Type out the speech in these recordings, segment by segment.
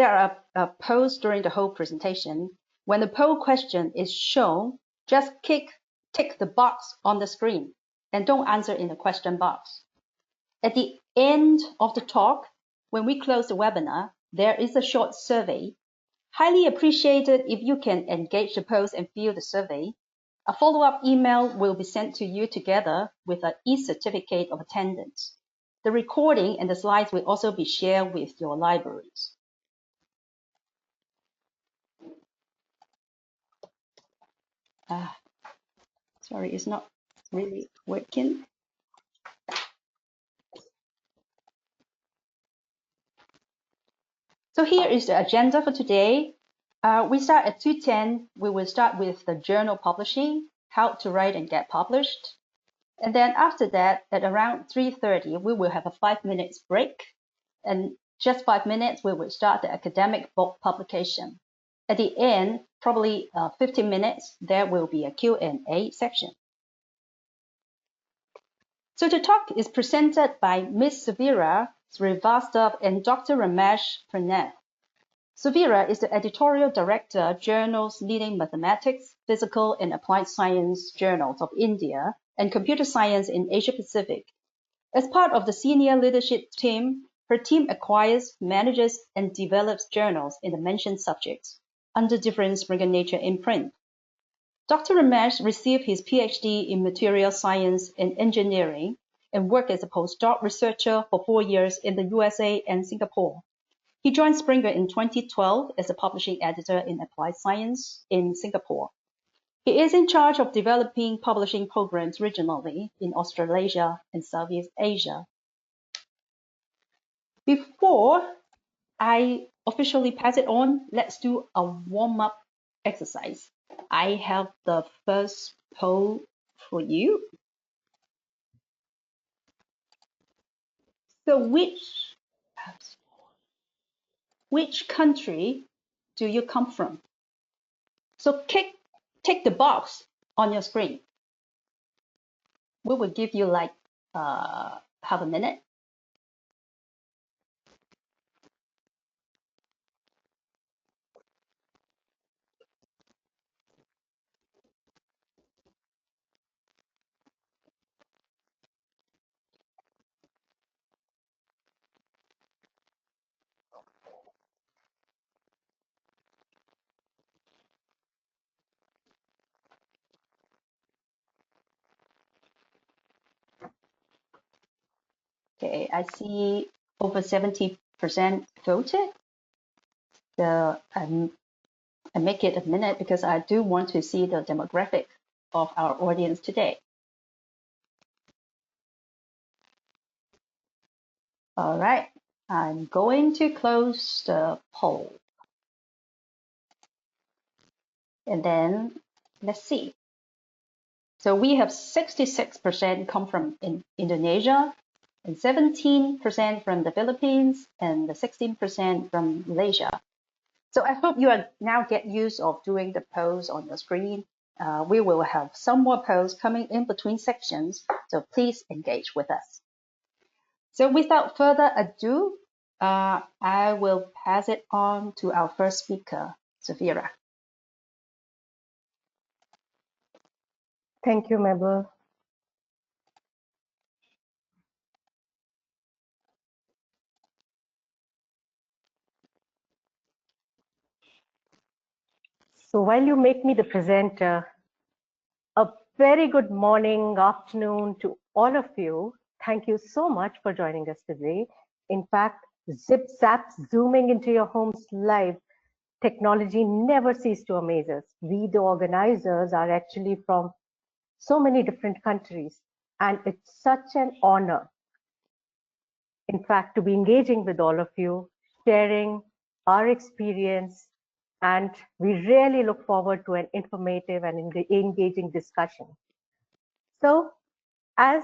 there are polls during the whole presentation. When the poll question is shown, just tick the box on the screen and don't answer in the question box. At the end of the talk, when we close the webinar, there is a short survey. Highly appreciated if you can engage the post and fill the survey. A follow-up email will be sent to you together with an e-certificate of attendance. The recording and the slides will also be shared with your libraries. Sorry, it's not really working. So here is the agenda for today. We start at 2:10. We will start with the journal publishing, how to write and get published. And then after that, at around 3:30, we will have a 5 minutes break. And just 5 minutes, we will start the academic book publication. At the end, probably 15 minutes, there will be a Q&A section. So the talk is presented by Ms. Suvira Srivastava and Dr. Ramesh Pranath. Suvira is the editorial director, Journals Leading Mathematics, Physical and Applied Science Journals of India and Computer Science in Asia Pacific. As part of the senior leadership team, her team acquires, manages, and develops journals in the mentioned subjects under different Springernature imprint. Dr. Ramesh received his PhD in Material Science and Engineering and worked as a postdoc researcher for 4 years in the USA and Singapore. He joined Springer in 2012 as a publishing editor in Applied Science in Singapore. He is in charge of developing publishing programs regionally in Australasia and Southeast Asia. Before I officially pass it on, let's do a warm-up exercise. I have the first poll for you. So which country do you come from? So tick the box on your screen. We will give you like half a minute. Okay, I see over 70% voted. So I make it a minute because I do want to see the demographic of our audience today. All right, I'm going to close the poll. And then let's see. So we have 66% come from Indonesia, and 17% from the Philippines, and the 16% from Malaysia. So I hope you are now get used of doing the polls on your screen. We will have some more polls coming in between sections, so please engage with us. So without further ado, I will pass it on to our first speaker, Suvira. Thank you, Mabel. So while you make me the presenter, a very good morning, afternoon to all of you. Thank you so much for joining us today. In fact, zip zap zooming into your homes live, technology never ceases to amaze us. We, the organizers, are actually from so many different countries, and it's such an honor, in fact, to be engaging with all of you, sharing our experience, and we really look forward to an informative and engaging discussion. So, as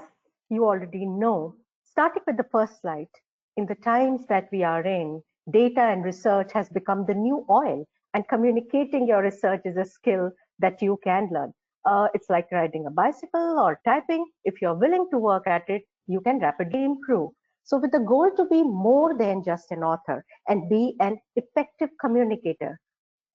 you already know, starting with the first slide, in the times that we are in, data and research has become the new oil, and communicating your research is a skill that you can learn. It's like riding a bicycle or typing. If you're willing to work at it, you can rapidly improve. So with the goal to be more than just an author and be an effective communicator,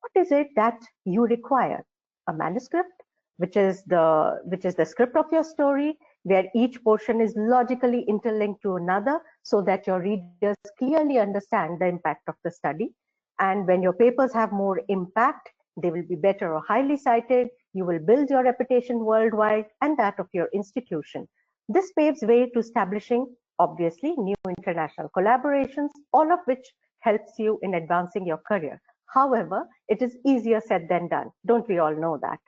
what is it that you require? A manuscript, which is the script of your story, where each portion is logically interlinked to another so that your readers clearly understand the impact of the study. And when your papers have more impact, they will be better or highly cited. You will build your reputation worldwide and that of your institution. This paves way to establishing, obviously, new international collaborations, all of which helps you in advancing your career. However, it is easier said than done. Don't we all know that?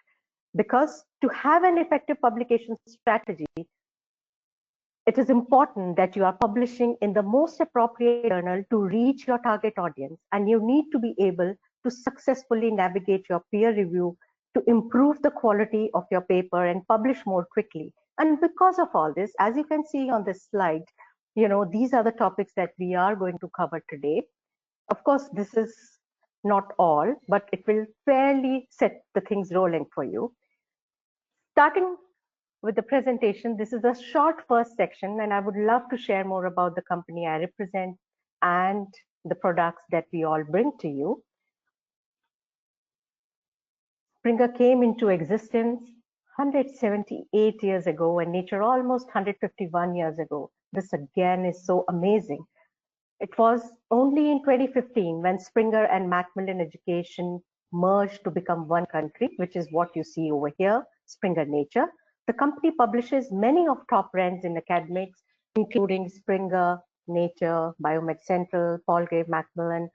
Because to have an effective publication strategy, it is important that you are publishing in the most appropriate journal to reach your target audience, and you need to be able to successfully navigate your peer review to improve the quality of your paper and publish more quickly. And because of all this, as you can see on this slide, these are the topics that we are going to cover today. Of course, this is not all, but it will fairly set the things rolling for you. Starting with the presentation, this is a short first section, and I would love to share more about the company I represent and the products that we all bring to you. Springer came into existence 178 years ago and Nature almost 151 years ago. This again is so amazing. It was only in 2015 when Springer and Macmillan Education merged to become one country, which is what you see over here, Springernature. The company publishes many of top brands in academics, including Springer, Nature, Biomed Central, Palgrave Macmillan,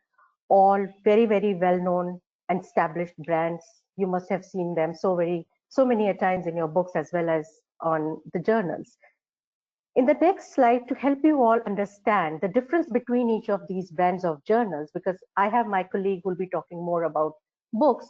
all very, very well-known and established brands. You must have seen them so many a times in your books as well as on the journals. In the next slide, to help you all understand the difference between each of these brands of journals, because I have my colleague who will be talking more about books,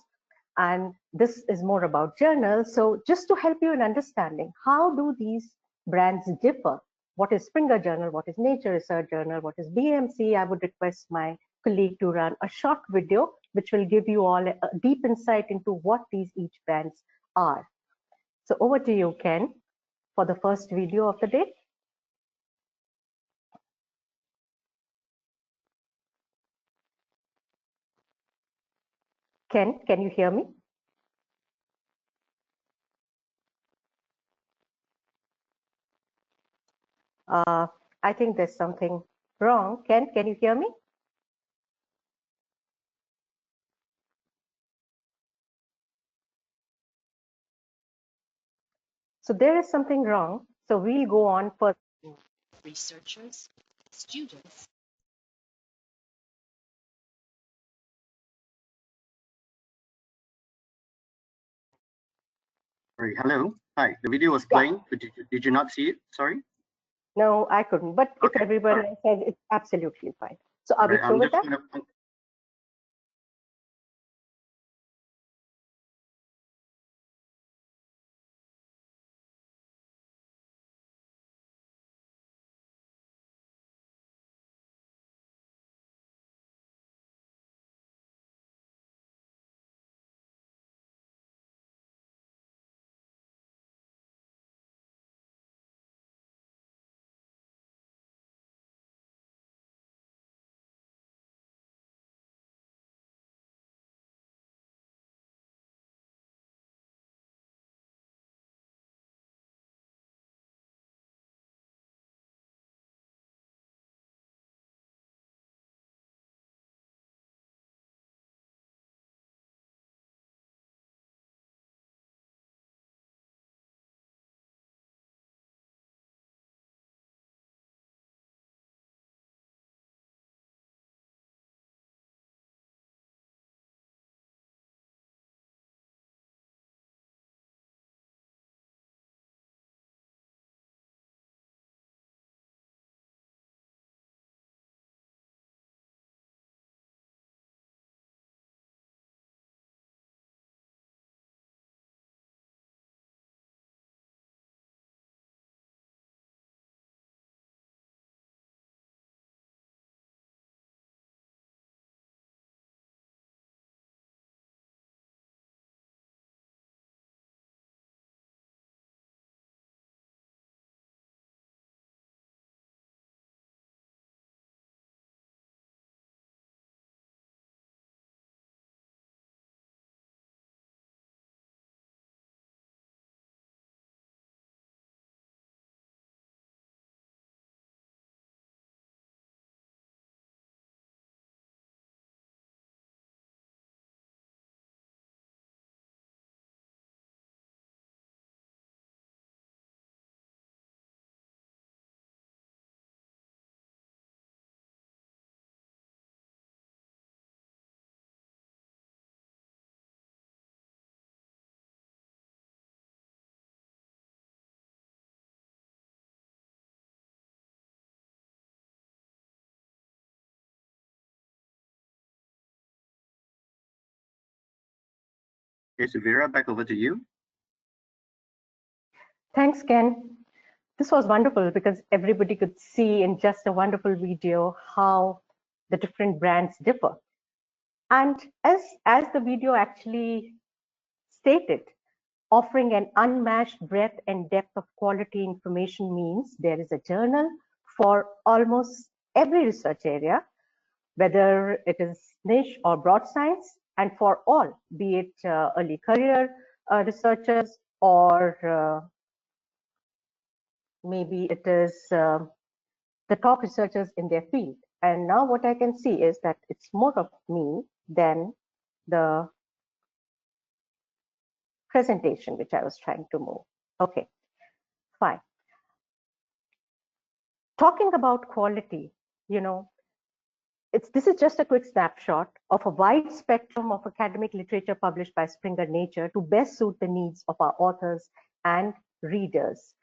and this is more about journals. So just to help you in understanding, how do these brands differ? What is Springer Journal? What is Nature Research Journal? What is BMC? I would request my colleague to run a short video, which will give you all a deep insight into what these each brands are. So over to you, Ken, for the first video of the day. Ken, can you hear me? I think there's something wrong. Ken, can you hear me? So there is something wrong. So we'll go on for researchers, students. Sorry, hello. Hi, the video was playing, but did you not see it? Sorry. No, I couldn't. But okay, if everyone says it's absolutely fine. So are we through with that? Okay, Suvira, back over to you. Thanks, Ken. This was wonderful because everybody could see in just a wonderful video how the different brands differ. And as the video actually stated, offering an unmatched breadth and depth of quality information means there is a journal for almost every research area, whether it is niche or broad science, and for all, be it early career researchers or maybe it is the top researchers in their field. And now what I can see is that it's more of me than the presentation which I was trying to move. Okay, fine. Talking about quality, you know, this is just a quick snapshot of a wide spectrum of academic literature published by Springernature to best suit the needs of our authors and readers.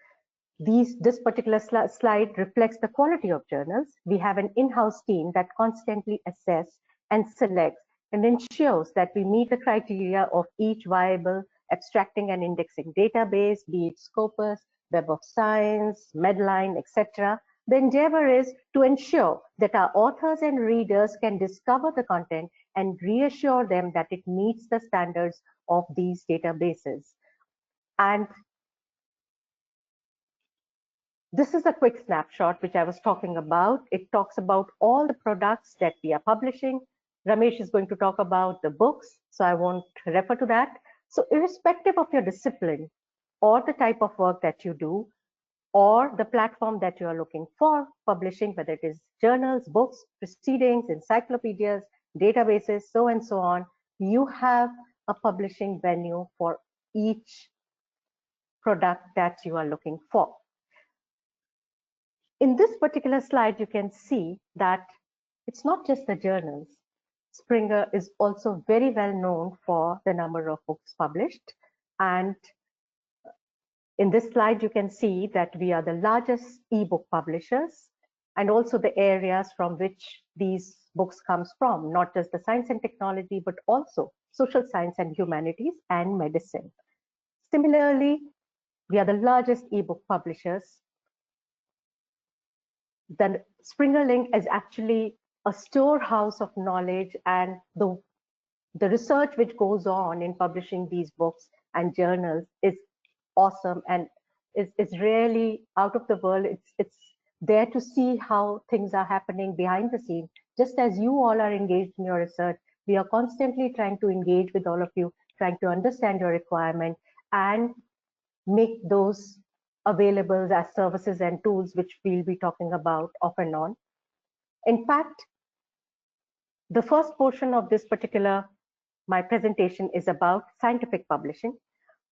This particular slide reflects the quality of journals. We have an in-house team that constantly assess and selects and ensures that we meet the criteria of each viable abstracting and indexing database, be it Scopus, Web of Science, Medline, etc. The endeavor is to ensure that our authors and readers can discover the content and reassure them that it meets the standards of these databases. And this is a quick snapshot which I was talking about. It talks about all the products that we are publishing. Ramesh is going to talk about the books, so I won't refer to that. So irrespective of your discipline or the type of work that you do, or the platform that you are looking for publishing, whether it is journals, books, proceedings, encyclopedias, databases, so and so on, you have a publishing venue for each product that you are looking for. In this particular slide, you can see that it's not just the journals. Springer is also very well known for the number of books published. And in this slide, you can see that we are the largest ebook publishers and also the areas from which these books comes from, not just the science and technology, but also social science and humanities and medicine. Similarly, we are the largest ebook publishers. The Springer Link is actually a storehouse of knowledge, and the research which goes on in publishing these books and journals is awesome and is really out of the world. It's there to see how things are happening behind the scenes. Just as you all are engaged in your research, we are constantly trying to engage with all of you, trying to understand your requirement and make those available as services and tools, which we'll be talking about off and on. In fact, the first portion of this particular, my presentation is about scientific publishing.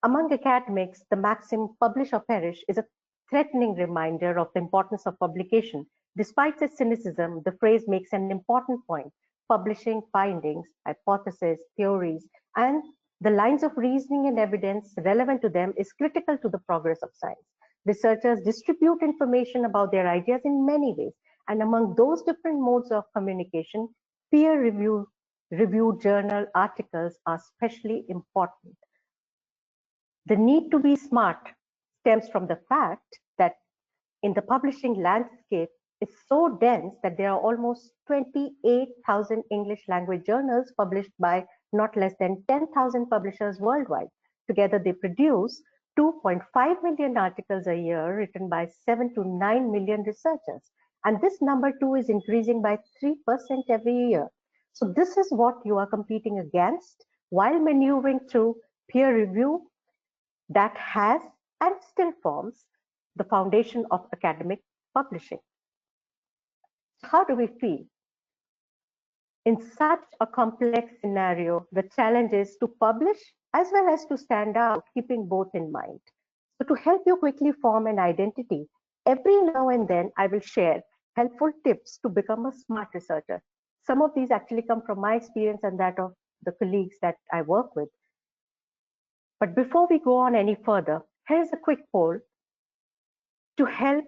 Among academics, the maxim publish or perish is a threatening reminder of the importance of publication. Despite its cynicism, the phrase makes an important point. Publishing findings, hypotheses, theories, and the lines of reasoning and evidence relevant to them is critical to the progress of science. Researchers distribute information about their ideas in many ways, and among those different modes of communication, peer-reviewed journal articles are especially important. The need to be smart stems from the fact that in the publishing landscape is so dense that there are almost 28,000 English language journals published by not less than 10,000 publishers worldwide. Together, they produce 2.5 million articles a year written by 7 to 9 million researchers. And this number too is increasing by 3% every year. So this is what you are competing against while maneuvering through peer review that has and still forms the foundation of academic publishing. How do we feel? In such a complex scenario, the challenge is to publish as well as to stand out, keeping both in mind. So to help you quickly form an identity, every now and then I will share helpful tips to become a smart researcher. Some of these actually come from my experience and that of the colleagues that I work with. But before we go on any further, here's a quick poll to help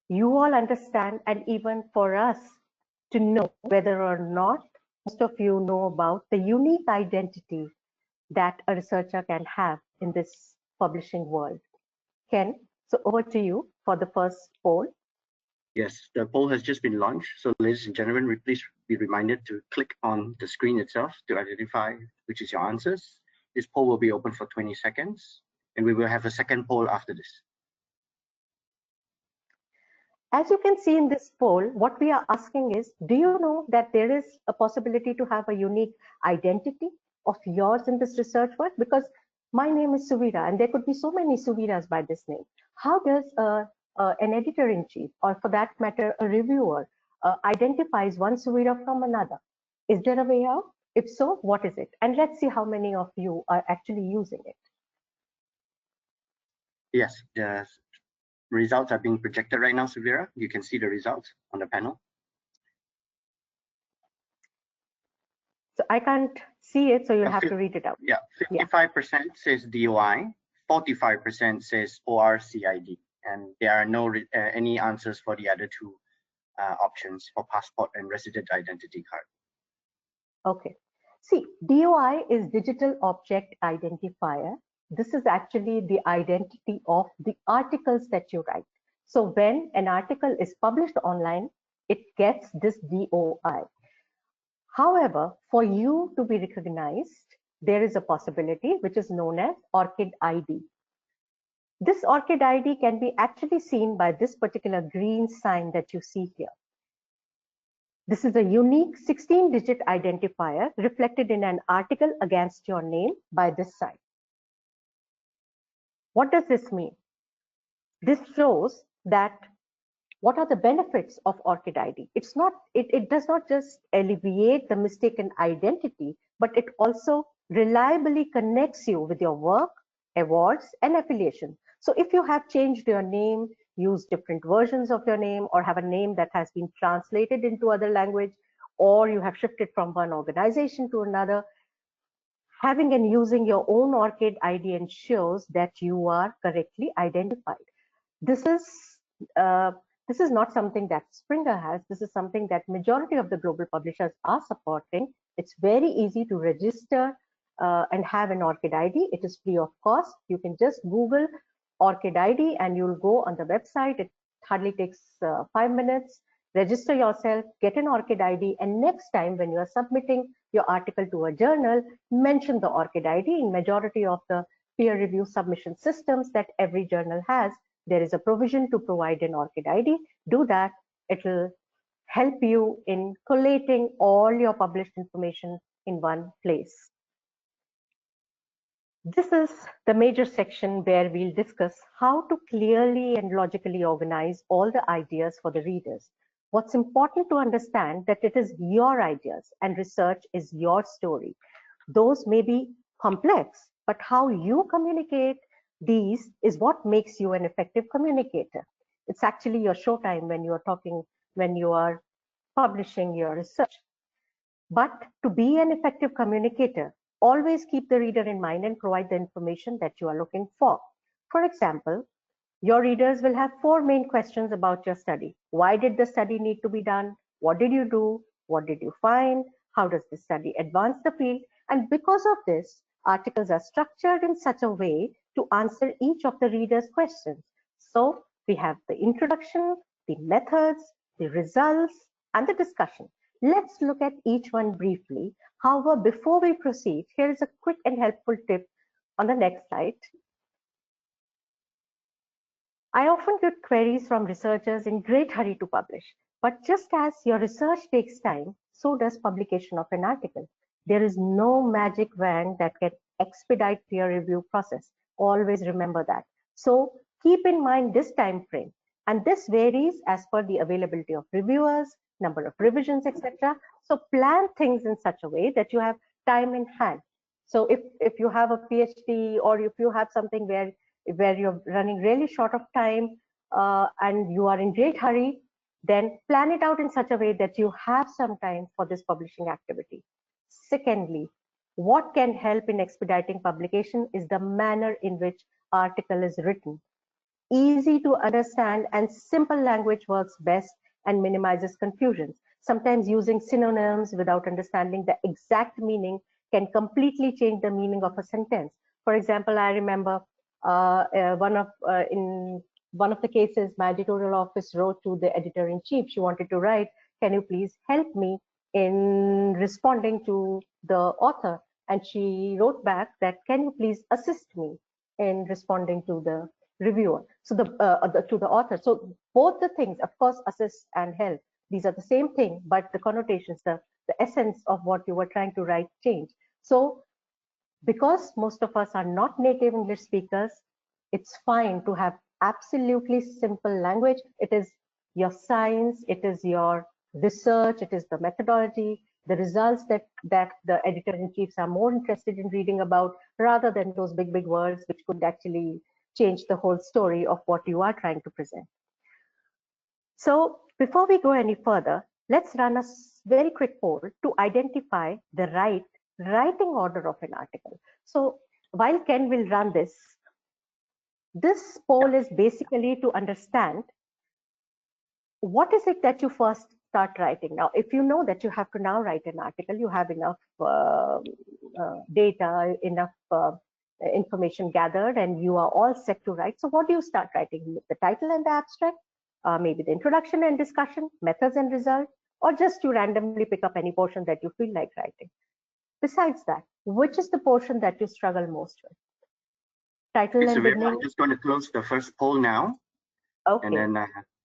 you all understand and even for us to know whether or not most of you know about the unique identity that a researcher can have in this publishing world. Ken, so over to you for the first poll. Yes, the poll has just been launched. So ladies and gentlemen, please be reminded to click on the screen itself to identify which is your answers. This poll will be open for 20 seconds, and we will have a second poll after this. As you can see in this poll, what we are asking is, do you know that there is a possibility to have a unique identity of yours in this research work? Because my name is Suvira, and there could be so many Suviras by this name. How does an editor-in-chief, or for that matter, a reviewer, identifies one Suvira from another? Is there a way out? If so, what is it? And let's see how many of you are actually using it. Yes, the results are being projected right now, Suvira. You can see the results on the panel. So I can't see it, so you'll have to read it out. Yeah, 55% says DOI, 45% says ORCID, and there are no any answers for the other two options for passport and resident identity card. Okay. See, DOI is Digital Object Identifier. This is actually the identity of the articles that you write. So when an article is published online, it gets this DOI. However, for you to be recognized, there is a possibility which is known as ORCID ID. This ORCID ID can be actually seen by this particular green sign that you see here. This is a unique 16-digit identifier reflected in an article against your name by this sign. What does this mean? This shows that what are the benefits of ORCID ID? It does not just alleviate the mistaken identity, but it also reliably connects you with your work, awards, and affiliation. So if you have changed your name, used different versions of your name, or have a name that has been translated into other language, or you have shifted from one organization to another, having and using your own ORCID ID ensures that you are correctly identified. This is not something that Springer has. This is something that majority of the global publishers are supporting. It's very easy to register and have an ORCID ID. It is free of cost. You can just Google ORCID ID and you'll go on the website. It hardly takes 5 minutes. Register yourself, get an ORCID ID, and next time when you are submitting your article to a journal, mention the ORCID ID. In majority of the peer review submission systems that every journal has, there is a provision to provide an ORCID ID. Do that. It will help you in collating all your published information in one place. This is the major section where we'll discuss how to clearly and logically organize all the ideas for the readers. What's important to understand that it is your ideas and research is your story. Those may be complex, but how you communicate these is what makes you an effective communicator. It's actually your showtime when you are talking, when you are publishing your research. But to be an effective communicator, always keep the reader in mind and provide the information that you are looking for. For example, your readers will have 4 main questions about your study. Why did the study need to be done? What did you do? What did you find? How does this study advance the field? And because of this, articles are structured in such a way to answer each of the reader's questions. So we have the introduction, the methods, the results, and the discussion. Let's look at each one briefly. However, before we proceed, here is a quick and helpful tip on the next slide. I often get queries from researchers in great hurry to publish, but just as your research takes time, so does publication of an article. There is no magic wand that can expedite peer review process. Always remember that. So keep in mind this time frame, and this varies as per the availability of reviewers, number of revisions, etc. So plan things in such a way that you have time in hand. So if you have a PhD or if you have something where you're running really short of time and you are in great hurry, then plan it out in such a way that you have some time for this publishing activity. Secondly, what can help in expediting publication is the manner in which article is written. Easy to understand and simple language works best and minimizes confusions. Sometimes using synonyms without understanding the exact meaning can completely change the meaning of a sentence. For example, I remember in one of the cases, my editorial office wrote to the editor-in-chief. She wanted to write, "Can you please help me in responding to the author?" And she wrote back that, "Can you please assist me in responding to the reviewer?" So to the author. So both the things, of course, assist and help, these are the same thing, but the connotations, the essence of what you were trying to write change. So because most of us are not native English speakers, it's fine to have absolutely simple language. It is your science, it is your research, it is the methodology, the results that the editor-in-chiefs are more interested in reading about, rather than those big words which could actually change the whole story of what you are trying to present. So before we go any further, let's run a very quick poll to identify the right writing order of an article. So while Ken will run this poll is basically to understand what is it that you first start writing. Now, if you know that you have to now write an article, you have enough data, enough information gathered, and you are all set to write. So what do you start writing? The title and the abstract, maybe the introduction and discussion, methods and result, or just you randomly pick up any portion that you feel like writing. Besides that, which is the portion that you struggle most with? Title and beginning. I'm just going to close the first poll now. Okay. And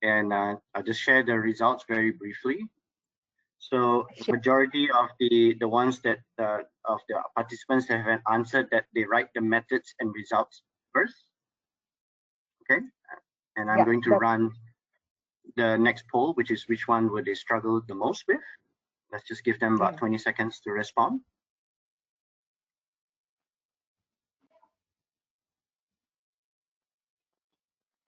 then I'll just share the results very briefly. So majority of the ones that of the participants have answered that they write the methods and results first. Okay, and I'm going to run the next poll, which is which one would they struggle the most with. Let's just give them about 20 seconds to respond.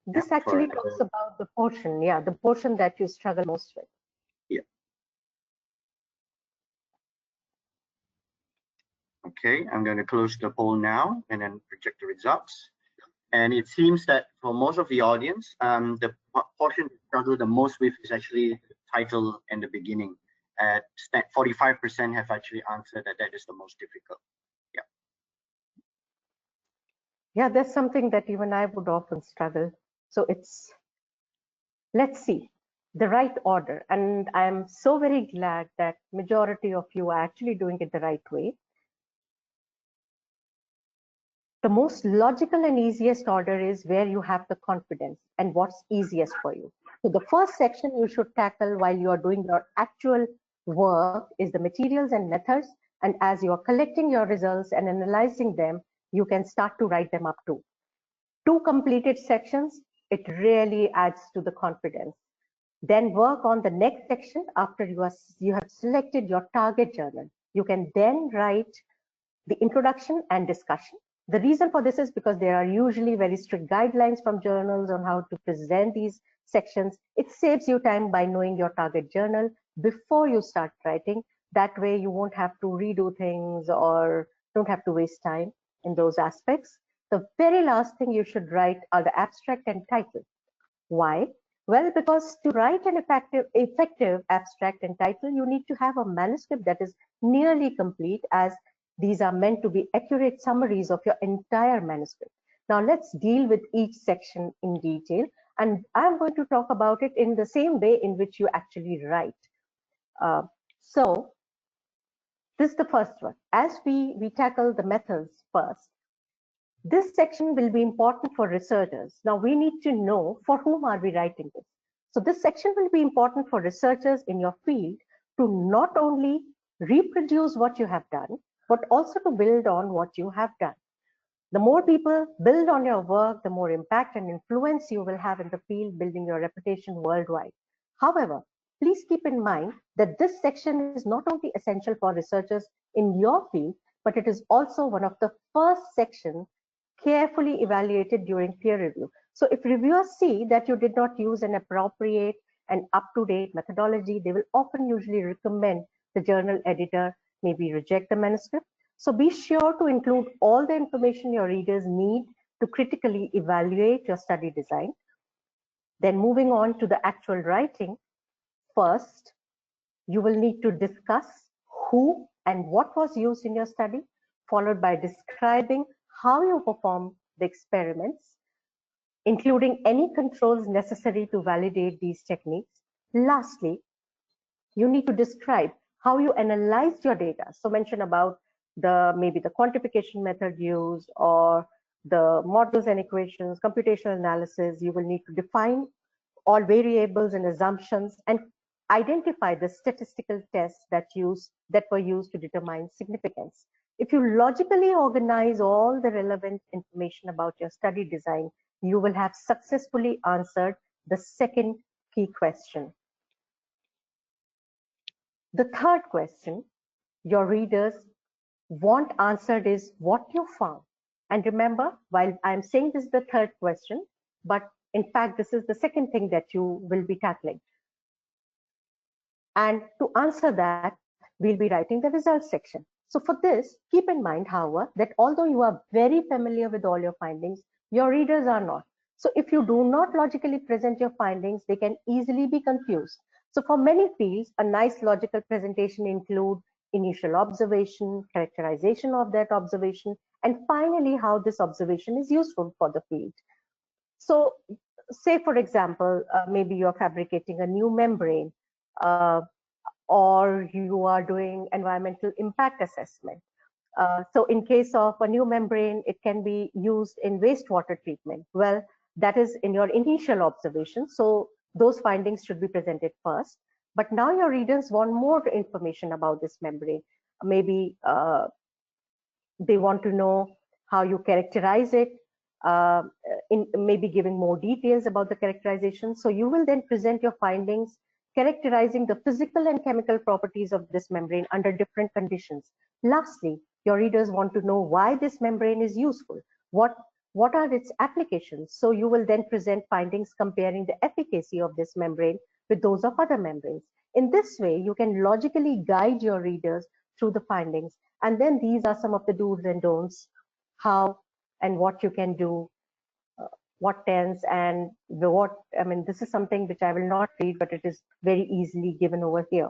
This actually talks about the portion, the portion that you struggle most with. Yeah. Okay, I'm going to close the poll now and then project the results. And it seems that for most of the audience, the portion you struggle the most with is actually the title and the beginning. 45% have actually answered that is the most difficult. Yeah. Yeah, that's something that even I would often struggle. So let's see the right order. And I'm so very glad that majority of you are actually doing it the right way. The most logical and easiest order is where you have the confidence and what's easiest for you. So the first section you should tackle while you are doing your actual work is the materials and methods. And as you are collecting your results and analyzing them, you can start to write them up too. 2 completed sections, it really adds to the confidence. Then work on the next section after you have selected your target journal. You can then write the introduction and discussion. The reason for this is because there are usually very strict guidelines from journals on how to present these sections. It saves you time by knowing your target journal before you start writing. That way you won't have to redo things or don't have to waste time in those aspects. The very last thing you should write are the abstract and title. Why? Well, because to write an effective abstract and title, you need to have a manuscript that is nearly complete, as these are meant to be accurate summaries of your entire manuscript. Now let's deal with each section in detail, and I'm going to talk about it in the same way in which you actually write. So this is the first one. As we tackle the methods first, this section will be important for researchers. Now we need to know for whom are we writing this. So this section will be important for researchers in your field to not only reproduce what you have done, but also to build on what you have done. The more people build on your work, the more impact and influence you will have in the field, building your reputation worldwide. However, please keep in mind that this section is not only essential for researchers in your field, but it is also one of the first sections carefully evaluated during peer review. So if reviewers see that you did not use an appropriate and up-to-date methodology, they will often usually recommend the journal editor maybe reject the manuscript. So be sure to include all the information your readers need to critically evaluate your study design. Then moving on to the actual writing, first, you will need to discuss who and what was used in your study, followed by describing how you perform the experiments, including any controls necessary to validate these techniques. Lastly, you need to describe how you analyzed your data. So mention about maybe the quantification method used or the models and equations, computational analysis. You will need to define all variables and assumptions and identify the statistical tests that were used to determine significance. If you logically organize all the relevant information about your study design, you will have successfully answered the second key question. The third question your readers want answered is what you found. And remember, while I'm saying this is the third question, but in fact, this is the second thing that you will be tackling. And to answer that, we'll be writing the results section. So for this, keep in mind, however, that although you are very familiar with all your findings, your readers are not. So if you do not logically present your findings, they can easily be confused. So for many fields, a nice logical presentation includes initial observation, characterization of that observation, and finally, how this observation is useful for the field. So say, for example, maybe you're fabricating a new membrane, or you are doing environmental impact assessment. So in case of a new membrane, it can be used in wastewater treatment. Well, that is in your initial observation. So those findings should be presented first. But now your readers want more information about this membrane. Maybe they want to know how you characterize it, in maybe giving more details about the characterization. So you will then present your findings characterizing the physical and chemical properties of this membrane under different conditions. Lastly, your readers want to know why this membrane is useful. What are its applications? So you will then present findings comparing the efficacy of this membrane with those of other membranes. In this way, you can logically guide your readers through the findings. And then these are some of the do's and don'ts, how and what you can do, what tense and this is something which I will not read, but it is very easily given over here.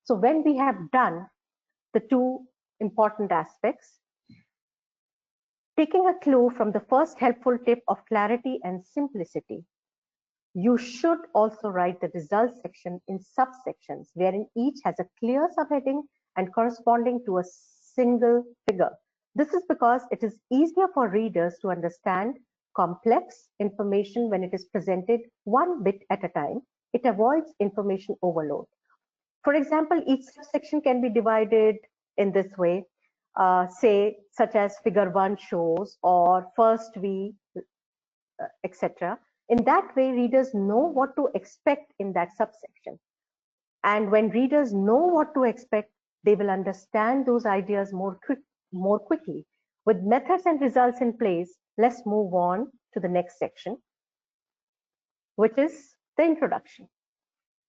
So when we have done the two important aspects, taking a clue from the first helpful tip of clarity and simplicity, you should also write the results section in subsections, wherein each has a clear subheading and corresponding to a single figure. This is because it is easier for readers to understand complex information when it is presented one bit at a time. It avoids information overload. For example, each subsection can be divided in this way, say, such as figure 1 shows, or first we, etc. In that way, readers know what to expect in that subsection. And when readers know what to expect, they will understand those ideas more quickly. With methods and results in place, let's move on to the next section, which is the introduction.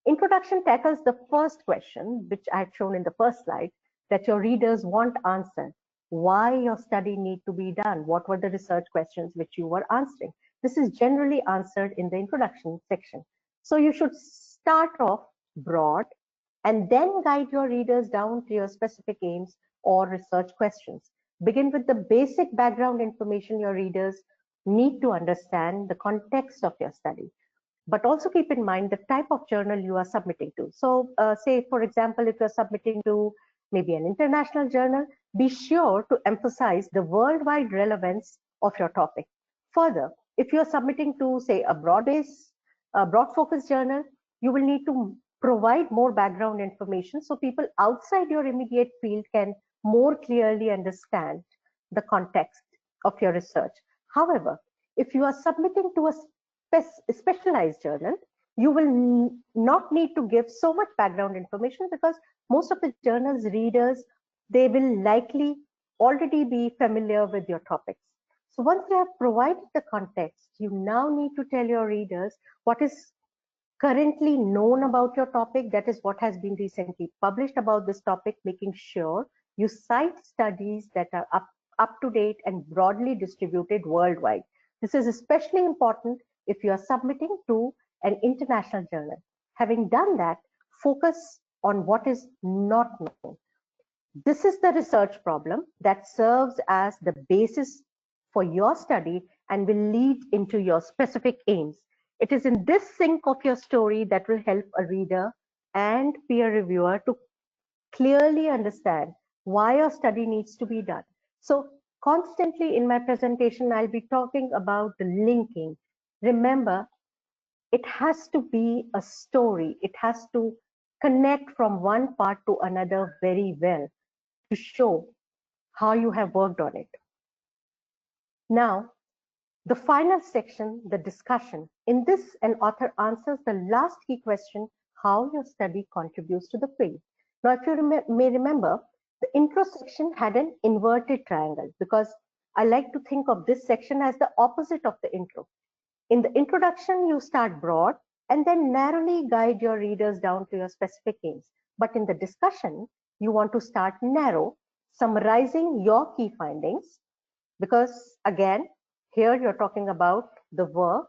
Introduction tackles the first question, which I had shown in the first slide, that your readers want answered. Why your study need to be done? What were the research questions which you were answering? This is generally answered in the introduction section. So you should start off broad and then guide your readers down to your specific aims or research questions. Begin with the basic background information your readers need to understand the context of your study. But also keep in mind the type of journal you are submitting to. So say, for example, if you're submitting to maybe an international journal, be sure to emphasize the worldwide relevance of your topic. Further, if you're submitting to, say, a broad focus journal, you will need to provide more background information so people outside your immediate field can more clearly understand the context of your research. However, if you are submitting to a specialized journal, you will not need to give so much background information, because most of the journal's readers, they will likely already be familiar with your topics. So once you have provided the context, you now need to tell your readers what is currently known about your topic, that is what has been recently published about this topic, making sure you cite studies that are up to date and broadly distributed worldwide. This is especially important if you are submitting to an international journal. Having done that, focus on what is not known. This is the research problem that serves as the basis for your study and will lead into your specific aims. It is in this sync of your story that will help a reader and peer reviewer to clearly understand why your study needs to be done. So constantly in my presentation, I'll be talking about the linking. Remember, it has to be a story. It has to connect from one part to another very well to show how you have worked on it. Now, the final section, the discussion. In this, an author answers the last key question, how your study contributes to the field. Now, if you may remember, the intro section had an inverted triangle because I like to think of this section as the opposite of the intro. In the introduction, you start broad and then narrowly guide your readers down to your specific aims. But in the discussion, you want to start narrow, summarizing your key findings, because again, here you're talking about the work,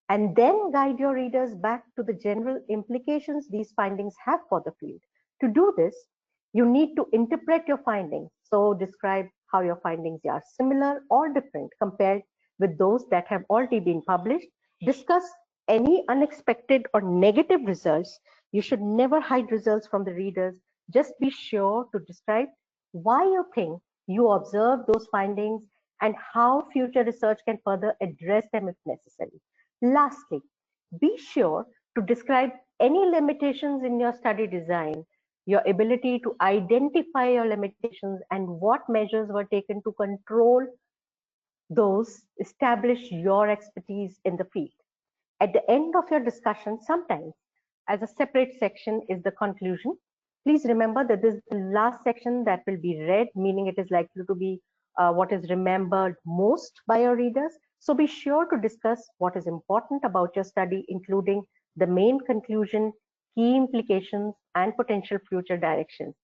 and then guide your readers back to the general implications these findings have for the field. To do this, you need to interpret your findings. So describe how your findings are similar or different compared with those that have already been published. Discuss any unexpected or negative results. You should never hide results from the readers. Just be sure to describe why you think you observed those findings and how future research can further address them if necessary. Lastly, be sure to describe any limitations in your study design, your ability to identify your limitations, and what measures were taken to control those, establish your expertise in the field. At the end of your discussion, sometimes as a separate section is the conclusion. Please remember that this is the last section that will be read, meaning it is likely to be what is remembered most by your readers. So be sure to discuss what is important about your study, including the main conclusion, key implications, and potential future directions.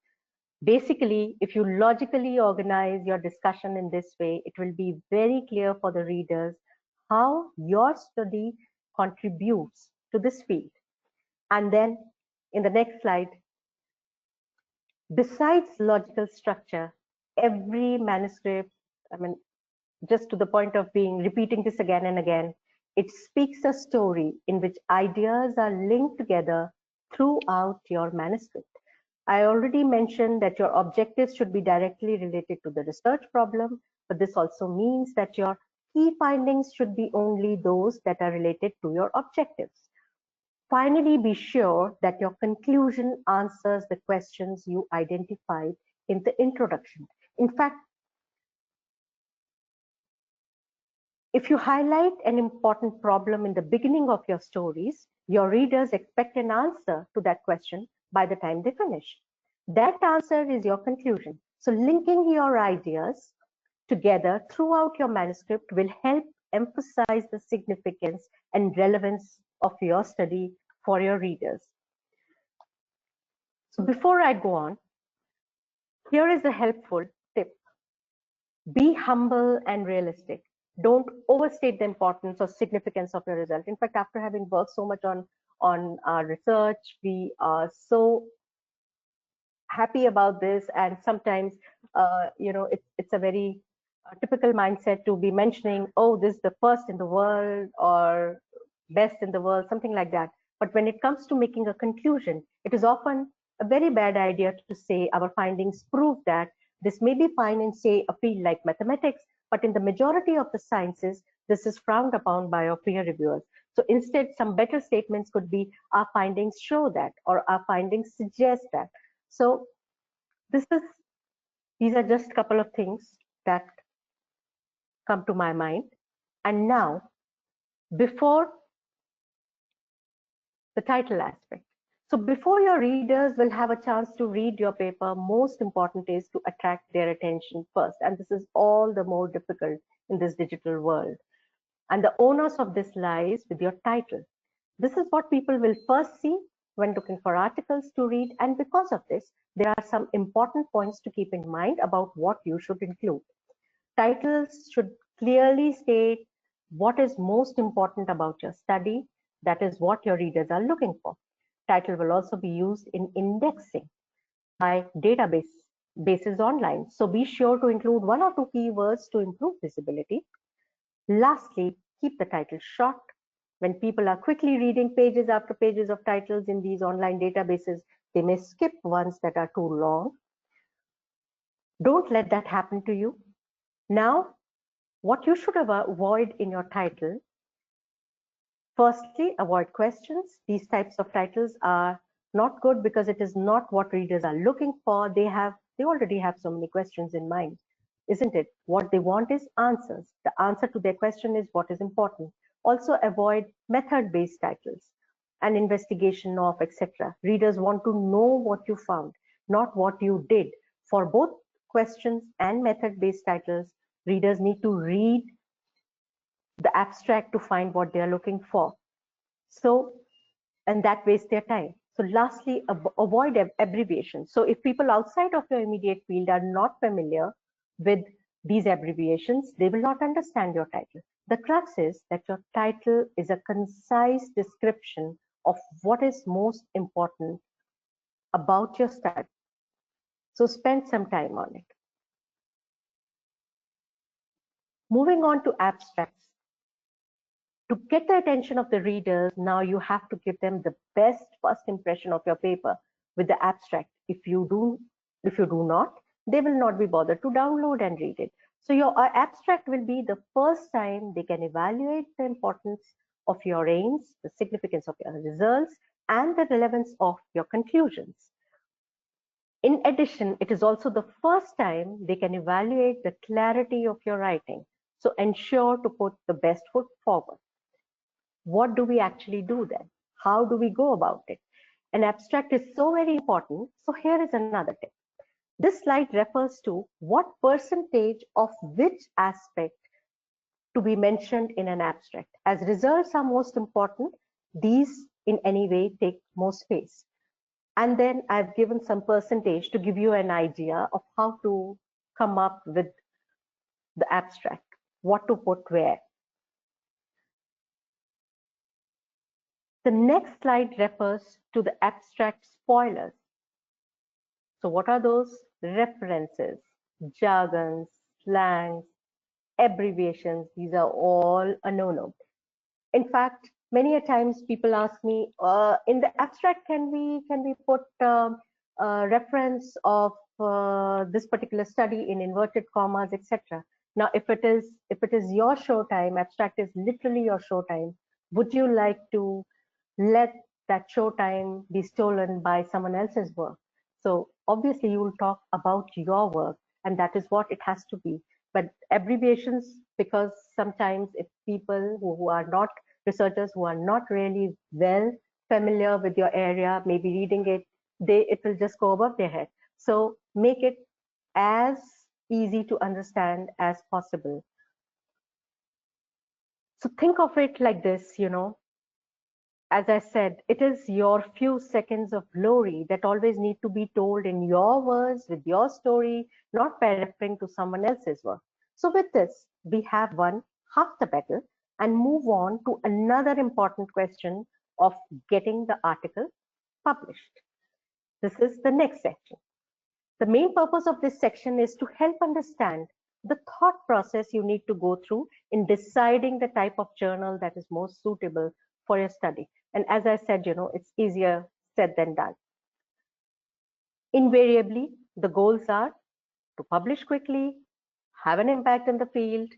Basically, if you logically organize your discussion in this way, it will be very clear for the readers how your study contributes to this field. And then in the next slide, besides logical structure, every manuscript, I mean, just to the point of being repeating this again and again, it speaks a story in which ideas are linked together throughout your manuscript. I already mentioned that your objectives should be directly related to the research problem, but this also means that your key findings should be only those that are related to your objectives. Finally, be sure that your conclusion answers the questions you identified in the introduction. In fact, if you highlight an important problem in the beginning of your stories, your readers expect an answer to that question by the time they finish. That answer is your conclusion. So linking your ideas together throughout your manuscript will help emphasize the significance and relevance of your study for your readers. So before I go on, here is a helpful tip. Be humble and realistic. Don't overstate the importance or significance of your result. In fact, after having worked so much on our research, we are so happy about this, and sometimes it's a very typical mindset to be mentioning, oh, this is the first in the world or best in the world, something like that. But when it comes to making a conclusion, it is often a very bad idea to say our findings prove that. This may be fine in, say, a field like mathematics, but in the majority of the sciences, this is frowned upon by our peer reviewers. So instead, some better statements could be, our findings show that, or our findings suggest that. So these are just a couple of things that come to my mind. And now, before the title aspect. So before your readers will have a chance to read your paper, most important is to attract their attention first. And this is all the more difficult in this digital world. And the onus of this lies with your title. This is what people will first see when looking for articles to read. And because of this, there are some important points to keep in mind about what you should include. Titles should clearly state what is most important about your study. That is what your readers are looking for. Title will also be used in indexing. by databases online. So be sure to include 1 or 2 keywords to improve visibility. Lastly, keep the title short. When people are quickly reading pages after pages of titles in these online databases, they may skip ones that are too long. Don't let that happen to you. Now, what you should avoid in your title. Firstly, avoid questions. These types of titles are not good because it is not what readers are looking for. They already have so many questions in mind, isn't it? What they want is answers. The answer to their question is what is important. Also avoid method-based titles, an investigation of, etc. Readers want to know what you found, not what you did. For both questions and method-based titles, readers need to read the abstract to find what they are looking for. So, and that wastes their time. So lastly, avoid abbreviations. So if people outside of your immediate field are not familiar with these abbreviations, they will not understand your title. The crux is that your title is a concise description of what is most important about your study. So spend some time on it. Moving on to abstracts. To get the attention of the readers, now you have to give them the best first impression of your paper with the abstract. If you do not, they will not be bothered to download and read it. So your abstract will be the first time they can evaluate the importance of your aims, the significance of your results, and the relevance of your conclusions. In addition, it is also the first time they can evaluate the clarity of your writing. So ensure to put the best foot forward. What do we actually do then? How do we go about it? An abstract is so very important. So here is another tip. This slide refers to what percentage of which aspect to be mentioned in an abstract. As results are most important, these in any way take most space. And then I've given some percentage to give you an idea of how to come up with the abstract, what to put where. The next slide refers to the abstract spoilers. So what are those? References, jargons, slangs, abbreviations. These are all a no-no. In fact, many a times people ask me, in the abstract, can we put reference of this particular study in inverted commas, etc. Now, if it is your show time, abstract is literally your show time. Would you like to let that show time be stolen by someone else's work? So obviously you will talk about your work, and that is what it has to be. But abbreviations, because sometimes if people who are not researchers, who are not really well familiar with your area, maybe reading it, it will just go above their head. So make it as easy to understand as possible. So think of it like this, as I said, it is your few seconds of glory that always need to be told in your words, with your story, not by referring to someone else's work. So with this, we have won half the battle and move on to another important question of getting the article published. This is the next section. The main purpose of this section is to help understand the thought process you need to go through in deciding the type of journal that is most suitable for your study. And as I said, it's easier said than done. Invariably, the goals are to publish quickly, have an impact in the field.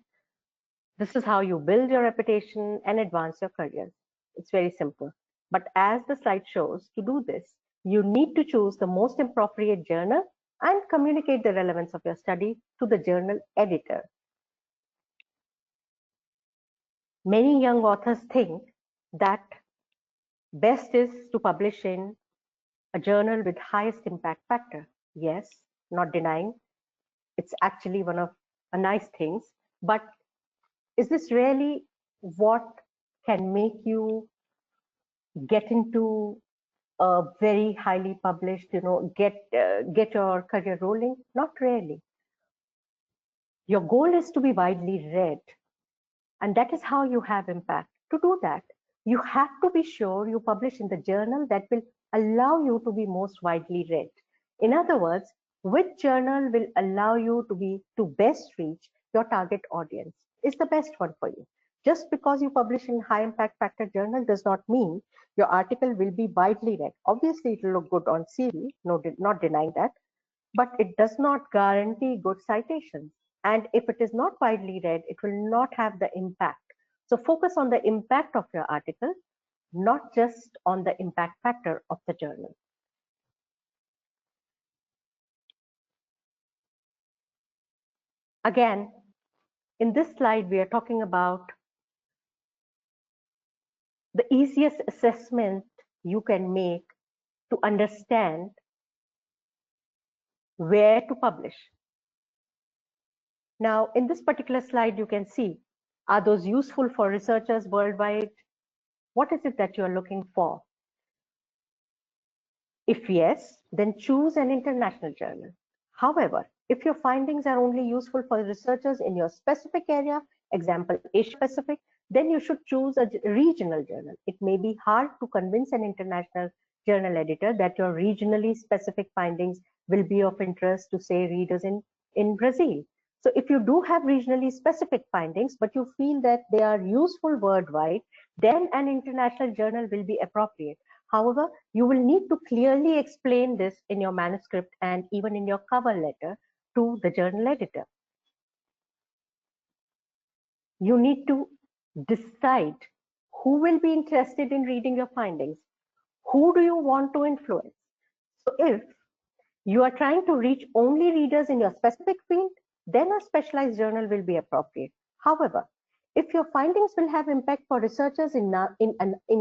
This is how you build your reputation and advance your career. It's very simple. But as the slide shows, to do this, you need to choose the most appropriate journal and communicate the relevance of your study to the journal editor. Many young authors think that best is to publish in a journal with highest impact factor. Yes, not denying, it's actually one of a nice things, but is this really what can make you get into a very highly published, get your career rolling? Not really. Your goal is to be widely read, and that is how you have impact. To do that, you have to be sure you publish in the journal that will allow you to be most widely read. In other words, which journal will allow you to best reach your target audience is the best one for you. Just because you publish in high impact factor journal does not mean your article will be widely read. Obviously, it will look good on CV, no, not denying that, but it does not guarantee good citations. And if it is not widely read, it will not have the impact. So focus on the impact of your article, not just on the impact factor of the journal. Again, in this slide, we are talking about the easiest assessment you can make to understand where to publish. Now, in this particular slide, you can see, are those useful for researchers worldwide? What is it that you are looking for? If yes, then choose an international journal. However, if your findings are only useful for researchers in your specific area, example Asia Pacific, then you should choose a regional journal. It may be hard to convince an international journal editor that your regionally specific findings will be of interest to, say, readers in Brazil. So if you do have regionally specific findings, but you feel that they are useful worldwide, then an international journal will be appropriate. However, you will need to clearly explain this in your manuscript and even in your cover letter to the journal editor. You need to decide who will be interested in reading your findings. Who do you want to influence? So if you are trying to reach only readers in your specific field, then a specialized journal will be appropriate. However, if your findings will have impact for researchers in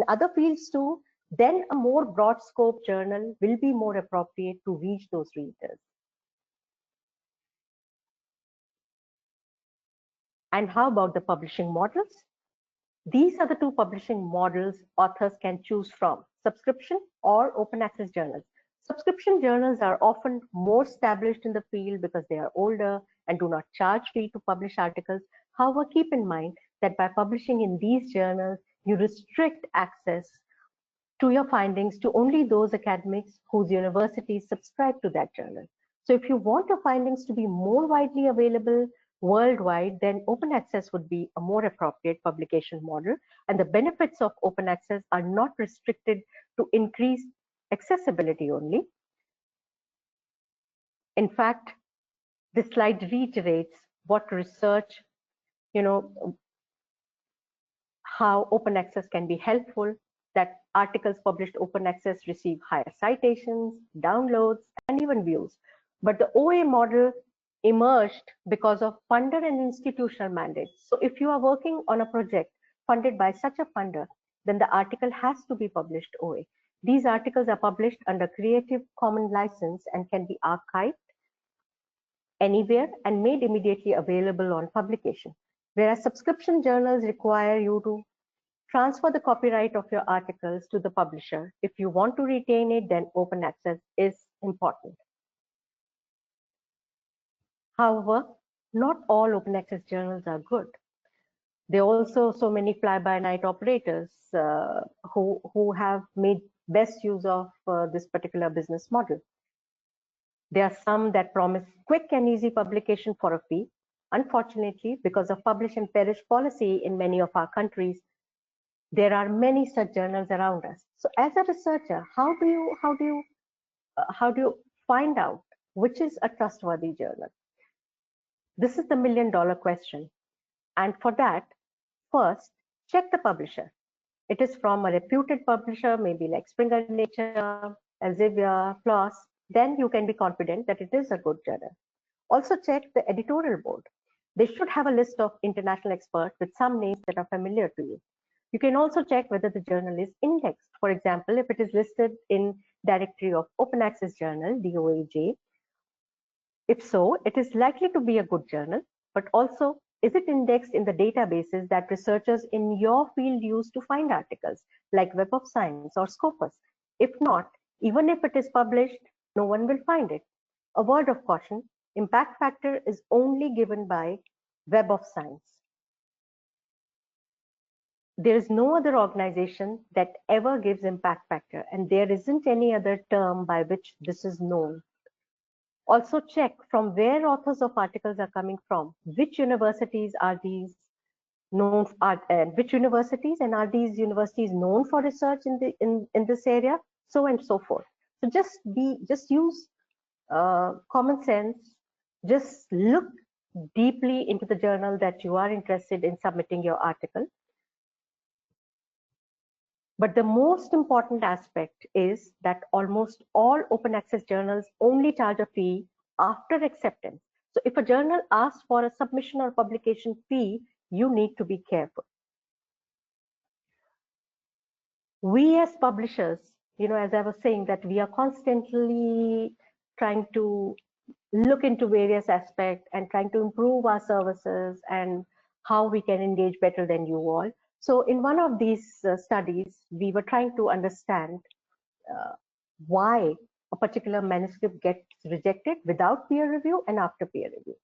other fields too, then a more broad scope journal will be more appropriate to reach those readers. And how about the publishing models? These are the two publishing models authors can choose from: subscription or open access journals. Subscription journals are often more established in the field because they are older and do not charge fee to publish articles. However, keep in mind that by publishing in these journals, you restrict access to your findings to only those academics whose universities subscribe to that journal. So if you want your findings to be more widely available worldwide, then open access would be a more appropriate publication model. And the benefits of open access are not restricted to increased accessibility only. In fact, this slide reiterates what research, how open access can be helpful, that articles published open access receive higher citations, downloads, and even views. But the OA model emerged because of funder and institutional mandates. So if you are working on a project funded by such a funder, then the article has to be published OA. These articles are published under Creative Commons license and can be archived anywhere and made immediately available on publication. Whereas subscription journals require you to transfer the copyright of your articles to the publisher. If you want to retain it, then open access is important. However, not all open access journals are good. There are also so many fly-by-night operators who have made best use of this particular business model. There are some that promise quick and easy publication for a fee. Unfortunately, because of publish and perish policy in many of our countries, there are many such journals around us. So as a researcher, how do you find out which is a trustworthy journal? This is the million-dollar question. And for that, first, check the publisher. It is from a reputed publisher, maybe like Springernature, Elsevier, PLOS. Then you can be confident that it is a good journal. Also check the editorial board. They should have a list of international experts with some names that are familiar to you. You can also check whether the journal is indexed. For example, if it is listed in directory of Open Access Journal, DOAJ, if so, it is likely to be a good journal, but also, is it indexed in the databases that researchers in your field use to find articles, like Web of Science or Scopus? If not, even if it is published, no one will find it. A word of caution, impact factor is only given by Web of Science. There is no other organization that ever gives impact factor, and there isn't any other term by which this is known Also check from where authors of articles are coming from. Which universities are these known which universities, and are these universities known for research in this area, so and so forth. So just use common sense. Just look deeply into the journal that you are interested in submitting your article. But the most important aspect is that almost all open access journals only charge a fee after acceptance. So if a journal asks for a submission or publication fee, you need to be careful. We as publishers, as I was saying, that we are constantly trying to look into various aspects and trying to improve our services and how we can engage better than you all. So in one of these studies, we were trying to understand why a particular manuscript gets rejected without peer review and after peer review.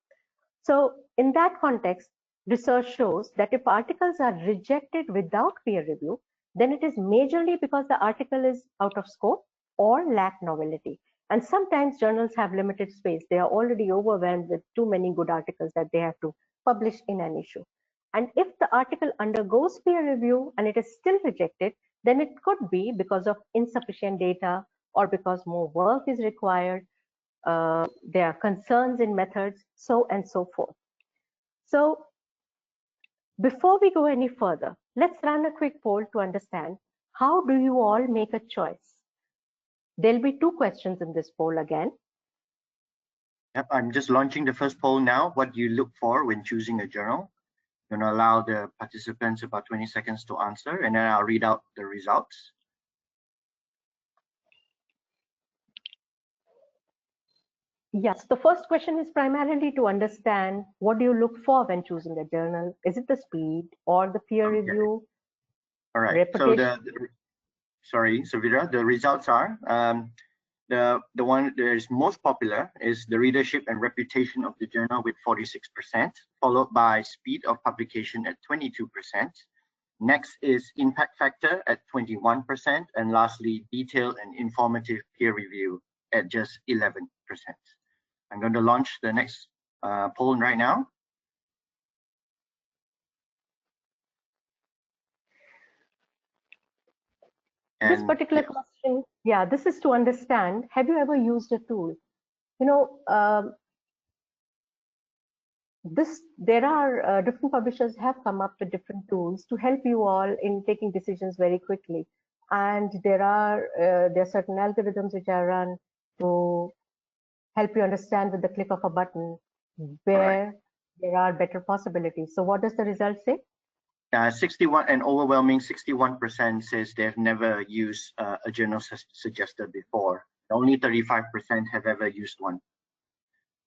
So in that context, research shows that if articles are rejected without peer review, then it is majorly because the article is out of scope or lack novelty. And sometimes journals have limited space. They are already overwhelmed with too many good articles that they have to publish in an issue. And if the article undergoes peer review and it is still rejected, then it could be because of insufficient data or because more work is required. There are concerns in methods, so and so forth. So before we go any further, let's run a quick poll to understand how do you all make a choice. There'll be 2 questions in this poll again. Yep, I'm just launching the first poll now. What do you look for when choosing a journal? I'm going to allow the participants about 20 seconds to answer, and then I'll read out the results. Yes, the first question is primarily to understand what do you look for when choosing a journal? Is it the speed or the peer review? All right. Reputation? So sorry, Savira, the results are the one that is most popular is the readership and reputation of the journal with 46%, followed by speed of publication at 22%. Next is impact factor at 21%, and lastly, detailed and informative peer review at just 11%. I'm going to launch the next poll right now. This particular question, yeah, this is to understand, have you ever used a tool? There are different publishers have come up with different tools to help you all in taking decisions very quickly. And there are certain algorithms which are run to help you understand with the click of a button where there are better possibilities. So what does the result say? 61, an overwhelming 61% says they've never used a journal suggested before. Only 35% have ever used one.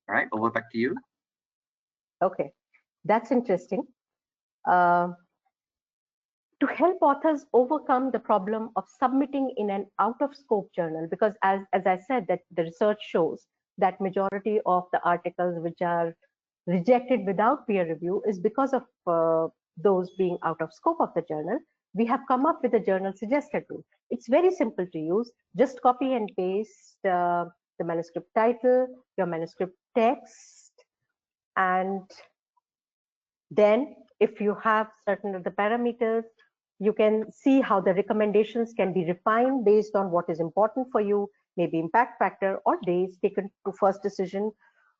All right, over back to you. Okay, that's interesting. To help authors overcome the problem of submitting in an out-of-scope journal, because as I said, that the research shows that majority of the articles which are rejected without peer review is because of those being out of scope of the journal. We have come up with a journal suggested tool. It's very simple to use. Just copy and paste the manuscript title, your manuscript text, and then if you have certain of the parameters, you can see how the recommendations can be refined based on what is important for you, maybe impact factor or days taken to first decision,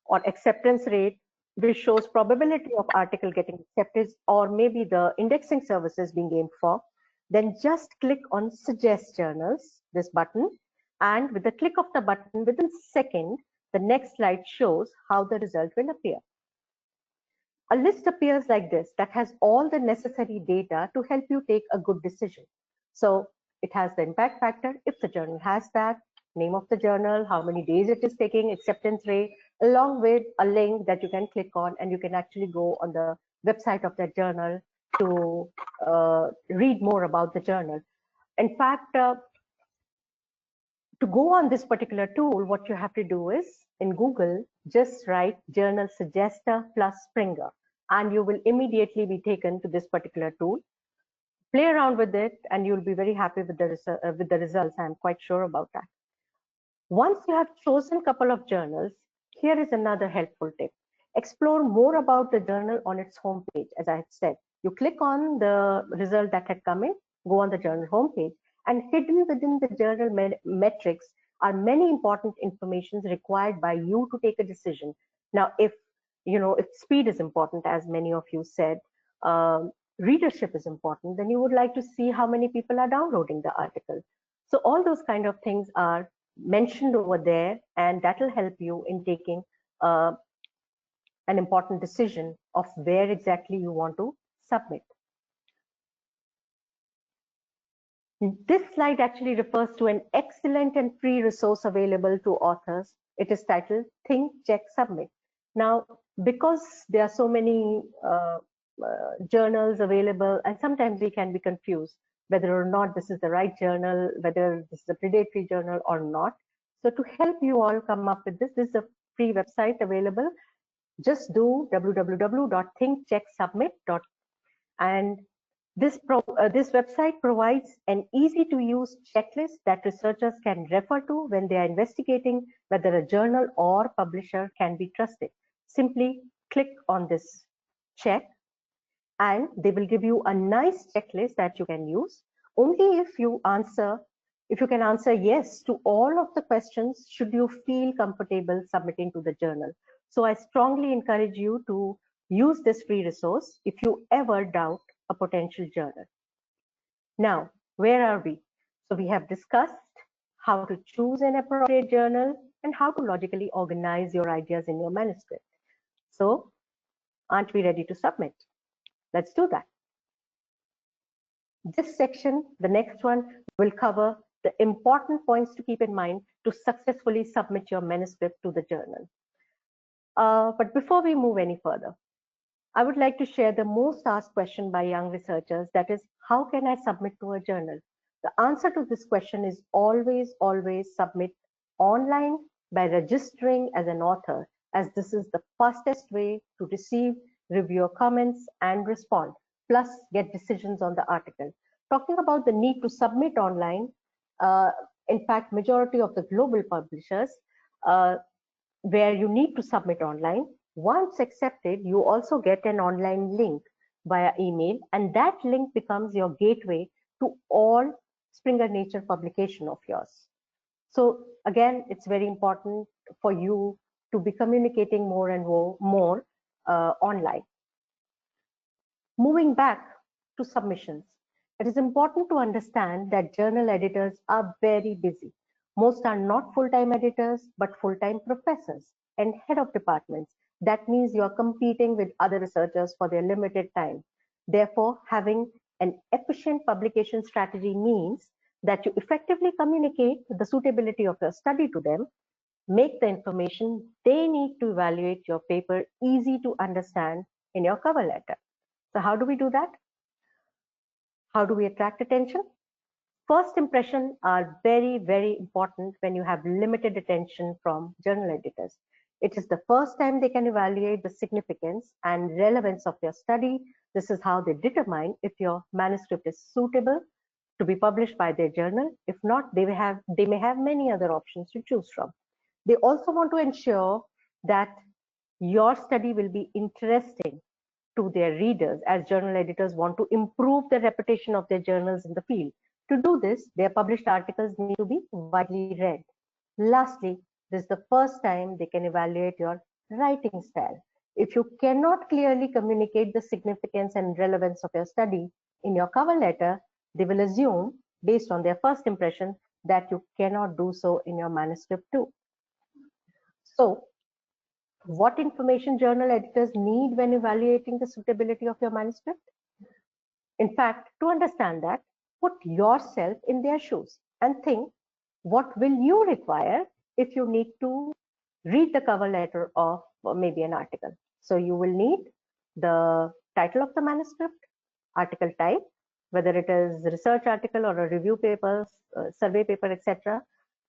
or acceptance rate, which shows probability of article getting accepted, or maybe the indexing services being aimed for. Then just click on suggest journals, this button, and with the click of the button within a second, the next slide shows how the result will appear. A list appears like this that has all the necessary data to help you take a good decision. So it has the impact factor, if the journal has that, name of the journal, how many days it is taking, acceptance rate, along with a link that you can click on, and you can actually go on the website of that journal to read more about the journal. In fact, to go on this particular tool, what you have to do is in Google, just write journal suggester plus Springer, and you will immediately be taken to this particular tool. Play around with it, and you'll be very happy with the results. I'm quite sure about that. Once you have chosen a couple of journals, Here is another helpful tip. Explore more about the journal on its homepage. As I had said, you click on the result that had come in, go on the journal homepage, and hidden within the journal metrics are many important informations required by you to take a decision. Now, if speed is important, as many of you said, readership is important, then you would like to see how many people are downloading the article. So all those kind of things are mentioned over there, and that will help you in taking an important decision of where exactly you want to submit. This slide actually refers to an excellent and free resource available to authors. It is titled Think, Check, Submit. Now, because there are so many journals available, and sometimes we can be confused whether or not this is the right journal, whether this is a predatory journal or not. So to help you all come up with this is a free website available. Just do www.thinkchecksubmit.com, and this website provides an easy-to-use checklist that researchers can refer to when they are investigating whether a journal or publisher can be trusted. Simply click on this check, and they will give you a nice checklist that you can use. Only if you can answer yes to all of the questions should you feel comfortable submitting to the journal. So I strongly encourage you to use this free resource if you ever doubt a potential journal. Now, where are we? So we have discussed how to choose an appropriate journal and how to logically organize your ideas in your manuscript. So, aren't we ready to submit? Let's do that. This section, the next one, will cover the important points to keep in mind to successfully submit your manuscript to the journal. But before we move any further, I would like to share the most asked question by young researchers, that is, how can I submit to a journal? The answer to this question is always submit online by registering as an author, as this is the fastest way to receive reviewer comments and respond, plus get decisions on the article. Talking about the need to submit online, in fact, majority of the global publishers, where you need to submit online, once accepted, you also get an online link via email, and that link becomes your gateway to all Springernature publication of yours. So again, it's very important for you to be communicating more and more online. Moving back to submissions, it is important to understand that journal editors are very busy. Most are not full-time editors, but full-time professors and head of departments. That means you are competing with other researchers for their limited time. Therefore, having an efficient publication strategy means that you effectively communicate the suitability of your study to them, make the information they need to evaluate your paper easy to understand in your cover letter. So how do we do that? How do we attract attention? First impressions are very important when you have limited attention from journal editors. It is the first time they can evaluate the significance and relevance of your study. This is how they determine if your manuscript is suitable to be published by their journal. If not, they may have many other options to choose from. They also want to ensure that your study will be interesting to their readers, as journal editors want to improve the reputation of their journals in the field. To do this, their published articles need to be widely read. Lastly, this is the first time they can evaluate your writing style. If you cannot clearly communicate the significance and relevance of your study in your cover letter, they will assume, based on their first impression, that you cannot do so in your manuscript too. So, what information journal editors need when evaluating the suitability of your manuscript? In fact, to understand that, put yourself in their shoes and think, what will you require if you need to read the cover letter of maybe an article? So you will need the title of the manuscript, article type, whether it is a research article or a review paper, survey paper, etc.,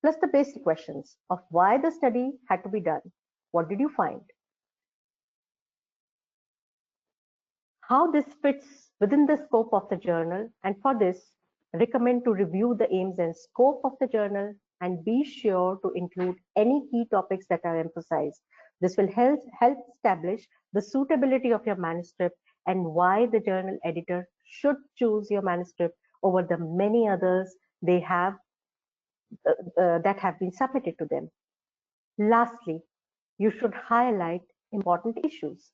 plus the basic questions of why the study had to be done. What did you find? How this fits within the scope of the journal, and for this, recommend to review the aims and scope of the journal and be sure to include any key topics that are emphasized. This will help establish the suitability of your manuscript and why the journal editor should choose your manuscript over the many others they have that have been submitted to them. Lastly, you should highlight important issues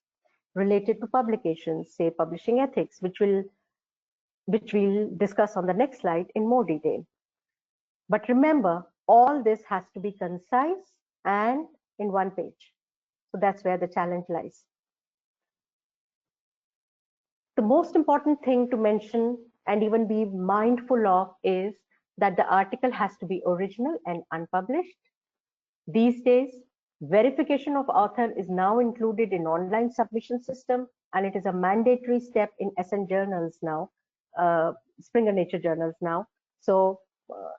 related to publications, say publishing ethics, which we'll discuss on the next slide in more detail. But remember, all this has to be concise and in one page. So that's where the challenge lies. The most important thing to mention and even be mindful of is that the article has to be original and unpublished. These days, verification of author is now included in online submission system, and it is a mandatory step in SN journals now, Springernature journals now. So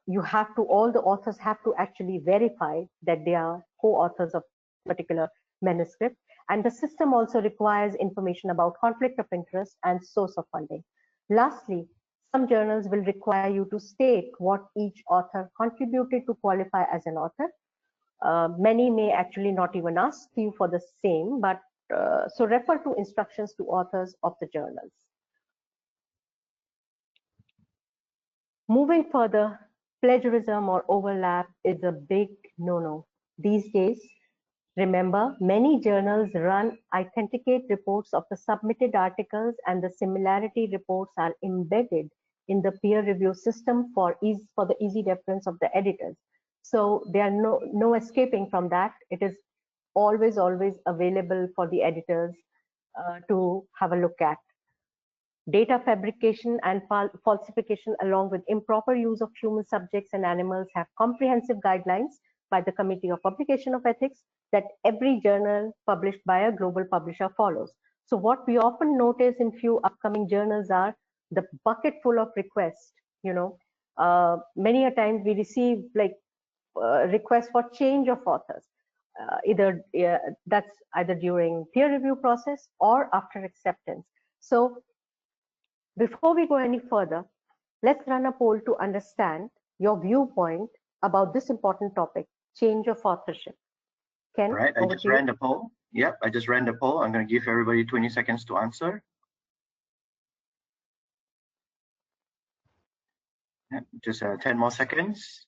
you have to, all the authors have to actually verify that they are co-authors of particular manuscript. And the system also requires information about conflict of interest and source of funding. Lastly, some journals will require you to state what each author contributed to qualify as an author. Many may actually not even ask you for the same, but so refer to instructions to authors of the journals. Moving further, plagiarism or overlap is a big no-no. These days, remember, many journals run authenticate reports of the submitted articles, and the similarity reports are embedded in the peer review system for the easy reference of the editors. So there are no escaping from that. It is always available for the editors to have a look at. Data fabrication and falsification, along with improper use of human subjects and animals, have comprehensive guidelines by the Committee of Publication of Ethics that every journal published by a global publisher follows. So what we often notice in few upcoming journals are the bucket full of requests. Many a times we receive like requests for change of authors. That's either during peer review process or after acceptance. So before we go any further, let's run a poll to understand your viewpoint about this important topic, change of authorship. Ken, all right, I just ran the poll. Yep, I just ran the poll. I'm going to give everybody 20 seconds to answer. Yep, just 10 more seconds.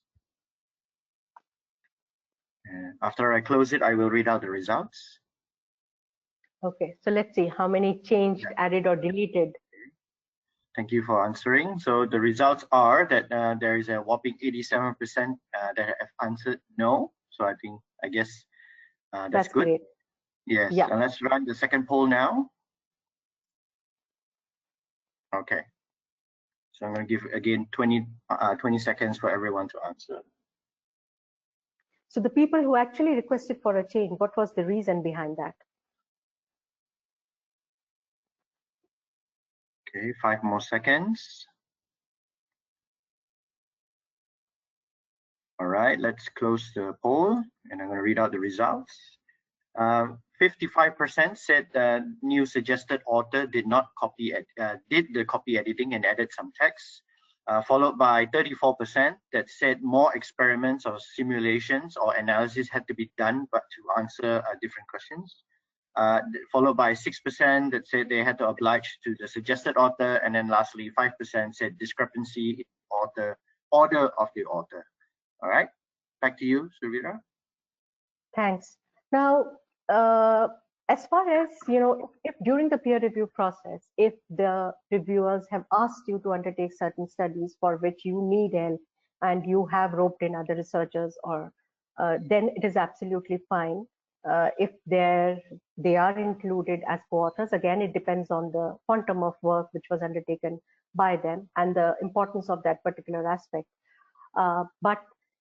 After I close it, I will read out the results. Okay, so let's see how many changed, added, or deleted. Thank you for answering. So the results are that there is a whopping 87% that have answered no. So I guess that's good. Great. Yes. Yeah. And let's run the second poll now. Okay. So I'm going to give again 20 seconds for everyone to answer. So the people who actually requested for a change, what was the reason behind that? Okay, 5 more seconds. All right, let's close the poll, and I'm going to read out the results. 55% said the new suggested author did not did the copy editing and added some text, followed by 34% that said more experiments or simulations or analysis had to be done, but to answer different questions. Followed by 6% that said they had to oblige to the suggested author, and then lastly 5% said discrepancy in order of the author. All right, back to you, Suvira. Thanks. Now, as far as, if during the peer review process, if the reviewers have asked you to undertake certain studies for which you need help and you have roped in other researchers, or then it is absolutely fine. If they are included as co-authors, again, it depends on the quantum of work which was undertaken by them and the importance of that particular aspect. But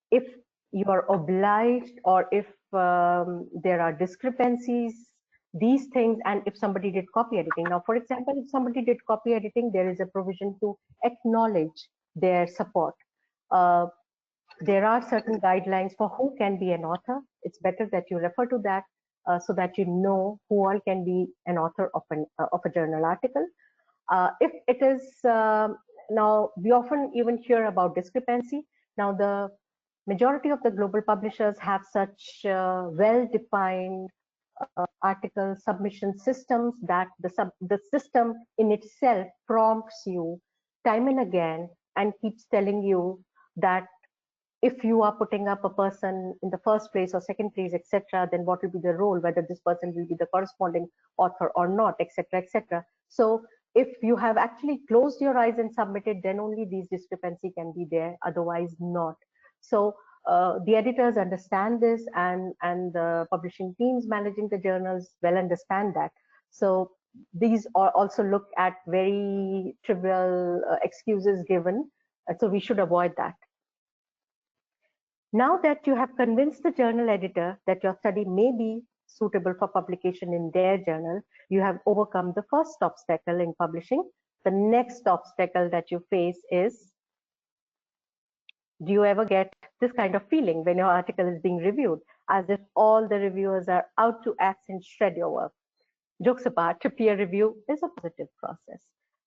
if you are obliged, or if there are discrepancies, these things, and if somebody did copy editing. Now, for example, if somebody did copy editing, there is a provision to acknowledge their support. There are certain guidelines for who can be an author. It's better that you refer to that so that you know who all can be an author of a journal article. If it is, now we often even hear about discrepancy. Now the majority of the global publishers have such well-defined article submission systems that the system in itself prompts you time and again and keeps telling you that if you are putting up a person in the first place or second place, etc., then what will be the role, whether this person will be the corresponding author or not, etc., etc. So if you have actually closed your eyes and submitted, then only these discrepancy can be there, otherwise not. So the editors understand this, and the publishing teams managing the journals well understand that. So these are also look at very trivial excuses given, so we should avoid that. Now that you have convinced the journal editor that your study may be suitable for publication in their journal, you have overcome the first obstacle in publishing. The next obstacle that you face is, do you ever get this kind of feeling when your article is being reviewed, as if all the reviewers are out to axe and shred your work? Jokes apart, peer review is a positive process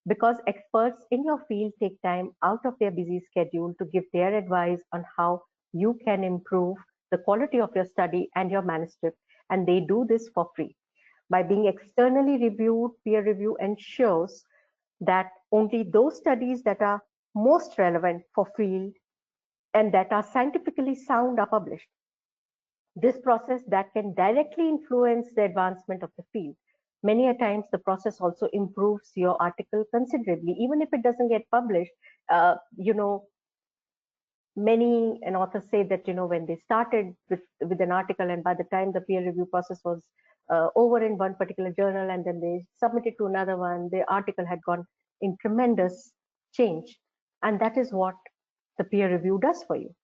because experts in your field take time out of their busy schedule to give their advice on how you can improve the quality of your study and your manuscript, and they do this for free. By being externally reviewed, peer review ensures that only those studies that are most relevant for field and that are scientifically sound are published. This process that can directly influence the advancement of the field. Many a times the process also improves your article considerably, even if it doesn't get published. Many authors say that when they started with an article, and by the time the peer review process was over in one particular journal, and then they submitted to another one, the article had gone in tremendous change, and that is what the peer review does for you.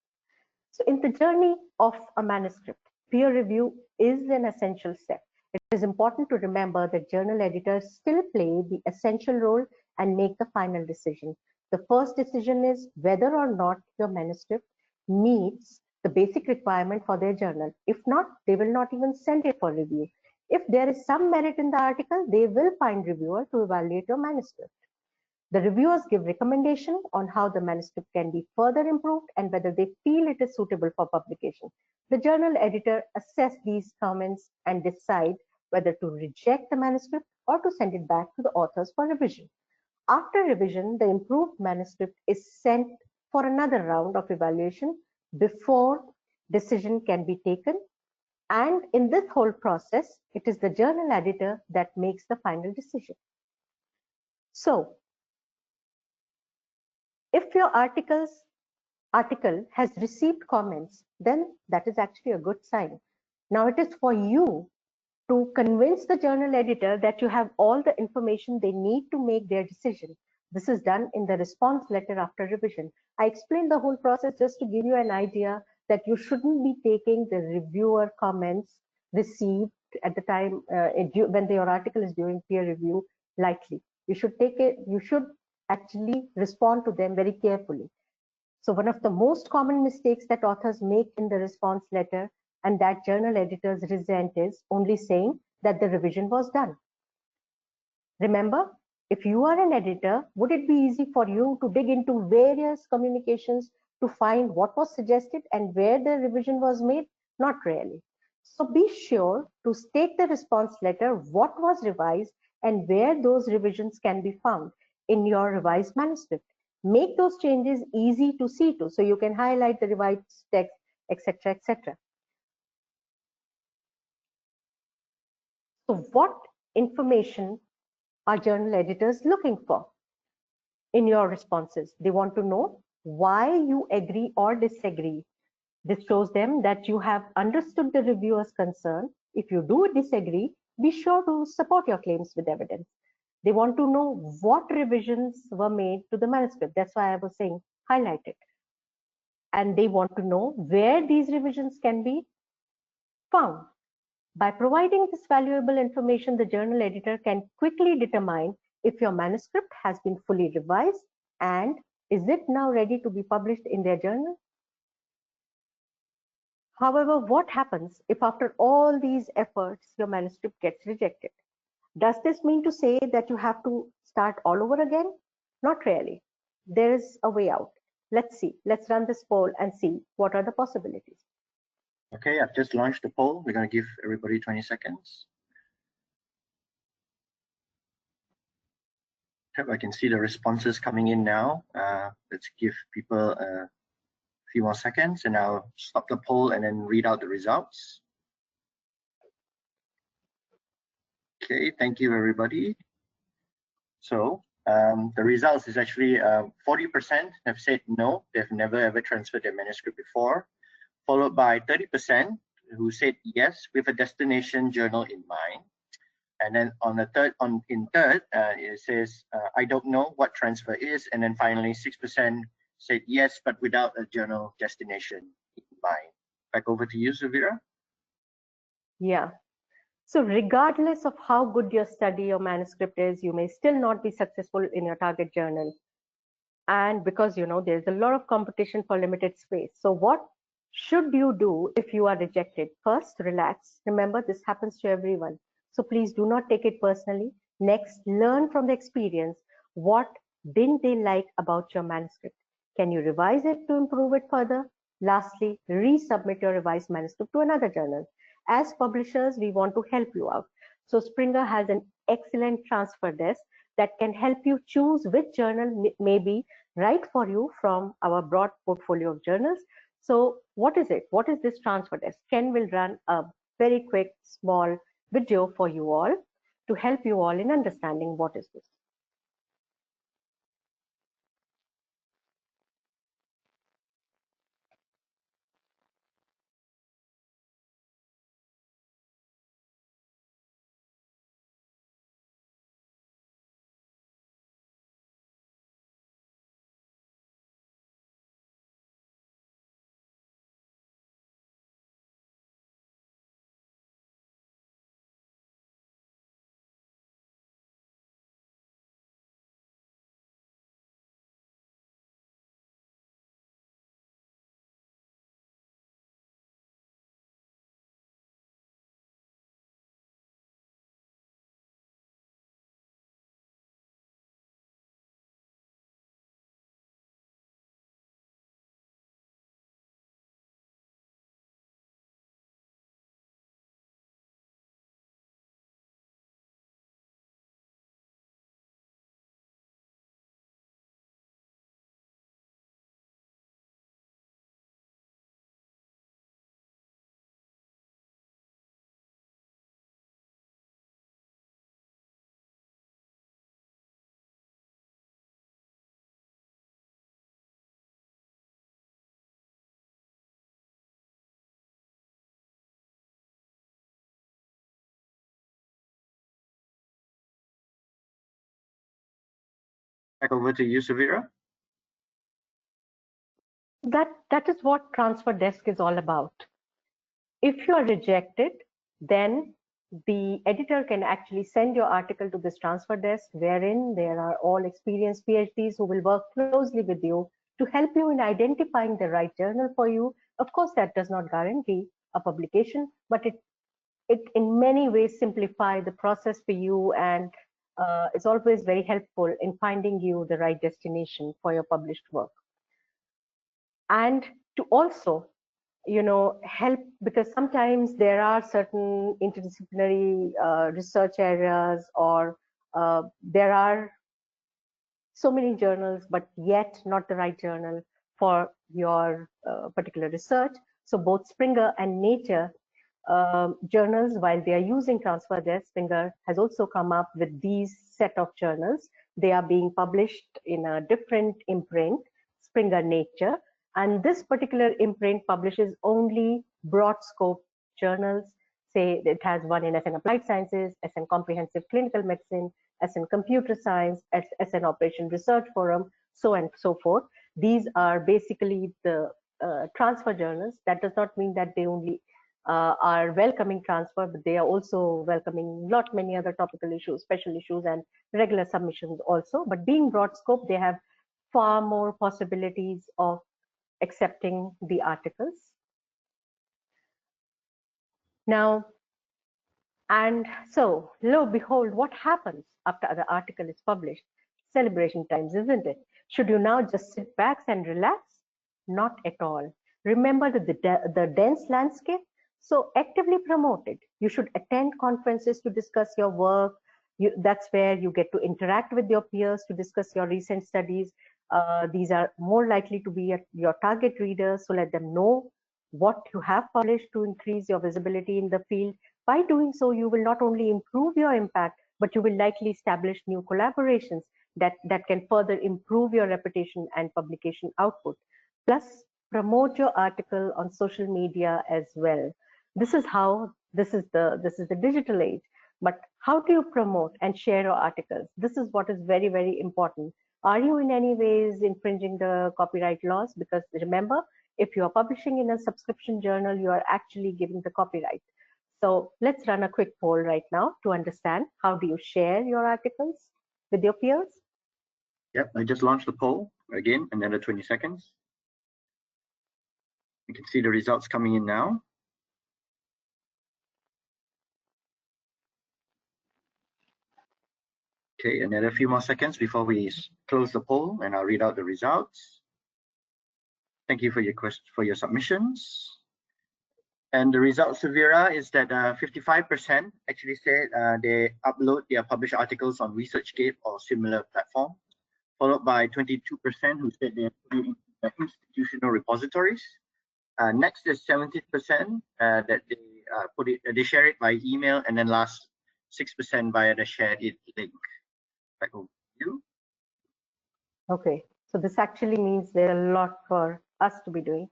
So in the journey of a manuscript, peer review is an essential step. It is important to remember that journal editors still play the essential role and make the final decision. The first decision is whether or not your manuscript meets the basic requirement for their journal. If not, they will not even send it for review. If there is some merit in the article, they will find reviewer to evaluate your manuscript. The reviewers give recommendation on how the manuscript can be further improved and whether they feel it is suitable for publication. The journal editor assesses these comments and decide whether to reject the manuscript or to send it back to the authors for revision. After revision, the improved manuscript is sent for another round of evaluation before decision can be taken. And in this whole process, it is the journal editor that makes the final decision. So, if your article has received comments, then that is actually a good sign. Now it is for you to convince the journal editor that you have all the information they need to make their decision. This is done in the response letter after revision. I explained the whole process just to give you an idea that you shouldn't be taking the reviewer comments received at the time when your article is during peer review lightly. You should take it, you should actually respond to them very carefully. So one of the most common mistakes that authors make in the response letter and that journal editors resent is only saying that the revision was done. Remember, if you are an editor, would it be easy for you to dig into various communications to find what was suggested and where the revision was made? Not really. So be sure to state the response letter what was revised and where those revisions can be found in your revised manuscript. Make those changes easy to see to, so you can highlight the revised text, etc., etc. So what information are journal editors looking for in your responses? They want to know why you agree or disagree. This shows them that you have understood the reviewer's concern. If you do disagree, be sure to support your claims with evidence. They want to know what revisions were made to the manuscript. That's why I was saying highlight it. And they want to know where these revisions can be found. By providing this valuable information, the journal editor can quickly determine if your manuscript has been fully revised and is it now ready to be published in their journal. However, what happens if after all these efforts, your manuscript gets rejected? Does this mean to say that you have to start all over again? Not really. There is a way out. Let's see. Let's run this poll and see what are the possibilities. Okay, I've just launched the poll. We're going to give everybody 20 seconds. Yep, I can see the responses coming in now. Let's give people a few more seconds and I'll stop the poll and then read out the results. Okay, thank you everybody. So the results is actually 40% have said no, they've never ever transferred their manuscript before, followed by 30% who said yes with a destination journal in mind. And then on the third, it says, I don't know what transfer is. And then finally 6% said yes, but without a journal destination in mind. Back over to you, Suvira. Yeah. So regardless of how good your study or manuscript is, you may still not be successful in your target journal. And because, you know, there's a lot of competition for limited space. So what should you do if you are rejected? First, relax. Remember, this happens to everyone. So please do not take it personally. Next, learn from the experience. What didn't they like about your manuscript? Can you revise it to improve it further? Lastly, resubmit your revised manuscript to another journal. As publishers, we want to help you out. So Springer has an excellent transfer desk that can help you choose which journal may be right for you from our broad portfolio of journals. So what is it? What is this transfer desk? Ken will run a very quick, small video for you all to help you all in understanding what is this. Back over to you, Suvira. That is what transfer desk is all about. If you are rejected, then the editor can actually send your article to this transfer desk, wherein there are all experienced PhDs who will work closely with you to help you in identifying the right journal for you. Of course, that does not guarantee a publication, but it in many ways simplify the process for you, and it's always very helpful in finding you the right destination for your published work. And to also, you know, help, because sometimes there are certain interdisciplinary research areas, or there are so many journals, but yet not the right journal for your particular research. So both Springer and Nature journals, while they are using transfer desk, Springer has also come up with these set of journals. They are being published in a different imprint, Springernature, and this particular imprint publishes only broad scope journals. Say it has one in SN Applied Sciences, SN Comprehensive Clinical Medicine, SN Computer Science, SN Operation Research Forum, so on and so forth. These are basically the transfer journals. That does not mean that they only are welcoming transfer, but they are also welcoming many other topical issues, special issues, and regular submissions also. But being broad scope, they have far more possibilities of accepting the articles. Now, and so, lo behold, what happens after the article is published? Celebration times, isn't it? Should you now just sit back and relax? Not at all. remember the dense landscape. So actively promote it. You should attend conferences to discuss your work. That's where you get to interact with your peers to discuss your recent studies. These are more likely to be your target readers, so let them know what you have published to increase your visibility in the field. By doing so, you will not only improve your impact, but you will likely establish new collaborations that can further improve your reputation and publication output. Plus, promote your article on social media as well. This is the digital age. But how do you promote and share your articles? This is what is very, very important. Are you in any ways infringing the copyright laws? Because remember, if you are publishing in a subscription journal, you are actually giving the copyright. So let's run a quick poll right now to understand how do you share your articles with your peers? Yep, I just launched the poll again, another 20 seconds. You can see the results coming in now. Okay, another few more seconds before we close the poll, and I'll read out the results. Thank you for your submissions. And the results, Severa, is that 55% actually said they upload their published articles on ResearchGate or similar platform, followed by 22% who said they put it in institutional repositories. Next is 70% that they share it by email, and then last 6% via the shared it link. Back over to you. Okay, so this actually means there's a lot for us to be doing.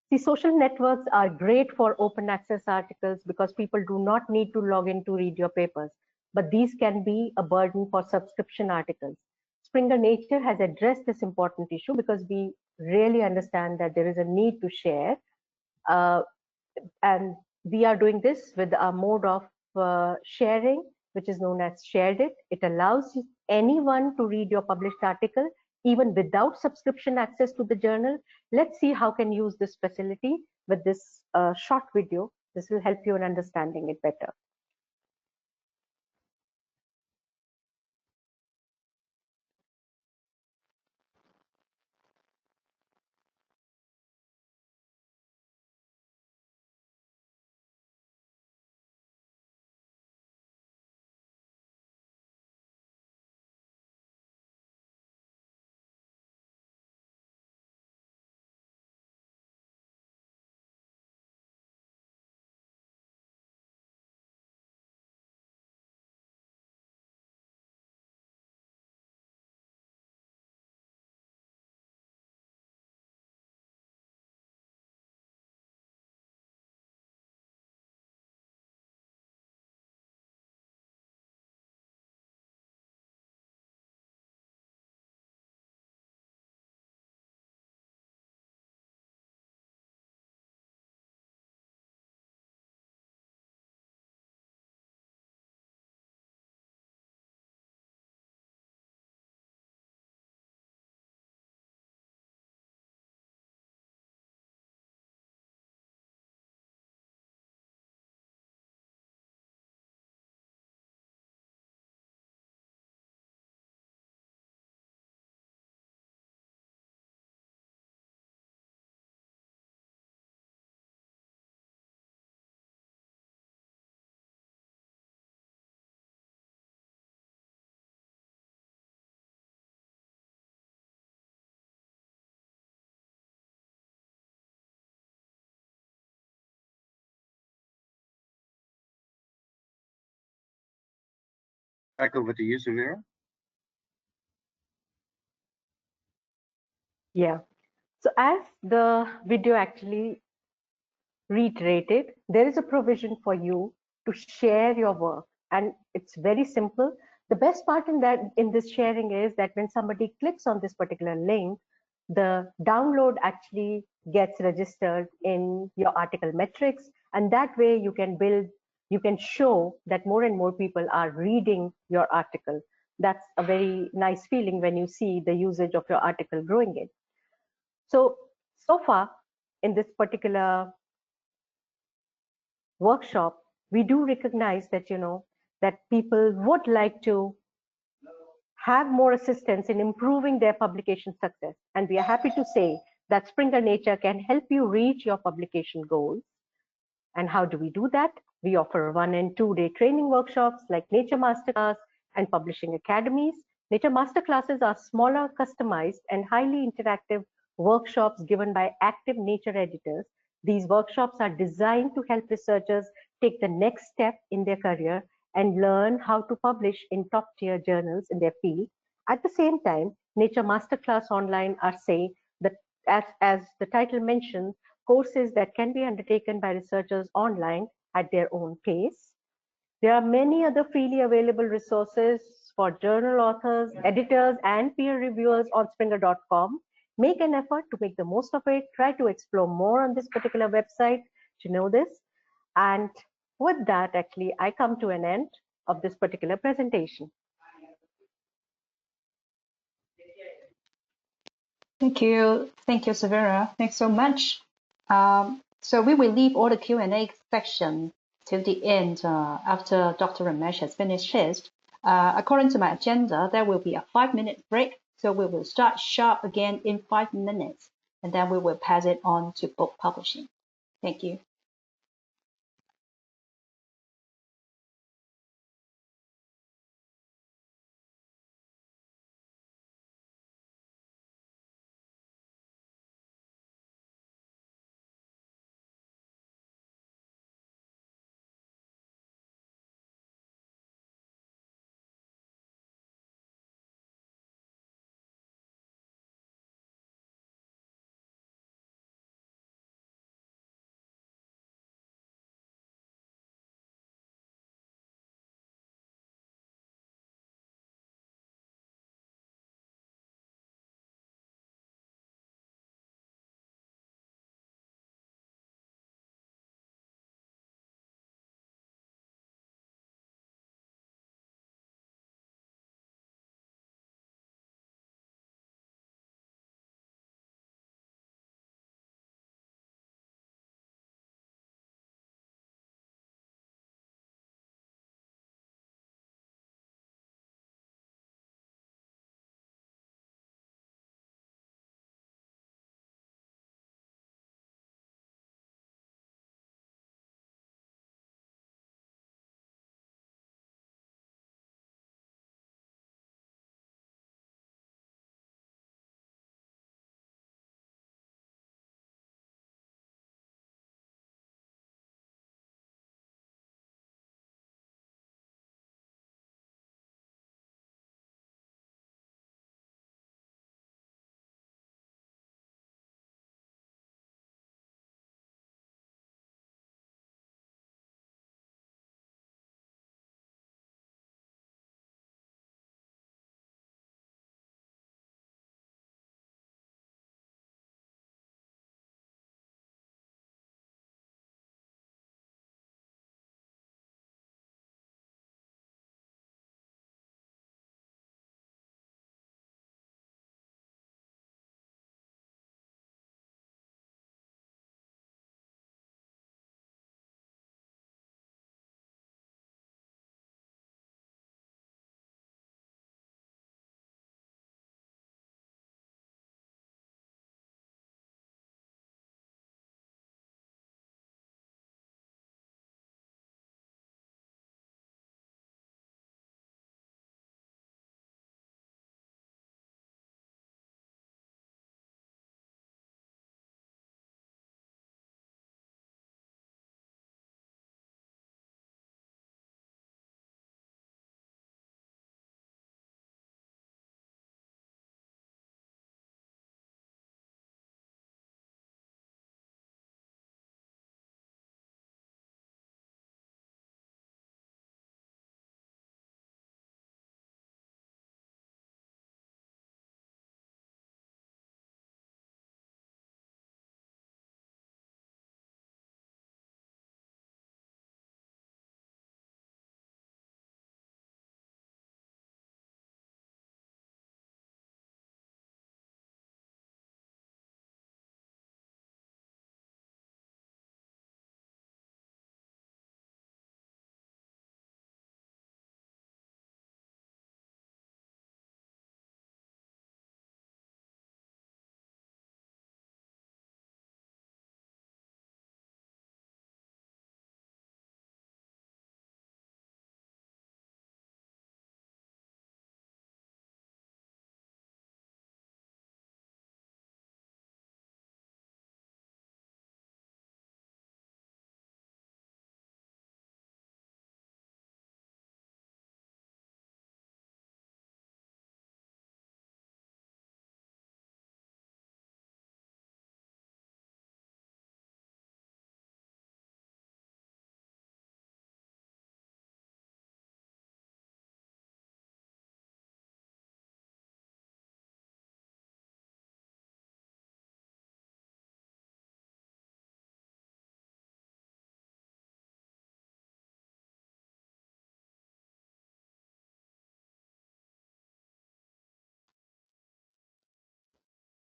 See, social networks are great for open access articles because people do not need to log in to read your papers, but these can be a burden for subscription articles. Springernature has addressed this important issue because we really understand that there is a need to share, and we are doing this with a mode of sharing, which is known as shared it. It allows anyone to read your published article even without subscription access to the journal. Let's see how can use this facility with this short video. This will help you in understanding it better. Back over to you, Severa. Yeah. So as the video actually reiterated, there is a provision for you to share your work, and it's very simple. The best part in this sharing is that when somebody clicks on this particular link, the download actually gets registered in your article metrics, and that way you can show that more and more people are reading your article. That's a very nice feeling when you see the usage of your article growing it. So far in this particular workshop, we do recognize that, that people would like to have more assistance in improving their publication success. And we are happy to say that Springernature can help you reach your publication goals. And how do we do that? We offer 1 and 2 day training workshops like Nature Masterclass and Publishing Academies. Nature Masterclasses are smaller, customized, and highly interactive workshops given by active nature editors. These workshops are designed to help researchers take the next step in their career and learn how to publish in top-tier journals in their field. At the same time, Nature Masterclass Online are, say, that as the title mentions, courses that can be undertaken by researchers online at their own pace. There are many other freely available resources for journal authors, editors, and peer reviewers on Springer.com. Make an effort to make the most of it. Try to explore more on this particular website to know this. And with that, actually, I come to an end of this particular presentation. Thank you, Severa. Thanks so much. So we will leave all the Q&A section till the end after Dr. Ramesh has finished his. According to my agenda, there will be a 5-minute break. So we will start sharp again in 5 minutes, and then we will pass it on to book publishing. Thank you.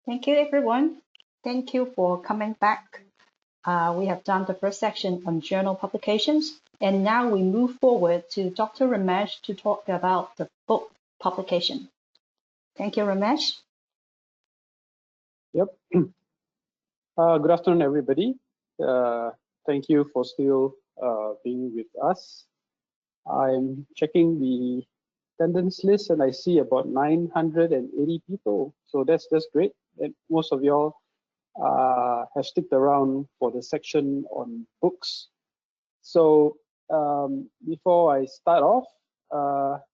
Thank you, everyone. Thank you for coming back. We have done the first section on journal publications, and now we move forward to Dr. Ramesh to talk about the book publication. Thank you, Ramesh. Yep. Good afternoon, everybody. Thank you for still being with us. I'm checking the attendance list and I see about 980 people. So that's great. And most of y'all have sticked around for the section on books. So before I start off,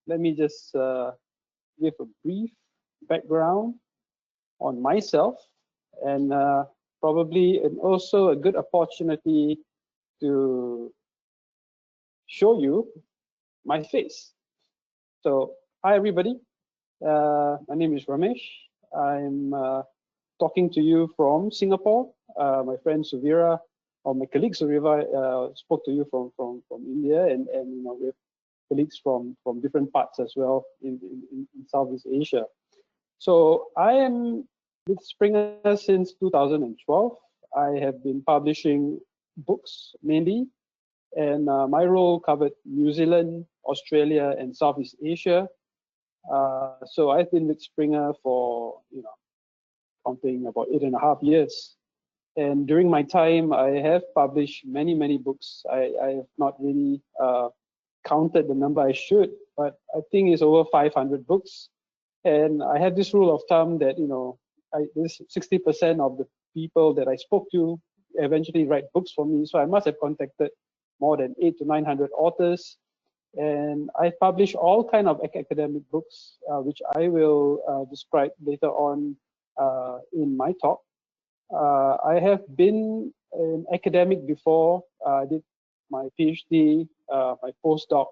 let me just give a brief background on myself and probably and also a good opportunity to show you my face. So hi everybody, my name is Ramesh. I'm talking to you from Singapore. My friend Suvira, or my colleague Suvira, spoke to you from India, and you know, we have colleagues from different parts as well in Southeast Asia. So I am with Springer since 2012. I have been publishing books mainly, and my role covered New Zealand, Australia, and Southeast Asia. So I've been with Springer for, you know, counting about 8.5 years. And during my time, I have published many books. I have not really counted the number I should, but I think it's over 500 books. And I have this rule of thumb that, you know, this 60% of the people that I spoke to eventually write books for me. So I must have contacted more than 800 to 900 authors. And I publish all kind of academic books, which I will describe later on in my talk. I have been an academic before. I did my PhD, my postdoc,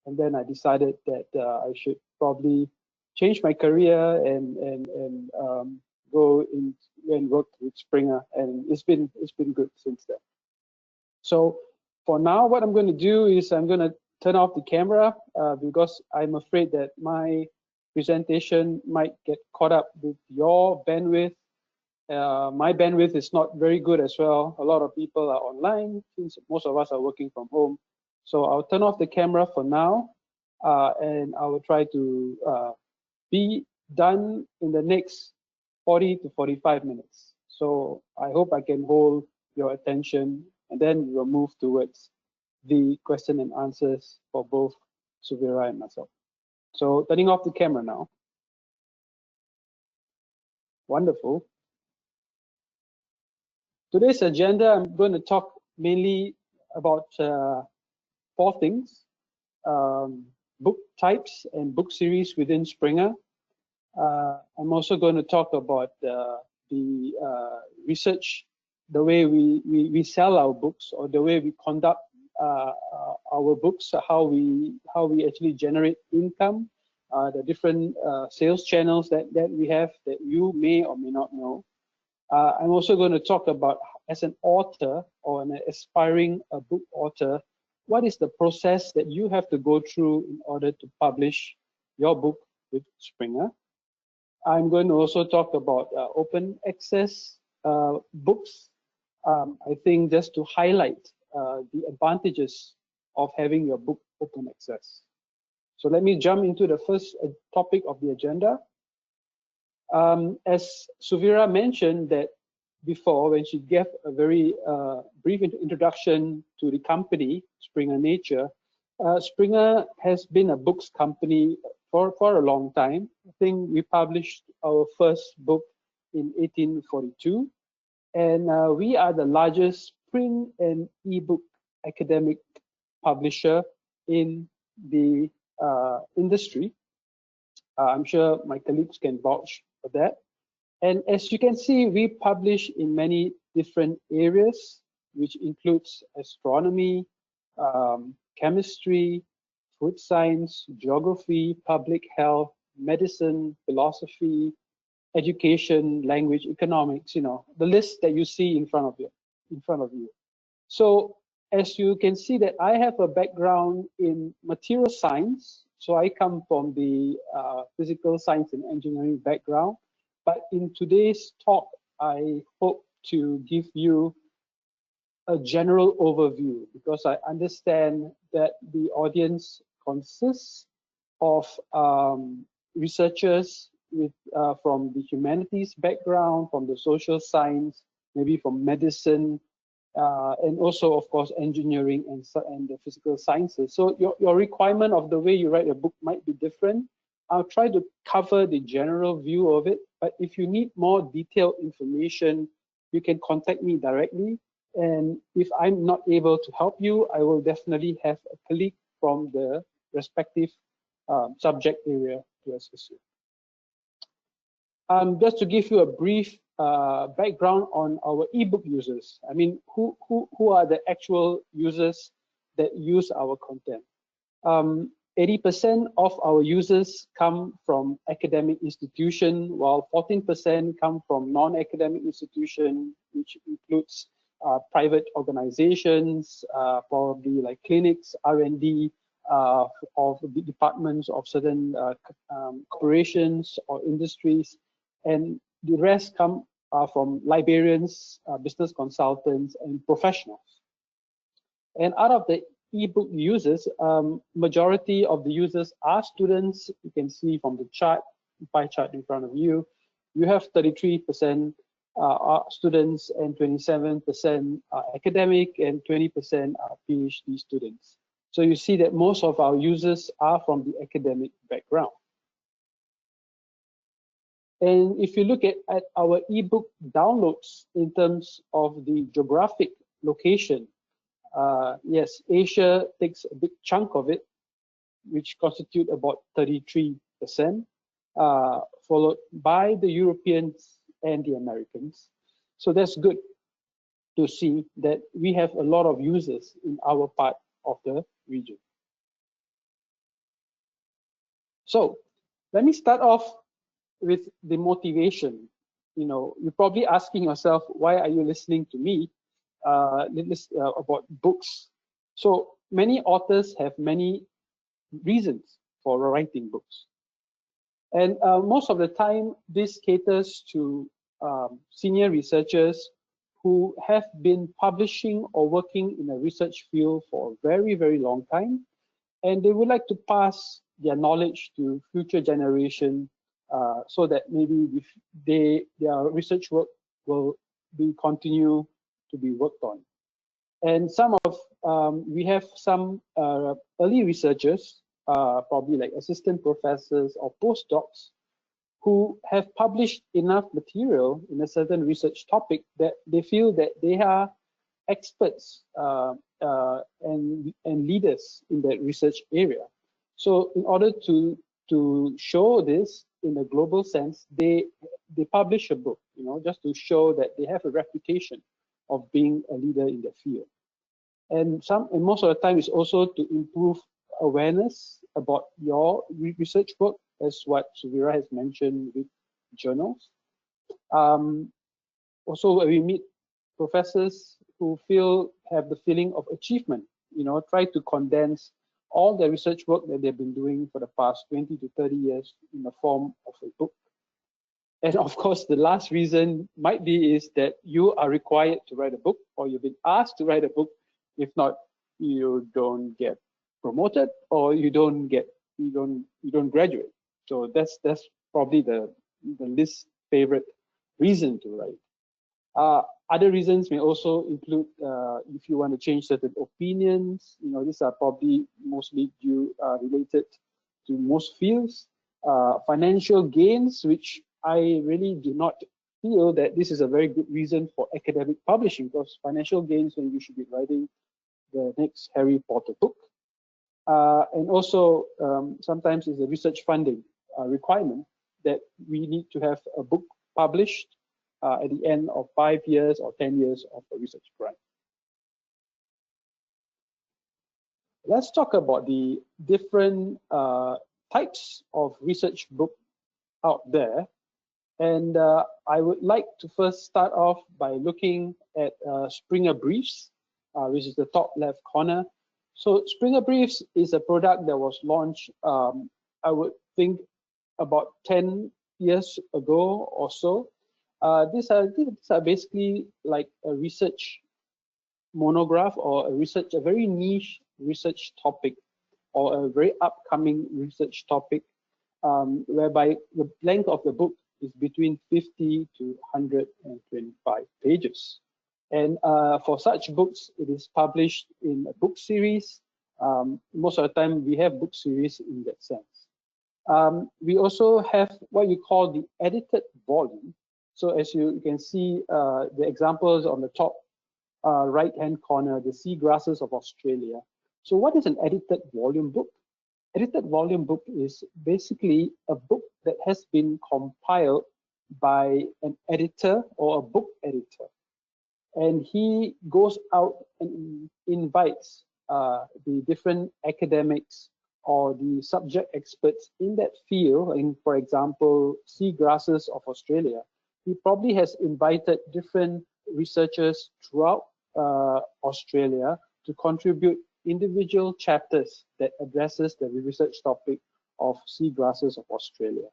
and then I decided that I should probably change my career and go in and work with Springer, and it's been good since then. So for now, what I'm going to do is I'm going to turn off the camera because I'm afraid that my presentation might get caught up with your bandwidth. My bandwidth is not very good as well. A lot of people are online since most of us are working from home. So I'll turn off the camera for now, and I will try to be done in the next 40 to 45 minutes. So I hope I can hold your attention, and then we'll move towards the question and answers for both Suvira and myself. So turning off the camera now. Wonderful. Today's agenda, I'm going to talk mainly about 4 things: book types and book series within Springer. I'm also going to talk about the research, the way we sell our books, or the way we conduct our books, how we actually generate income, the different sales channels that we have that you may or may not know. I'm also going to talk about, as an author or an aspiring book author, what is the process that you have to go through in order to publish your book with Springer. I'm going to also talk about open access books. I think just to highlight the advantages of having your book open access. So let me jump into the first topic of the agenda. As Suvira mentioned that before, when she gave a very brief introduction to the company, Springernature, Springer has been a books company for a long time. I think we published our first book in 1842, and we are the largest print and ebook academic publisher in the industry. I'm sure my colleagues can vouch for that. And as you can see, we publish in many different areas, which includes astronomy, chemistry, food science, geography, public health, medicine, philosophy, education, language, economics, you know, the list that you see in front of you. So as you can see that I have a background in material science. So I come from the physical science and engineering background. But in today's talk, I hope to give you a general overview, because I understand that the audience consists of researchers with from the humanities background, from the social science, maybe from medicine, and also, of course, engineering and the physical sciences. So your requirement of the way you write a book might be different. I'll try to cover the general view of it, but if you need more detailed information, you can contact me directly. And if I'm not able to help you, I will definitely have a colleague from the respective subject area to assist you. Just to give you a brief background on our ebook users. I mean, who are the actual users that use our content? 80% of our users come from academic institutions, while 14% come from non-academic institutions, which includes private organizations, probably like clinics, R&D, of the departments of certain corporations or industries, and the rest come from librarians, business consultants, and professionals. And out of the ebook users, majority of the users are students. You can see from the chart, pie chart in front of you, you have 33% are students and 27% are academic and 20% are PhD students. So you see that most of our users are from the academic background. And if you look at our ebook downloads in terms of the geographic location, yes, Asia takes a big chunk of it, which constitute about 33%, followed by the Europeans and the Americans. So that's good to see that we have a lot of users in our part of the region. So let me start off with the motivation. You know, you're probably asking yourself, why are you listening to me about books? So many authors have many reasons for writing books. And most of the time, this caters to senior researchers who have been publishing or working in a research field for a very, very long time. And they would like to pass their knowledge to future generation so that maybe their research work will be continue to be worked on. And some of we have some early researchers, probably like assistant professors or postdocs, who have published enough material in a certain research topic that they feel that they are experts and leaders in that research area. So in order to show this in a global sense, they publish a book, you know, just to show that they have a reputation of being a leader in the field. And most of the time is also to improve awareness about your research work, as what Suvira has mentioned with journals. Also, we meet professors who have the feeling of achievement, you know, try to condense all the research work that they've been doing for the past 20 to 30 years in the form of a book. And of course, the last reason might be is that you are required to write a book, or you've been asked to write a book. If not, you don't get promoted, or you don't graduate. So that's probably the least favorite reason to write. Other reasons may also include if you want to change certain opinions. You know, these are probably mostly related to most fields. Financial gains, which I really do not feel that this is a very good reason for academic publishing, because financial gains when you should be writing the next Harry Potter book. And also sometimes it's a research funding requirement that we need to have a book published at the end of 5 years or 10 years of a research grant. Let's talk about the different types of research book out there. And I would like to first start off by looking at Springer Briefs, which is the top left corner. So Springer Briefs is a product that was launched, I would think, about 10 years ago or so. These are basically like a research monograph or a very niche research topic or a very upcoming research topic, whereby the length of the book is between 50 to 125 pages. And for such books, it is published in a book series. Most of the time, we have book series in that sense. We also have what you call the edited volume. So as you can see, the examples on the top right-hand corner, the seagrasses of Australia. So what is an edited volume book? Edited volume book is basically a book that has been compiled by an editor or a book editor. And he goes out and invites the different academics or the subject experts in that field, in, for example, seagrasses of Australia. He probably has invited different researchers throughout Australia to contribute individual chapters that addresses the research topic of seagrasses of Australia.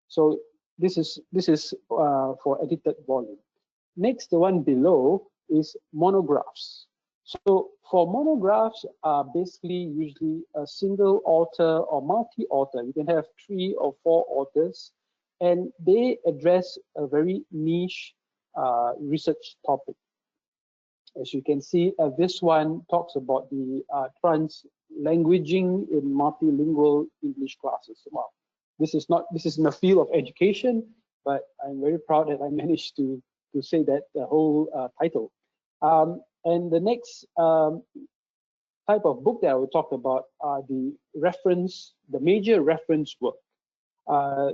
So this is for edited volume. Next, the one below is monographs. So for monographs are basically usually a single author or multi-author. You can have 3 or 4 authors, and they address a very niche research topic. As you can see, this one talks about the trans-languaging in multilingual English classes. Wow, this is in the field of education, but I'm very proud that I managed to say that the whole title. And the next type of book that I will talk about are the major reference work.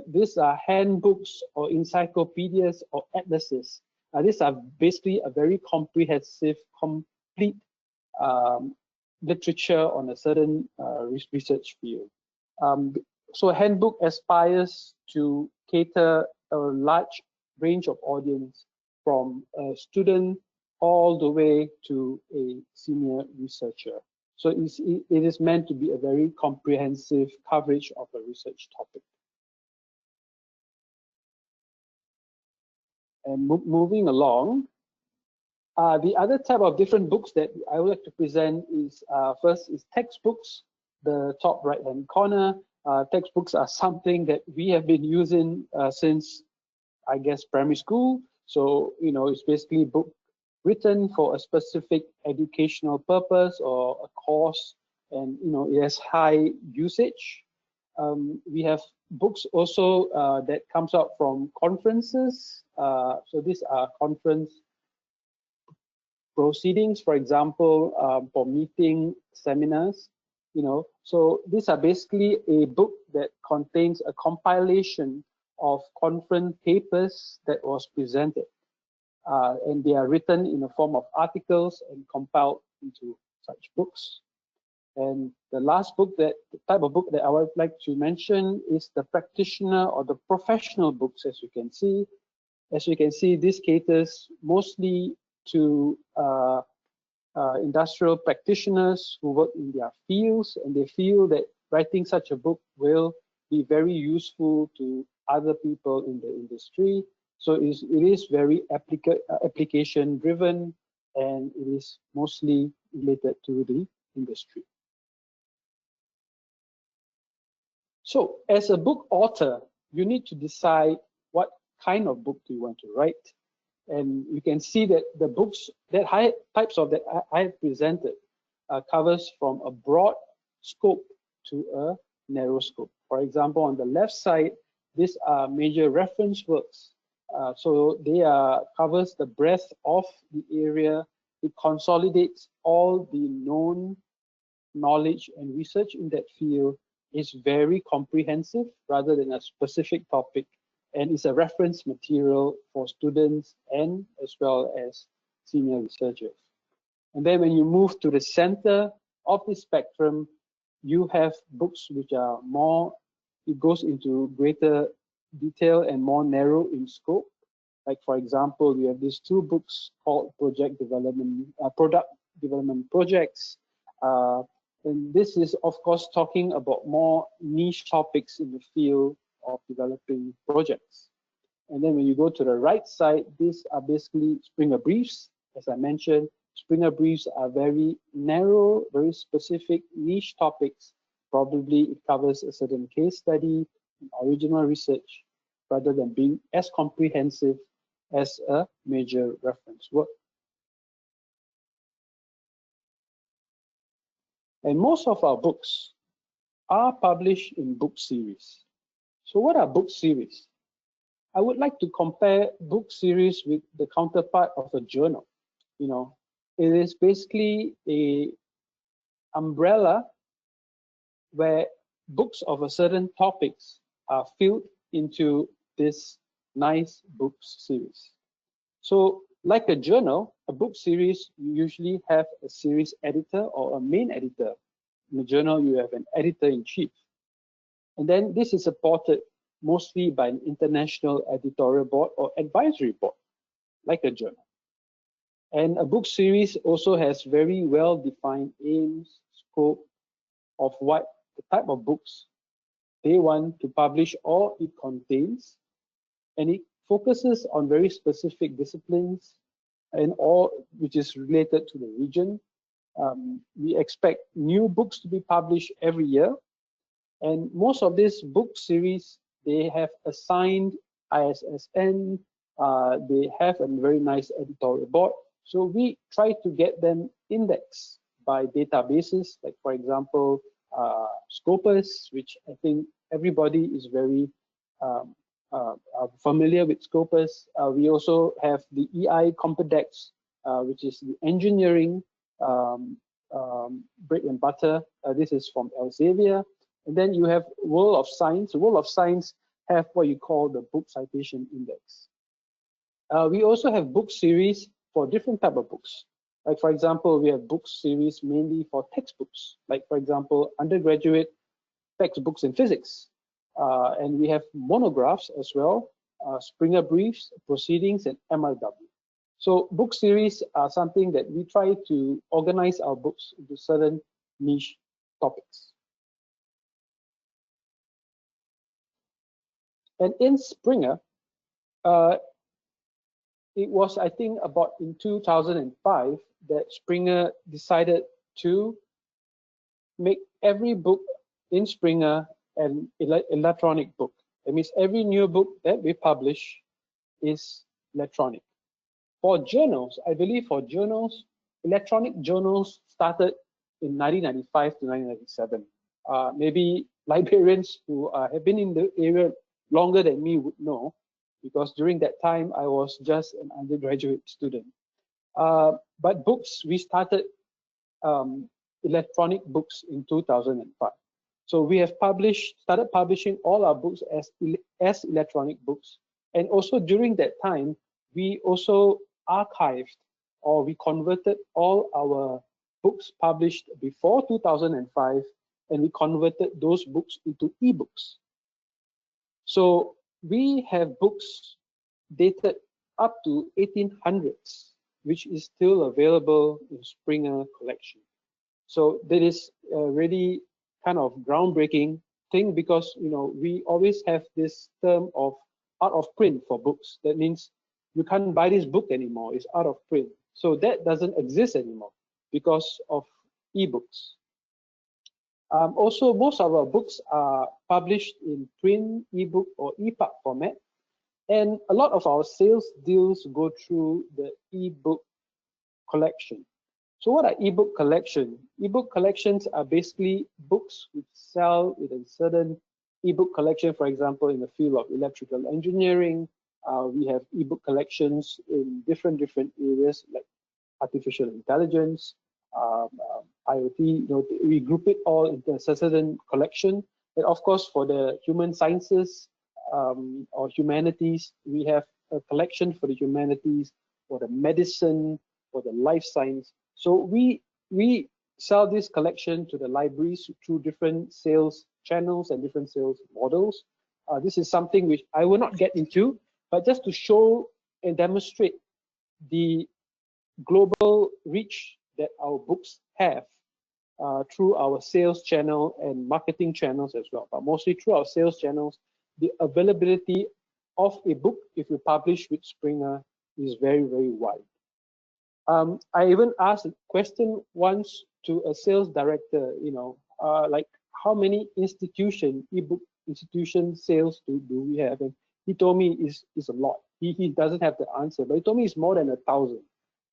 These are handbooks or encyclopedias or atlases. These are basically a very comprehensive, complete literature on a certain research field. So a handbook aspires to cater a large range of audience, from a student all the way to a senior researcher. So it is meant to be a very comprehensive coverage of a research topic. And moving along, the other type of different books that I would like to present is first is textbooks, the top right-hand corner. Textbooks are something that we have been using since, I guess, primary school. So, you know, it's basically a book written for a specific educational purpose or a course, and, you know, it has high usage. We have books also that comes out from conferences. So these are conference proceedings, for example, for meeting seminars, you know. So these are basically a book that contains a compilation of conference papers that was presented. And they are written in the form of articles and compiled into such books. And the last book, the type of book that I would like to mention is the practitioner or the professional books, as you can see. As you can see, this caters mostly to industrial practitioners who work in their fields, and they feel that writing such a book will be very useful to other people in the industry. So it is very application driven, and it is mostly related to the industry. So as a book author, you need to decide what kind of book do you want to write. And you can see that the books that types of that I have presented covers from a broad scope to a narrow scope. For example, on the left side, these are major reference works. So they covers the breadth of the area. It consolidates all the known knowledge and research in that field. Is very comprehensive rather than a specific topic, and is a reference material for students and as well as senior researchers. And then when you move to the center of the spectrum, you have books which are more, it goes into greater detail and more narrow in scope. Like, for example, we have these 2 books called product development projects. And this is, of course, talking about more niche topics in the field of developing projects. And then when you go to the right side, these are basically Springer briefs. As I mentioned, Springer briefs are very narrow, very specific niche topics. Probably it covers a certain case study, original research, rather than being as comprehensive as a major reference work. And most of our books are published in book series. So what are book series? I would like to compare book series with the counterpart of a journal. You know, it is basically a umbrella where books of a certain topics are filled into this nice books series. So like a journal, a book series, you usually have a series editor or a main editor. In a journal, you have an editor-in-chief. And then this is supported mostly by an international editorial board or advisory board, like a journal. And a book series also has very well-defined aims, scope of what the type of books they want to publish or it contains. And it focuses on very specific disciplines and all which is related to the region. We expect new books to be published every year. And most of these book series, they have assigned ISSN, they have a very nice editorial board. So we try to get them indexed by databases, like for example, Scopus, which I think everybody is very familiar with Scopus. We also have the EI Compedex, which is the engineering bread and butter. This is from Elsevier. And then you have World of Science. World of Science have what you call the book citation index. We also have book series for different type of books. Like for example, we have book series mainly for textbooks. Like for example, undergraduate textbooks in physics. And we have monographs as well, Springer briefs, proceedings, and MRW. So book series are something that we try to organize our books into certain niche topics. And in Springer, it was, I think, about in 2005 that Springer decided to make every book in Springer an electronic book. That means every new book that we publish is electronic. For journals, I believe for journals, electronic journals started in 1995 to 1997. Maybe librarians who have been in the area longer than me would know, because during that time I was just an undergraduate student. But books, we started electronic books in 2005. So we have started publishing all our books as electronic books. And also during that time, we also archived or we converted all our books published before 2005, and we converted those books into ebooks. So we have books dated up to 1800s, which is still available in Springer collection. So that is a really kind of groundbreaking thing, because we always have this term of out of print for books. That means you can't buy this book anymore, it's out of print. So that doesn't exist anymore because of ebooks. Also, most of our books are published in print, ebook, or EPUB format. And a lot of our sales deals go through the ebook collection. So what are ebook collection? Ebook collections are basically books which sell with a certain ebook collection. For example, in the field of electrical engineering, we have ebook collections in different areas like artificial intelligence, IoT. We group it all into a certain collection. And of course, for the human sciences or humanities, we have a collection for the humanities, for the medicine, for the life science. So we sell this collection to the libraries through different sales channels and different sales models. This is something which I will not get into, but just to show and demonstrate the global reach that our books have through our sales channel and marketing channels as well, but mostly through our sales channels. the availability of a book, if you publish with Springer, is very, very wide. I even asked a question once to a sales director, like how many ebook institution sales do we have? And he told me is a lot. He doesn't have the answer, but he told me it's more than 1,000.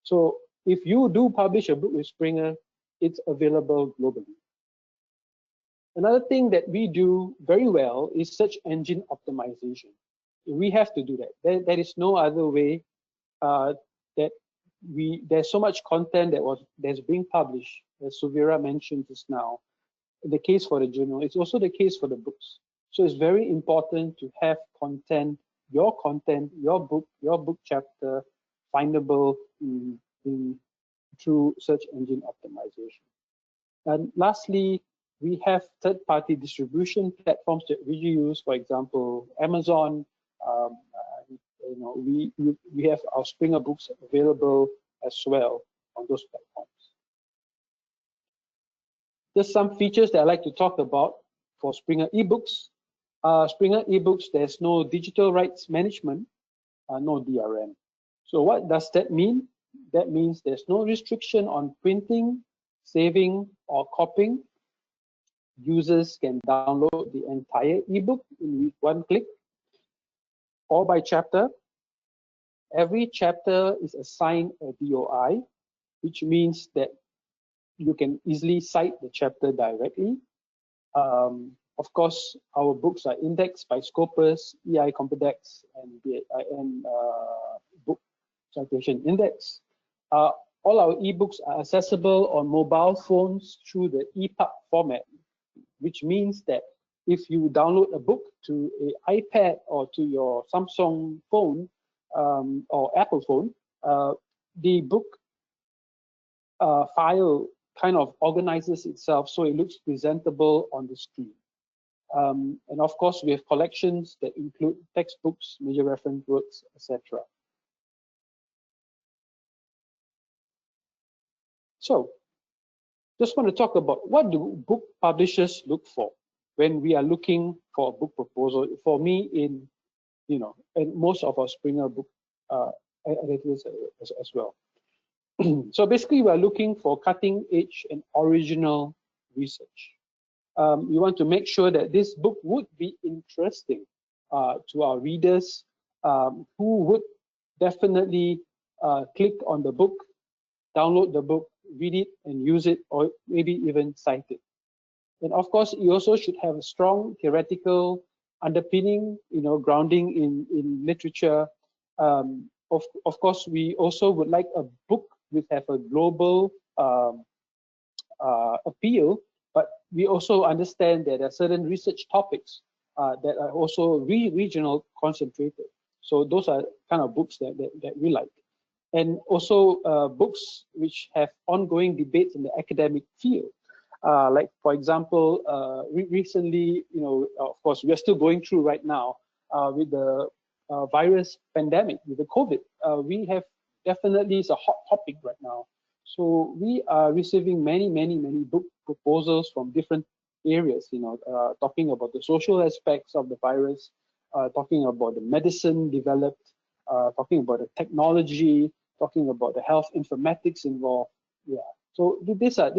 So if you do publish a book with Springer, it's available globally. Another thing that we do very well is search engine optimization. We have to do that. There is no other way that there's so much content that's being published, as Suvira mentioned just now. The case for the journal, it's also the case for the books. So it's very important to have content, your book chapter, findable through search engine optimization. And lastly, we have third-party distribution platforms that we use. For example, Amazon. We have our Springer books available as well on those platforms. Just some features that I like to talk about for Springer eBooks. Springer eBooks, there's no digital rights management, no DRM. So what does that mean? That means there's no restriction on printing, saving, or copying. Users can download the entire ebook in one click or by chapter. Every chapter is assigned a DOI, which means that you can easily cite the chapter directly. Of course, our books are indexed by Scopus, EI Compedex, and Book Citation Index. All our ebooks are accessible on mobile phones through the EPUB format, which means that if you download a book to an iPad or to your Samsung phone or Apple phone, the book file kind of organizes itself so it looks presentable on the screen. And of course, we have collections that include textbooks, major reference works, etc. So, just want to talk about what do book publishers look for when we are looking for a book proposal. For me, in most of our Springer book editors as well. So basically, we are looking for cutting edge and original research. We want to make sure that this book would be interesting to our readers who would definitely click on the book, download the book, read it and use it, or maybe even cite it. And of course, you also should have a strong theoretical underpinning, grounding in literature. Of course, we also would like a book which have a global appeal, but we also understand that there are certain research topics that are also regional concentrated. So those are kind of books that we like. And also books which have ongoing debates in the academic field. Like, for example, recently, of course, we are still going through right now with the virus pandemic, with the COVID. We have definitely, it's a hot topic right now. So we are receiving many book proposals from different areas, talking about the social aspects of the virus, talking about the medicine developed, talking about the technology, talking about the health informatics involved. Yeah. So these are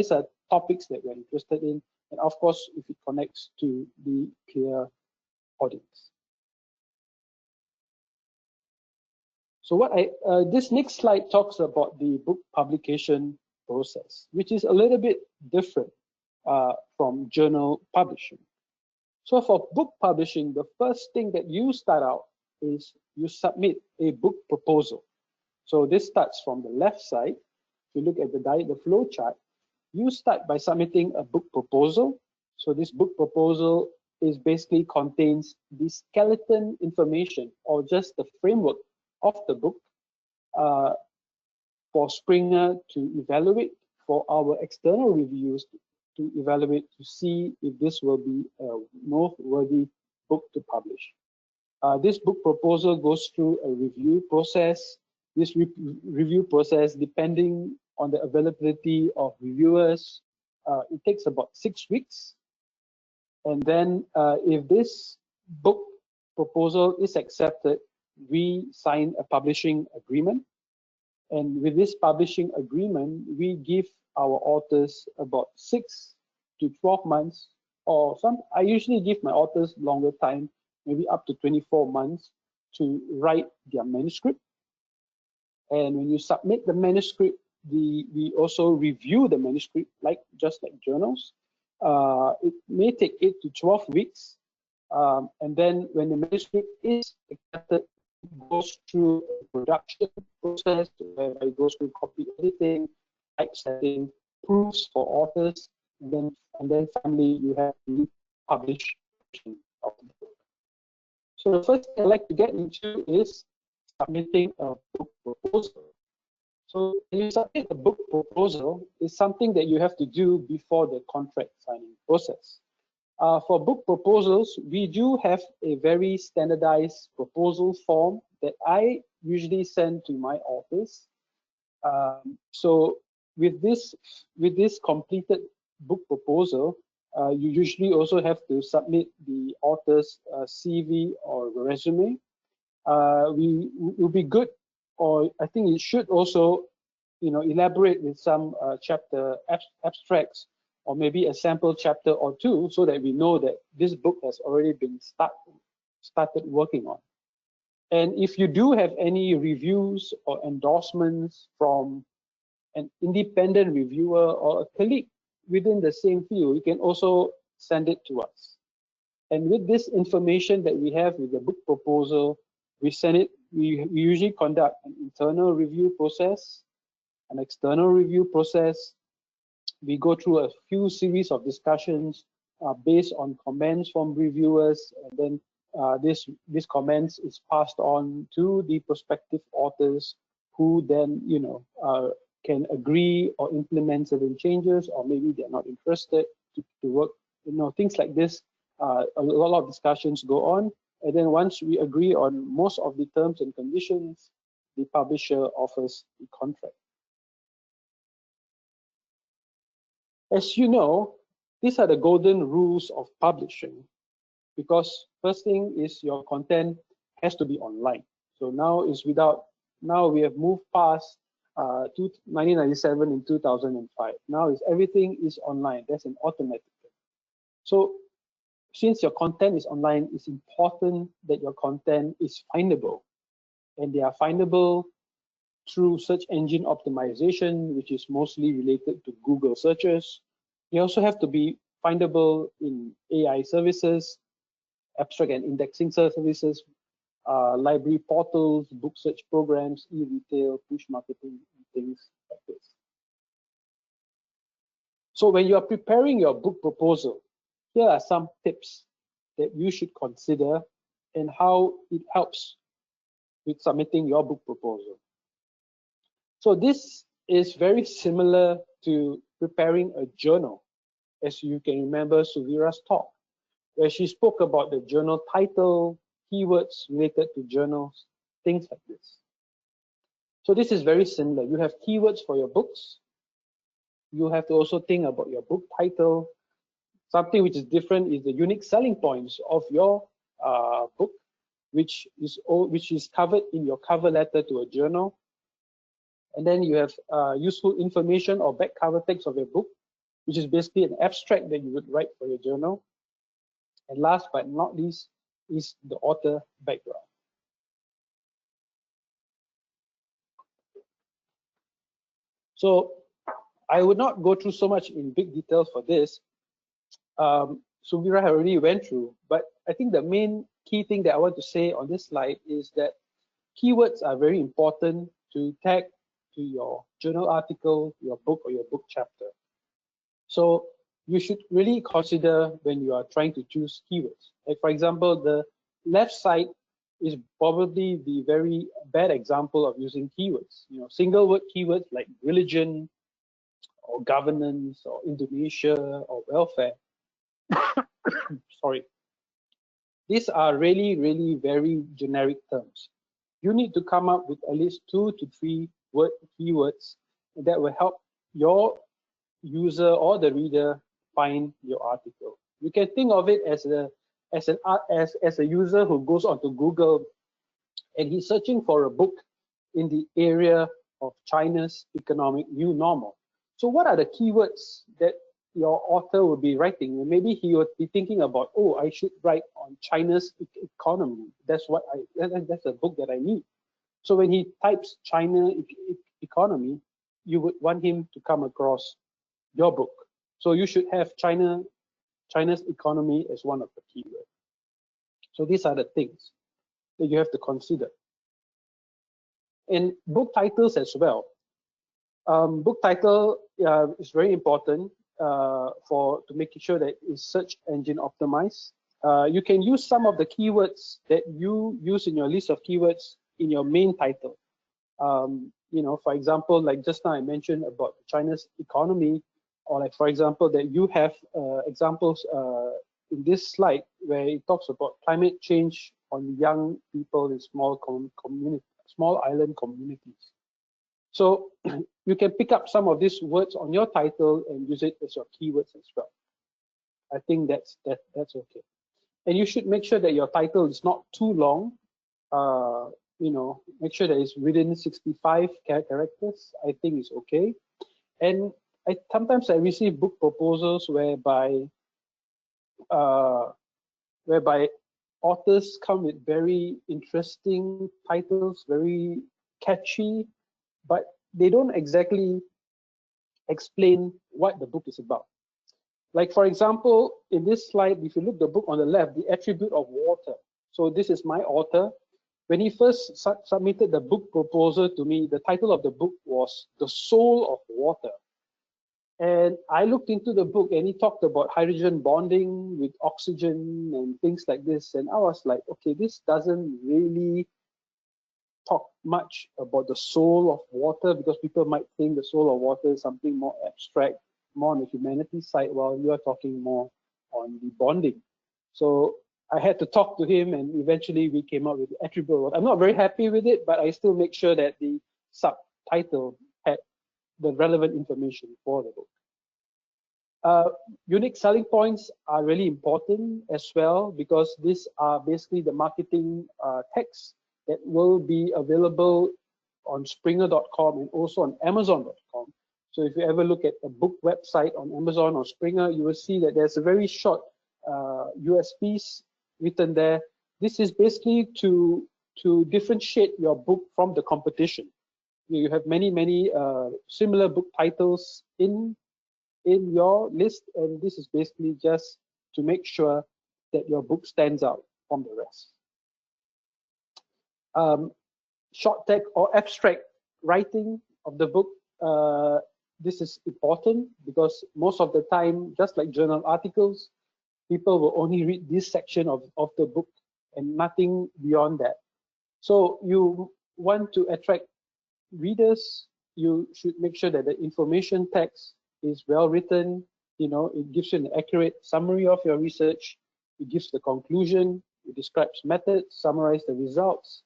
topics that we're interested in, and of course, if it connects to the clear audience. So this next slide talks about the book publication process, which is a little bit different from journal publishing. So for book publishing, the first thing that you start out is you submit a book proposal. So this starts from the left side. If you look at the flow chart, you start by submitting a book proposal. So this book proposal basically contains the skeleton information or just the framework of the book for Springer to evaluate, for our external reviews to evaluate, to see if this will be a noteworthy book to publish. This book proposal goes through a review process. This review process, depending on the availability of reviewers, it takes about 6 weeks. And then if this book proposal is accepted, we sign a publishing agreement. And with this publishing agreement, we give our authors about 6 to 12 months, or I usually give my authors longer time, maybe up to 24 months to write their manuscript. And when you submit the manuscript, we also review the manuscript, just like journals. It may take 8 to 12 weeks. And then when the manuscript is accepted, it goes through a production process where it goes through copy editing, typesetting, proofs for authors, and then finally you have the published version of the book. So the first thing I'd like to get into is submitting a book proposal. So when you submit a book proposal, is something that you have to do before the contract signing process. For book proposals, we do have a very standardized proposal form that I usually send to my office. So with this completed book proposal, you usually also have to submit the author's CV or resume. We will be good, or I think it should also, elaborate with some chapter abstracts, or maybe a sample chapter or two, so that we know that this book has already been started working on. And if you do have any reviews or endorsements from an independent reviewer or a colleague within the same field, you can also send it to us. And with this information that we have with the book proposal, we send it. We usually conduct an internal review process, an external review process. We go through a few series of discussions based on comments from reviewers, and then this comments is passed on to the prospective authors, who then can agree or implement certain changes, or maybe they're not interested to work. Things like this. A lot of discussions go on, and then once we agree on most of the terms and conditions, the publisher offers the contract. As you know, these are the golden rules of publishing, because first thing is your content has to be online. So now we have moved past 1997 and 2005. Now everything is online. That's an automatic thing. So since your content is online, it's important that your content is findable, and they are findable through search engine optimization, which is mostly related to Google searches. They also have to be findable in AI services, abstract and indexing services, library portals, book search programs, e-retail, push marketing, and things like this. So when you are preparing your book proposal, here are some tips that you should consider and how it helps with submitting your book proposal. So this is very similar to preparing a journal, as you can remember Suvira's talk, where she spoke about the journal title, keywords related to journals, things like this. So this is very similar. You have keywords for your books. You have to also think about your book title. Something which is different is the unique selling points of your book, which is covered in your cover letter to a journal. And then you have useful information or back cover text of your book, which is basically an abstract that you would write for your journal. And last but not least is the author background. So I would not go through so much in big detail for this. Suvira already went through, but I think the main key thing that I want to say on this slide is that keywords are very important to tag to your journal article, your book, or your book chapter. So you should really consider when you are trying to choose keywords. Like for example, the left side is probably the very bad example of using keywords. Single word keywords like religion, or governance, or Indonesia, or welfare. Sorry. These are really, really very generic terms. You need to come up with at least 2 to 3 keywords that will help your user or the reader find your article. You can think of it as as a user who goes onto Google and he's searching for a book in the area of China's economic new normal. So what are the keywords that your author will be writing? Maybe he would be thinking about, oh, I should write on China's economy. That's a book that I need. So when he types China economy, you would want him to come across your book. So you should have China's economy as one of the keywords. So these are the things that you have to consider. And book titles as well. Book title is very important to making sure that it's search engine optimized. You can use some of the keywords that you use in your list of keywords in your main title. For example, like just now I mentioned about China's economy, or like for example that you have examples in this slide where it talks about climate change on young people in small island communities. So you can pick up some of these words on your title and use it as your keywords as well. I think that's okay. And you should make sure that your title is not too long. Make sure that it's within 65 characters. I think it's okay. And sometimes I receive book proposals whereby authors come with very interesting titles, very catchy, but they don't exactly explain what the book is about. Like for example, in this slide, if you look at the book on the left, the attribute of water. So this is my author. When he first submitted the book proposal to me, the title of the book was The Soul of Water. And I looked into the book and he talked about hydrogen bonding with oxygen and things like this. And I was like, okay, this doesn't really talk much about the soul of water, because people might think the soul of water is something more abstract, more on the humanities side, while you are talking more on the bonding. So I had to talk to him, and eventually we came up with the attribute. I'm not very happy with it, but I still make sure that the subtitle had the relevant information for the book. Unique selling points are really important as well, because these are basically the marketing texts that will be available on Springer.com and also on Amazon.com. So if you ever look at a book website on Amazon or Springer, you will see that there's a very short USPs written there. This is basically to differentiate your book from the competition. You have many similar book titles in your list, and this is basically just to make sure that your book stands out from the rest. Short text or abstract writing of the book, this is important because most of the time, just like journal articles, people will only read this section of the book and nothing beyond that. So you want to attract readers, you should make sure that the information text is well written. It gives you an accurate summary of your research. It gives the conclusion. It describes methods, summarizes the results.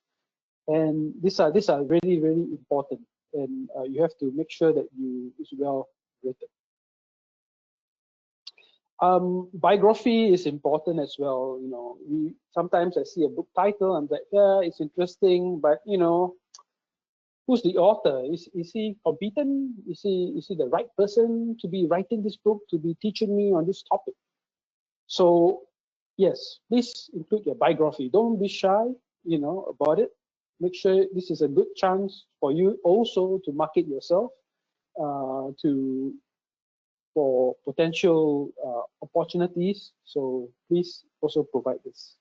And these are really, really important. And you have to make sure that it's well written. Biography is important as well. Sometimes I see a book title, I'm like, yeah, it's interesting, but who's the author? Is he competent? Is he the right person to be writing this book, to be teaching me on this topic? So yes, please include your biography. Don't be shy, about it. Make sure this is a good chance for you also to market yourself for potential opportunities. So please also provide this.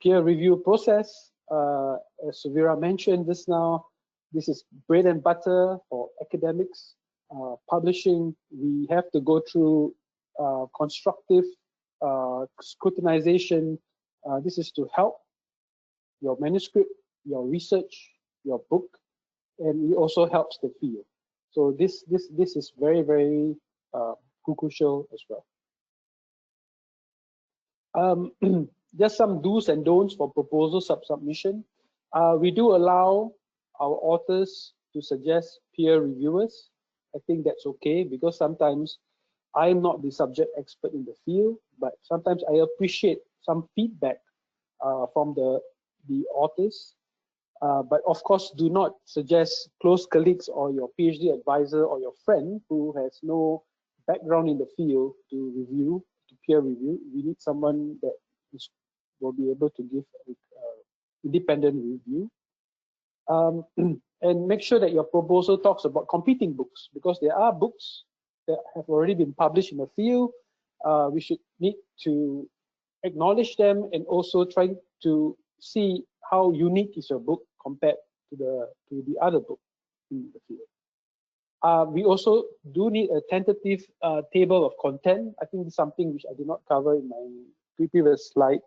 Peer review process, as Suvira mentioned just now, this is bread and butter for academics. Publishing, we have to go through constructive scrutinization. This is to help your manuscript, your research, your book, and it also helps the field. So this is very, very crucial as well. Just some do's and don'ts for proposal submission. We do allow our authors to suggest peer reviewers. I think that's okay, because sometimes I'm not the subject expert in the field, but sometimes I appreciate some feedback from the authors. But of course, do not suggest close colleagues or your PhD advisor or your friend who has no background in the field to review, to peer review. We need someone that will be able to give independent review. And make sure that your proposal talks about competing books, because there are books that have already been published in the field. We should need to acknowledge them and also try to see how unique is your book compared to the other book in the field. We also do need a tentative table of content. I think this is something which I did not cover in my previous slide.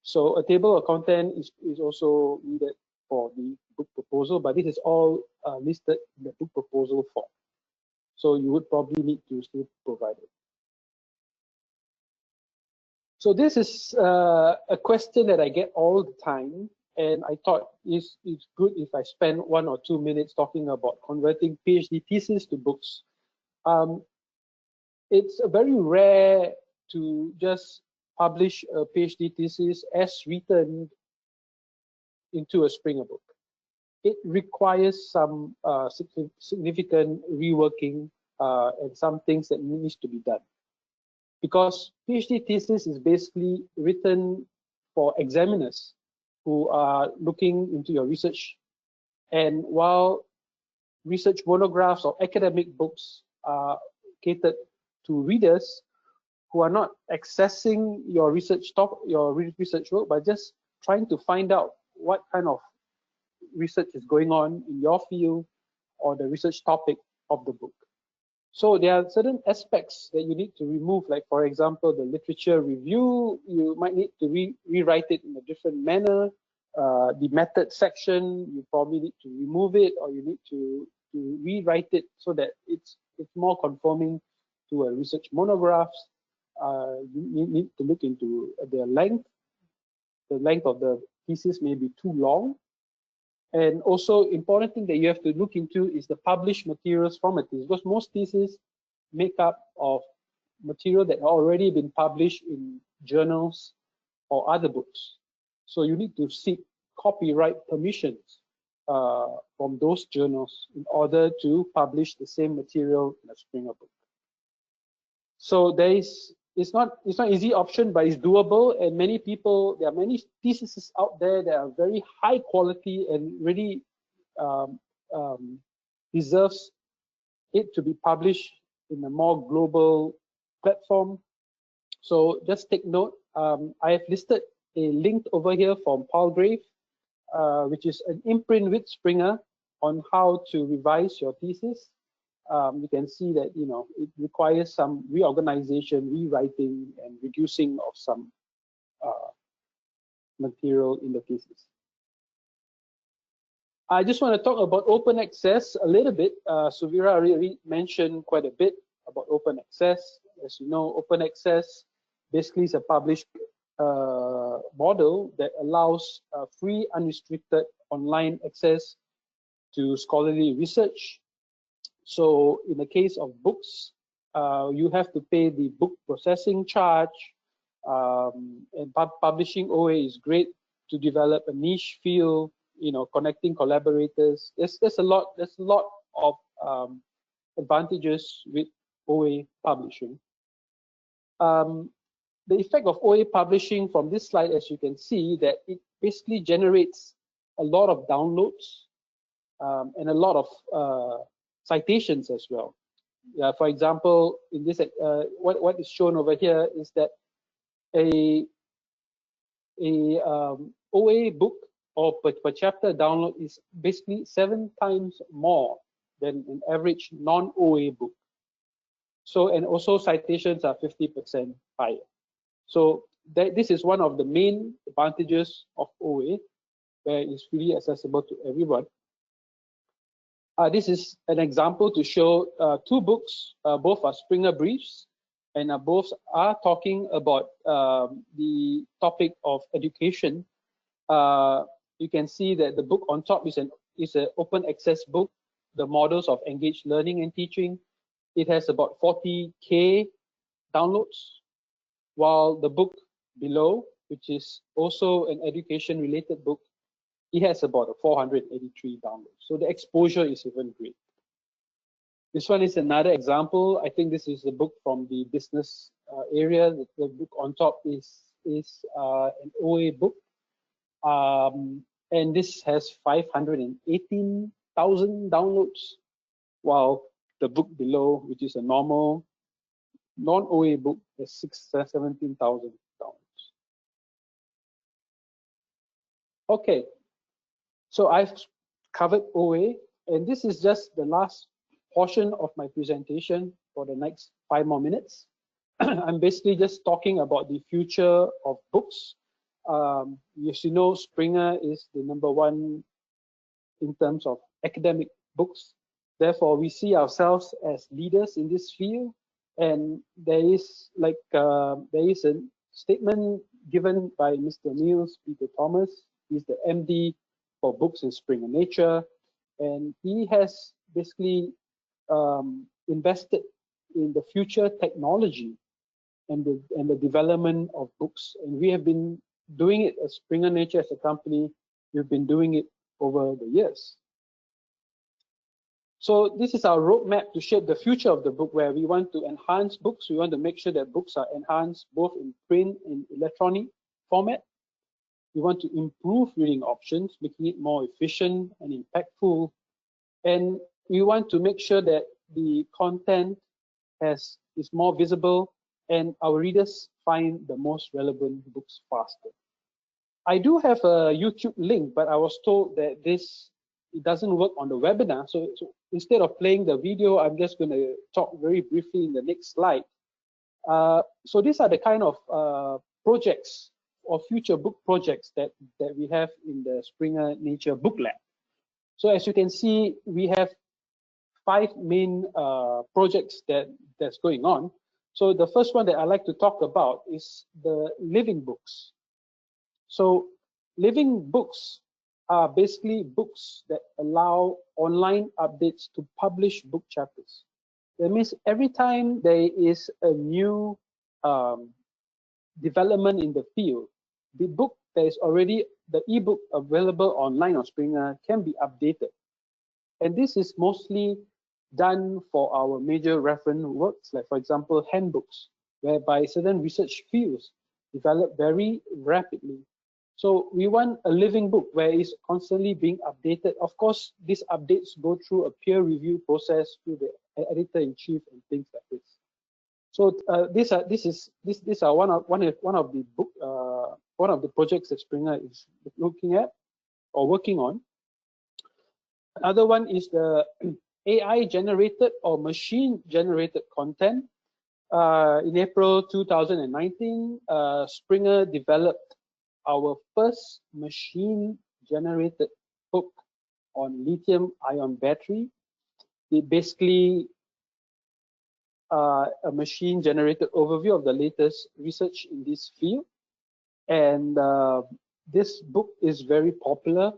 So a table of content is also needed for the book proposal, but this is all listed in the book proposal form. So you would probably need to still provide it. So this is a question that I get all the time, and I thought it's good if I spend 1 or 2 minutes talking about converting PhD thesis to books. It's very rare to just publish a PhD thesis as written into a Springer book. It requires some significant reworking and some things that needs to be done. Because PhD thesis is basically written for examiners who are looking into your research. And while research monographs or academic books are catered to readers who are not accessing your research work, but just trying to find out what kind of research is going on in your field or the research topic of the book. So there are certain aspects that you need to remove, like for example, the literature review. You might need to rewrite it in a different manner. The method section, you probably need to remove it, or you need to rewrite it so that it's more conforming to a research monograph. You need to look into the length. The length of the thesis may be too long. And also, important thing that you have to look into is the published materials from a thesis, because most theses make up of material that have already been published in journals or other books. So you need to seek copyright permissions from those journals in order to publish the same material in a Springer book. So it's not an easy option, but it's doable, and there are many theses out there that are very high quality and really deserves it to be published in a more global platform. So just take note. I have listed a link over here from Palgrave, which is an imprint with Springer on how to revise your thesis. You can see that it requires some reorganization, rewriting, and reducing of some material in the thesis. I just want to talk about open access a little bit. Suvira already mentioned quite a bit about open access. As you know, open access basically is a published model that allows free, unrestricted online access to scholarly research. So in the case of books, you have to pay the book processing charge, and publishing OA is great to develop a niche field, connecting collaborators. There's a lot of advantages with OA publishing. The effect of OA publishing from this slide, as you can see, that it basically generates a lot of downloads and a lot of citations as well. For example, in this, what is shown over here is that a OA book or per chapter download is basically 7 times more than an average non-OA book. So, and also citations are 50% higher. So this is one of the main advantages of OA, where it's really accessible to everyone. This is an example to show 2 books, both are Springer briefs, and both are talking about the topic of education. You can see that the book on top is an open access book, the models of engaged learning and teaching. It has about 40K downloads, while the book below, which is also an education-related book, it has about 483 downloads. So the exposure is even great. This one is another example. I think this is a book from the business area. The book on top is an OA book. And this has 518,000 downloads, while the book below, which is a normal non-OA book, has 17,000 downloads. Okay, so I've covered OA, and this is just the last portion of my presentation for the next 5 more minutes. I'm basically just talking about the future of books. As you know, Springer is the #1 in terms of academic books. Therefore, we see ourselves as leaders in this field. And there is a statement given by Mr. Niels Peter Thomas. He's the MD for books in Springernature, and he has basically invested in the future technology and the development of books. And we have been doing it as Springernature as a company. We've been doing it over the years. So this is our roadmap to shape the future of the book, where we want to enhance books. We want to make sure that books are enhanced both in print and electronic format. We want to improve reading options, making it more efficient and impactful. And we want to make sure that the content is more visible and our readers find the most relevant books faster. I do have a YouTube link, but I was told that it doesn't work on the webinar. So instead of playing the video, I'm just going to talk very briefly in the next slide. So these are the kind of projects or future book projects that we have in the Springernature Book Lab. So as you can see, we have 5 main projects that's going on. So the first one that I like to talk about is the living books. So living books are basically books that allow online updates to publish book chapters. That means every time there is a new development in the field, the book that is already, the ebook available online on Springer can be updated. And this is mostly done for our major reference works, like for example, handbooks, whereby certain research fields develop very rapidly. So we want a living book where it's constantly being updated. Of course, these updates go through a peer review process through the editor-in-chief and things like this. So these are one of the projects that Springer is looking at or working on. Another one is the AI generated or machine generated content. In April 2019, Springer developed our first machine generated book on lithium ion battery. It basically a machine generated overview of the latest research in this field. And this book is very popular.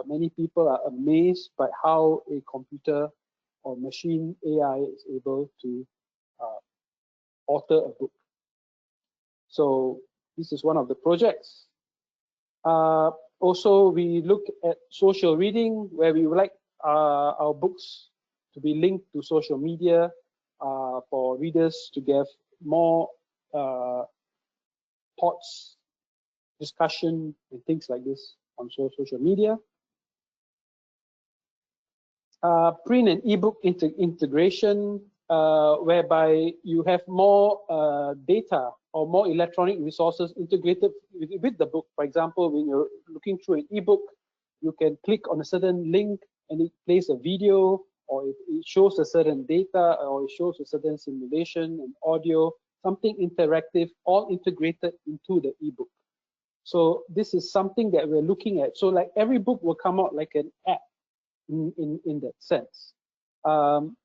Many people are amazed by how a computer or machine AI is able to author a book. So this is one of the projects. Also, we look at social reading, where we would like our books to be linked to social media for readers to get more thoughts, discussion, and things like this on social media. Print and ebook integration, whereby you have more data or more electronic resources integrated with the book. For example, when you're looking through an ebook, you can click on a certain link and it plays a video, or it shows a certain data, or it shows a certain simulation and audio, something interactive, all integrated into the ebook. So this is something that we're looking at. So like every book will come out like an app in that sense.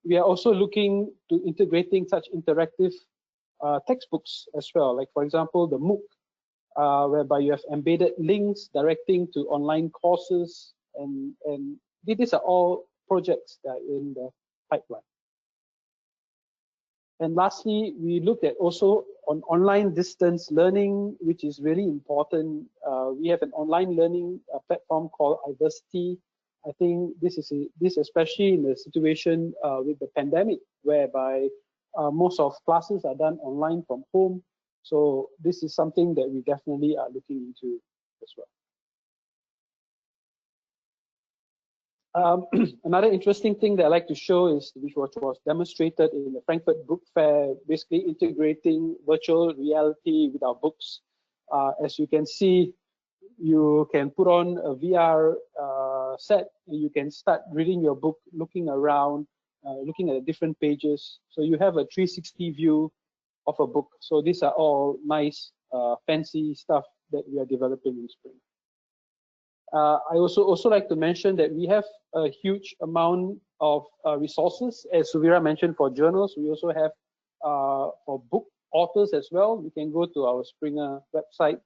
We are also looking to integrating such interactive textbooks as well. Like for example, the MOOC, whereby you have embedded links directing to online courses, and these are all projects that are in the pipeline. And lastly, we looked at also on online distance learning, which is really important. We have an online learning platform called iversity. I think this especially in the situation with the pandemic, whereby most of classes are done online from home. So this is something that we definitely are looking into as well. Another interesting thing that I like to show is, which was demonstrated in the Frankfurt Book Fair, basically integrating virtual reality with our books. As you can see, you can put on a VR set and you can start reading your book, looking around, looking at the different pages. So you have a 360 view of a book. So these are all nice, fancy stuff that we are developing in Spring. I also like to mention that we have a huge amount of resources, as Suvira mentioned, for journals. We also have for book authors as well. You can go to our Springer website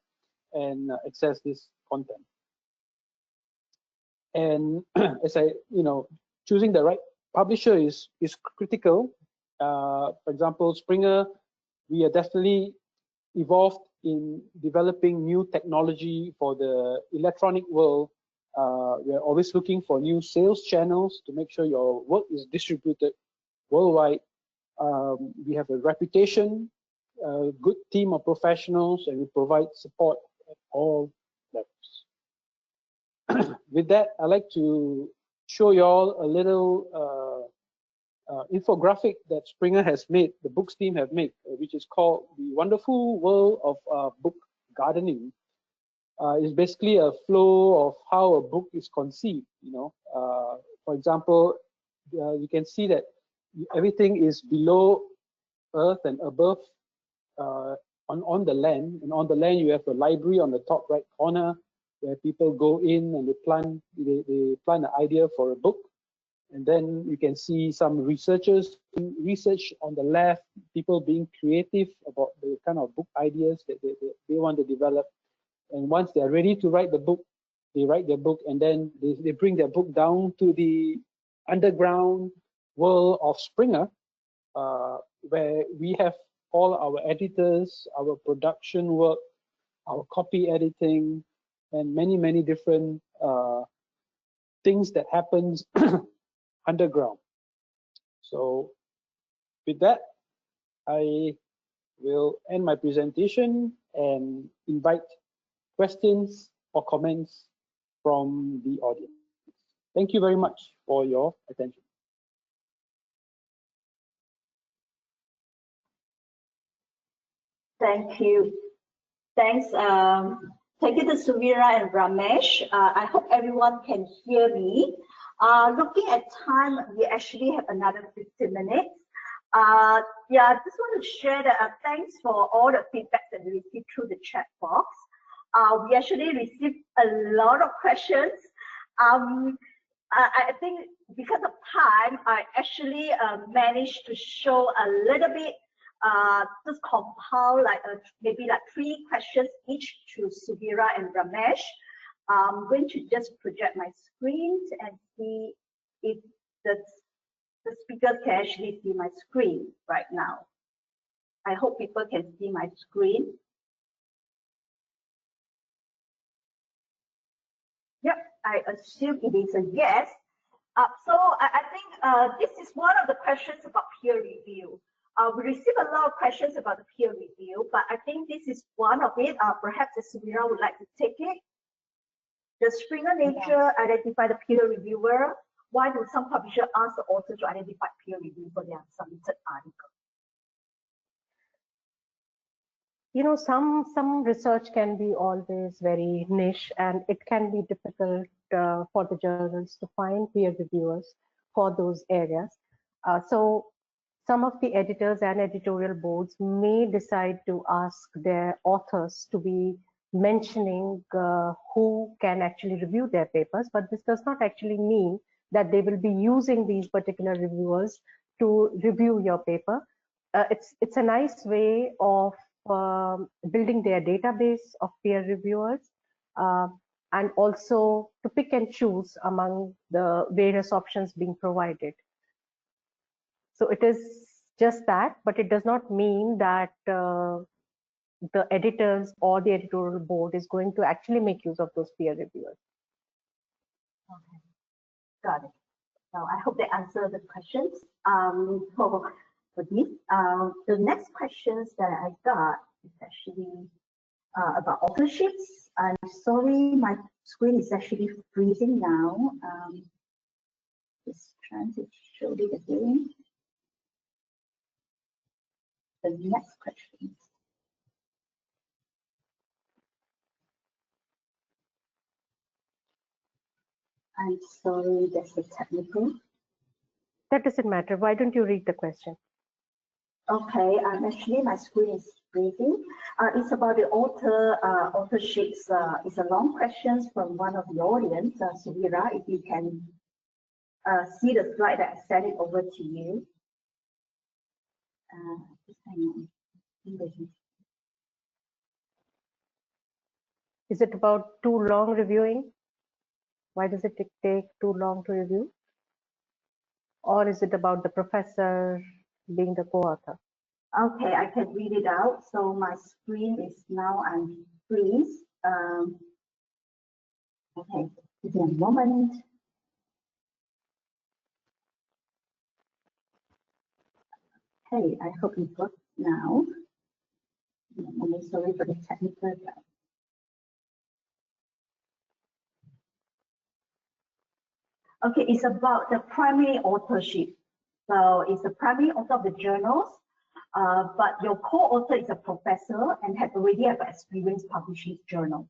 and access this content. And as choosing the right publisher is critical. For example, Springer, we are definitely evolved in developing new technology for the electronic world. We are always looking for new sales channels to make sure your work is distributed worldwide. We have a reputation, a good team of professionals, and we provide support at all levels. With that, I'd like to show you all a little infographic that Springer has made, the books team have made, which is called The Wonderful World of Book Gardening. It's basically a flow of how a book is conceived. For example, you can see that everything is below earth and above on the land. And on the land, you have a library on the top right corner where people go in and they plant an idea for a book. And then you can see some researchers doing research on the left, people being creative about the kind of book ideas that they want to develop. And once they're ready to write the book, they write their book, and then they bring their book down to the underground world of Springer, where we have all our editors, our production work, our copy editing, and many, many different things that happens underground. So with that, I will end my presentation and invite questions or comments from the audience. Thank you very much for your attention. Thank you. Thanks. Thank you to Suvira and Ramesh. I hope everyone can hear me. Looking at time, we actually have another 15 minutes. Yeah, I just want to share that thanks for all the feedback that we received through the chat box. We actually received a lot of questions. I think because of time, I actually managed to show a little bit, just compile maybe 3 questions each to Suvira and Ramesh. I'm going to just project my screen and see if the speakers can actually see my screen right now. I hope people can see my screen. Yep, I assume it is a yes. So I think this is one of the questions about peer review. We receive a lot of questions about the peer review, but I think this is one of it. Perhaps Suvira would like to take it. Does Springernature identify the peer reviewer? Why do some publishers ask the author to identify peer review for their submitted article? Some research can be always very niche, and it can be difficult for the journals to find peer reviewers for those areas. So some of the editors and editorial boards may decide to ask their authors to be mentioning who can actually review their papers, but this does not actually mean that they will be using these particular reviewers to review your paper. It's a nice way of building their database of peer reviewers, and also to pick and choose among the various options being provided. So it is just that, but it does not mean that the editors or the editorial board is going to actually make use of those peer reviewers. Okay, got it. Now I hope they answer the questions for this. The next questions that I got is actually about authorships. I'm sorry, my screen is actually freezing now. Just trying to show it again. The next question. I'm sorry, that's a technical. That doesn't matter. Why don't you read the question? Okay, actually my screen is freezing. It's about the authorships. It's a long question from one of the audience. Suvira, if you can see the slide that I sent it over to you. Just hang on. Is it about too long reviewing? Why does it take too long to review? Or is it about the professor being the co-author? Okay, I can read it out. So my screen is now on freeze. Okay, give me a moment. Hey, I hope it works now. I'm sorry for the technical. Okay, it's about the primary authorship. So it's the primary author of the journals, but your co-author is a professor and already have experience publishing journal.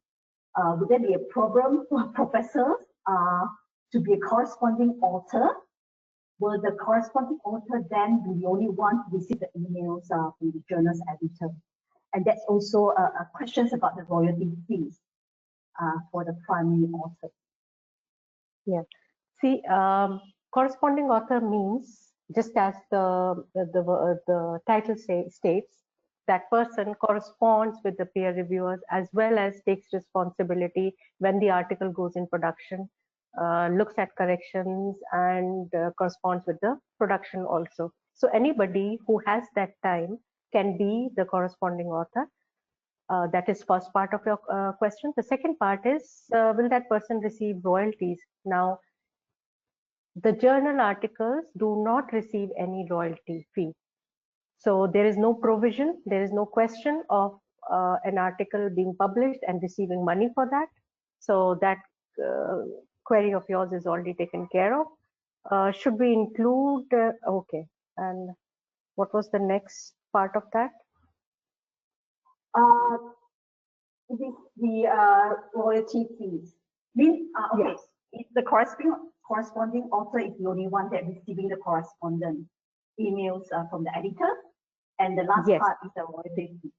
Would there be a problem for professors to be a corresponding author? Will the corresponding author then be the only one to receive the emails from the journal's editor? And that's also a questions about the royalty fees for the primary author. Yeah. See, corresponding author means, just as the title states, that person corresponds with the peer reviewers as well as takes responsibility when the article goes in production, looks at corrections and corresponds with the production also. So anybody who has that time can be the corresponding author. That is first part of your question. The second part is, will that person receive royalties? Now, the journal articles do not receive any royalty fee. So there is no provision, there is no question of an article being published and receiving money for that. So that query of yours is already taken care of. Should we include, okay, and what was the next part of that? The royalty fees. Okay, yes. If the corresponding author is the only one that receiving the correspondence emails from the editor, and the last yes. part is the royalty fee.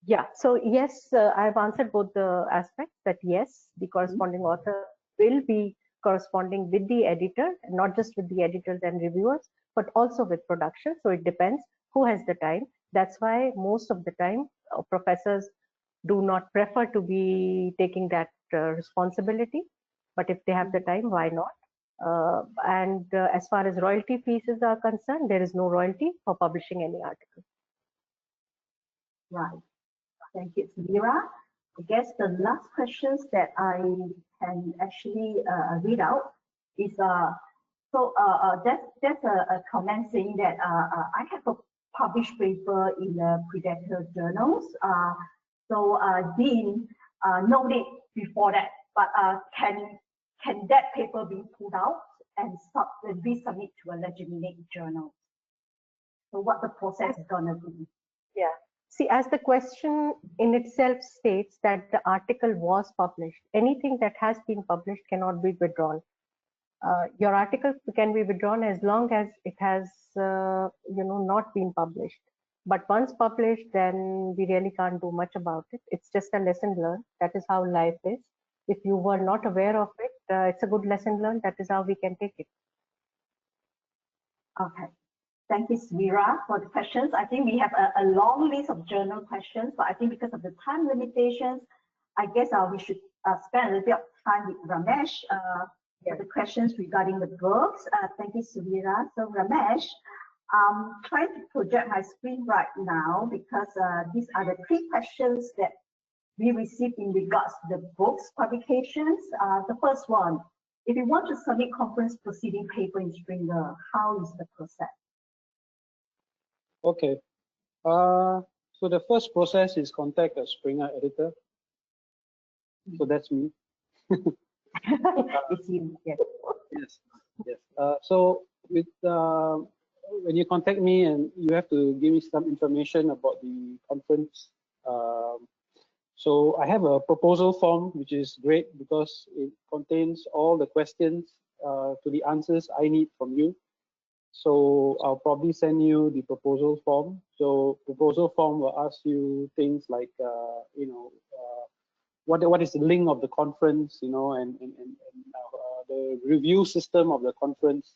Yeah, so yes, I've answered both the aspects, that yes, the corresponding author will be corresponding with the editor, not just with the editors and reviewers, but also with production. So it depends who has the time. That's why most of the time professors do not prefer to be taking that responsibility. But if they have the time, why not? As far as royalty fees are concerned, there is no royalty for publishing any article. Right. Thank you, Samira. I guess the last questions that I can actually read out is that's a comment saying that I have a published paper in the Predator journals. So Dean noted before that, but can that paper be pulled out and resubmit to a legitimate journal? So what the process is gonna be? Yeah. See, as the question in itself states that the article was published, anything that has been published cannot be withdrawn. Your article can be withdrawn as long as it has, not been published. But once published, then we really can't do much about it. It's just a lesson learned. That is how life is. If you were not aware of it, it's a good lesson learned. That is how we can take it. Okay. Thank you, Samira, for the questions. I think we have a long list of journal questions, but I think because of the time limitations, I guess we should spend a little bit of time with Ramesh for the questions regarding the books. Thank you, Samira. So Ramesh, I'm trying to project my screen right now because these are the 3 questions that we received in regards to the books publications. The first one, if you want to submit conference proceeding paper in Springer, how is the process? Okay. So the first process is contact a Springer editor. So that's me. It's you, yes. Yes. Yes. So with when you contact me, and you have to give me some information about the conference. So I have a proposal form, which is great because it contains all the questions to the answers I need from you. So I'll probably send you the proposal form. So proposal form will ask you things like, what is the link of the conference, and the review system of the conference,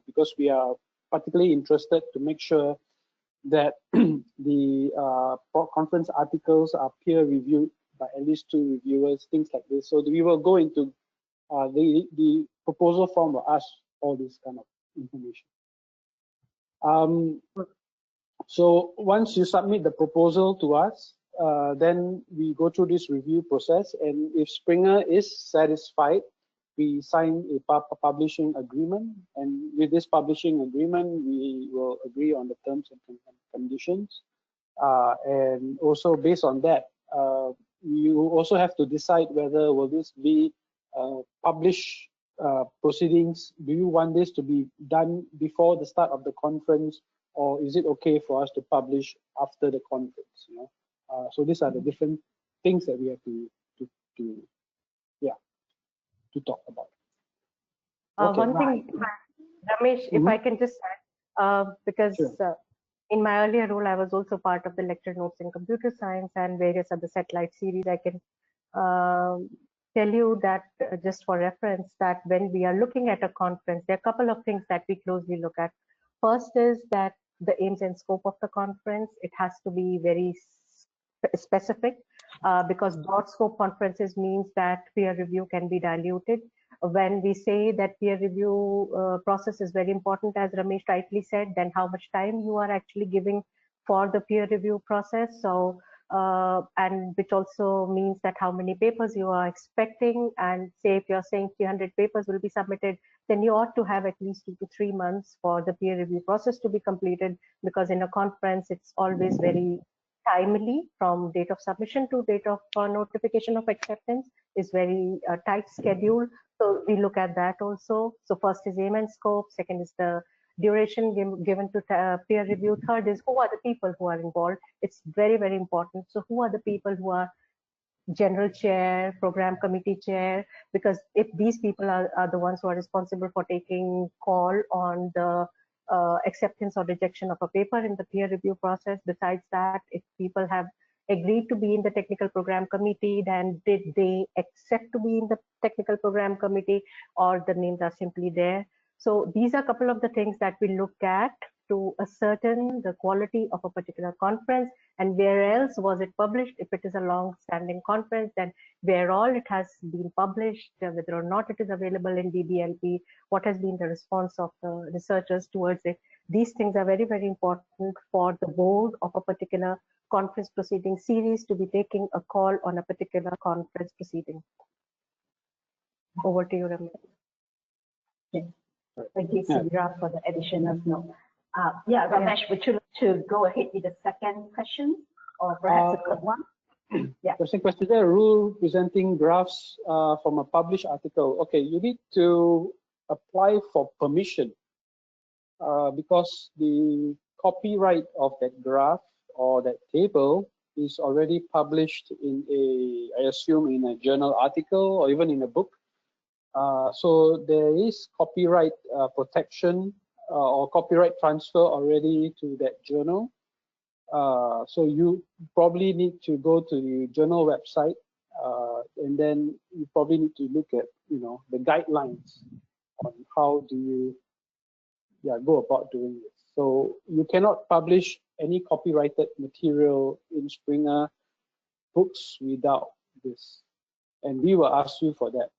because we are particularly interested to make sure that the conference articles are peer reviewed by at least 2 reviewers, things like this. So we will go into the proposal form will ask all this kind of information. So once you submit the proposal to us, then we go through this review process, and if Springer is satisfied, we sign a publishing agreement, and with this publishing agreement, we will agree on the terms and conditions, and also based on that, you also have to decide whether will this be published proceedings. Do you want this to be done before the start of the conference, or is it okay for us to publish after the conference? So these are the different things that we have to talk about. Okay. One thing, Ramesh, if I can just add, because Sure. In my earlier role, I was also part of the lecture notes in computer science and various other satellite series. I can tell you that just for reference, that when we are looking at a conference, there are a couple of things that we closely look at. First is that the aims and scope of the conference, it has to be very specific, because broad scope conferences means that peer review can be diluted. When we say that peer review process is very important, as Ramesh rightly said, then how much time you are actually giving for the peer review process. So, and which also means that how many papers you are expecting, and say if you're saying 300 papers will be submitted, then you ought to have at least 2 to 3 months for the peer review process to be completed, because in a conference, it's always very timely from date of submission to date of notification of acceptance is very tight schedule. So we look at that also. So first is aim and scope. Second is the duration given to peer review. Third is who are the people who are involved. It's very, very important. So who are the people who are general chair, program committee chair, because if these people are the ones who are responsible for taking call on the acceptance or rejection of a paper in the peer review process. Besides that, if people have agreed to be in the technical program committee, then did they accept to be in the technical program committee, or the names are simply there. So these are a couple of the things that we look at to ascertain the quality of a particular conference, and where else was it published. If it is a long-standing conference, then where all it has been published, whether or not it is available in DBLP, what has been the response of the researchers towards it. These things are very, very important for the board of a particular conference proceeding series to be taking a call on a particular conference proceeding. Over to you, Ramesh. Yes. Thank you, Sandra, for the additional note. Yeah, Ramesh, would you like to go ahead with the second question, or perhaps the third one? Yeah. Question. Is there a rule presenting drafts from a published article? Okay, you need to apply for permission because the copyright of that draft or that table is already published in I assume in a journal article or even in a book. So there is copyright protection or copyright transfer already to that journal. So you probably need to go to the journal website, and then you probably need to look at the guidelines on how do you go about doing this. So you cannot publish any copyrighted material in Springer books without this, and we will ask you for that.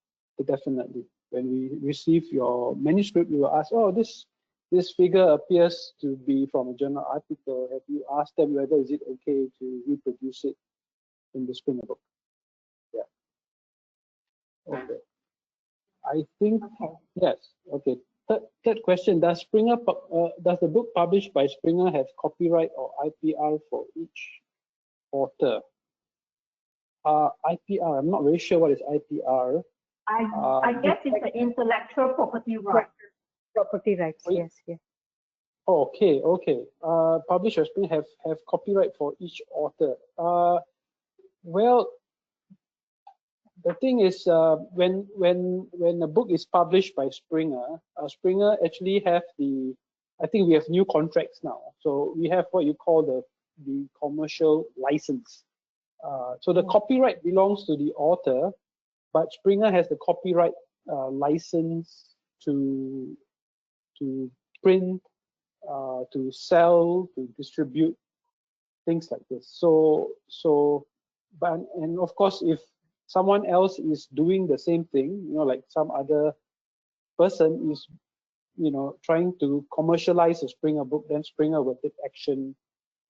Definitely, when we receive your manuscript, we will ask, oh, this this figure appears to be from a journal article, have you asked them whether is it okay to reproduce it in the Springer book? Yeah. Okay. I think yes. Okay. Third question: does does the book published by Springer have copyright or IPR for each author? IPR. I'm not very sure what is IPR. I guess it's the intellectual property right. Property rights. Yes. Yes. Okay. Okay. Published by Springer have copyright for each author. Well, the thing is, when a book is published by Springer, Springer actually have I think we have new contracts now. So we have what you call the commercial license. So the copyright belongs to the author, but Springer has the copyright license to print, to sell, to distribute, things like this. And of course, if someone else is doing the same thing, like some other person is, trying to commercialize a Springer book, then Springer will take action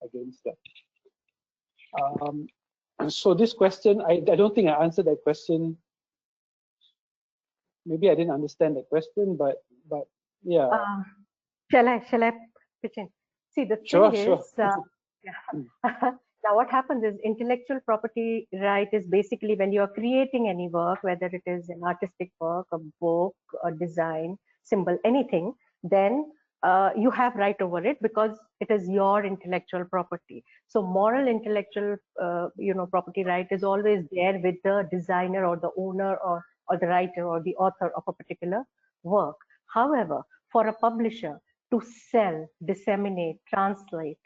against that. So this question, I don't think I answered that question. Maybe I didn't understand the question, but yeah. Shall I pitch in? See, the thing is, now what happens is intellectual property right is basically when you are creating any work, whether it is an artistic work, a book, a design, symbol, anything, then you have right over it because it is your intellectual property. So moral intellectual property right is always there with the designer or the owner or the writer or the author of a particular work. However, for a publisher to sell, disseminate, translate,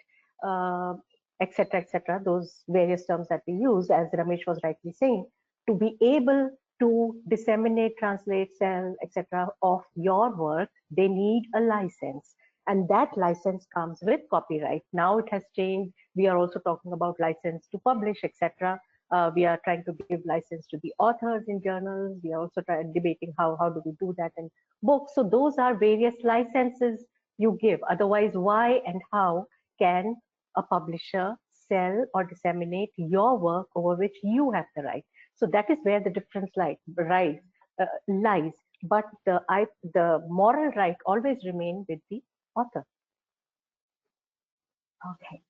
etc., those various terms that we use, as Ramesh was rightly saying, to be able to disseminate, translate, sell, etc., of your work, they need a license. And that license comes with copyright. Now it has changed. We are also talking about license to publish, etc. We are trying to give license to the authors in journals. We are also debating how do we do that in books. So those are various licenses you give. Otherwise, why and how can a publisher sell or disseminate your work over which you have the right? So that is where the difference lies. But the moral right always remain with the author. Okay.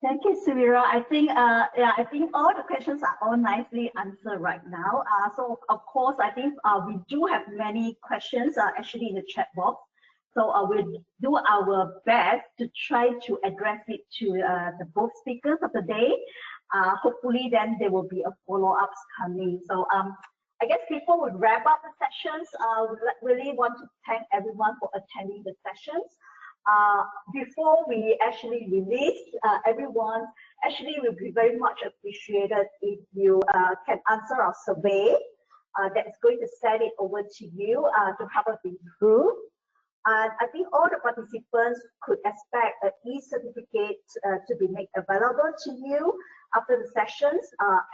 Thank you, Suvira. I think I think all the questions are all nicely answered right now. So of course, I think we do have many questions actually in the chat box. So we'll do our best to try to address it to the both speakers of the day. Hopefully, then there will be a follow-ups coming. So I guess before we wrap up the sessions, we really want to thank everyone for attending the sessions. Before we actually release everyone, actually will be very much appreciated if you can answer our survey that's going to send it over to you to help us improve. And I think all the participants could expect an e-certificate to be made available to you after the sessions,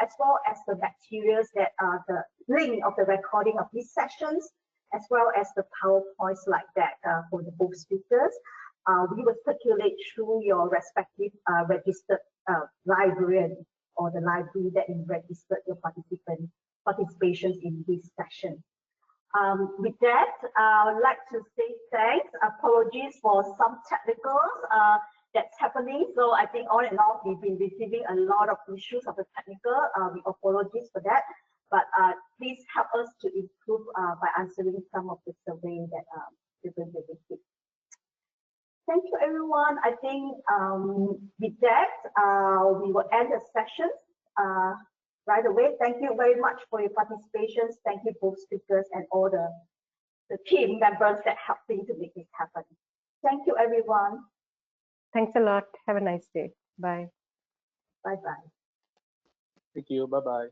as well as the materials that are the link of the recording of these sessions, as well as the PowerPoints like that for the both speakers. We will circulate through your respective registered librarian or the library that you registered your participations in this session. With that, I would like to say thanks. Apologies for some technicals that's happening. So I think all in all, we've been receiving a lot of issues of the technical. We apologize for that. But please help us to improve by answering some of the survey that you're going to receive. Thank you, everyone. I think with that, we will end the session right away. Thank you very much for your participation. Thank you, both speakers and all the team members that helped me to make this happen. Thank you, everyone. Thanks a lot. Have a nice day. Bye. Bye-bye. Thank you. Bye-bye.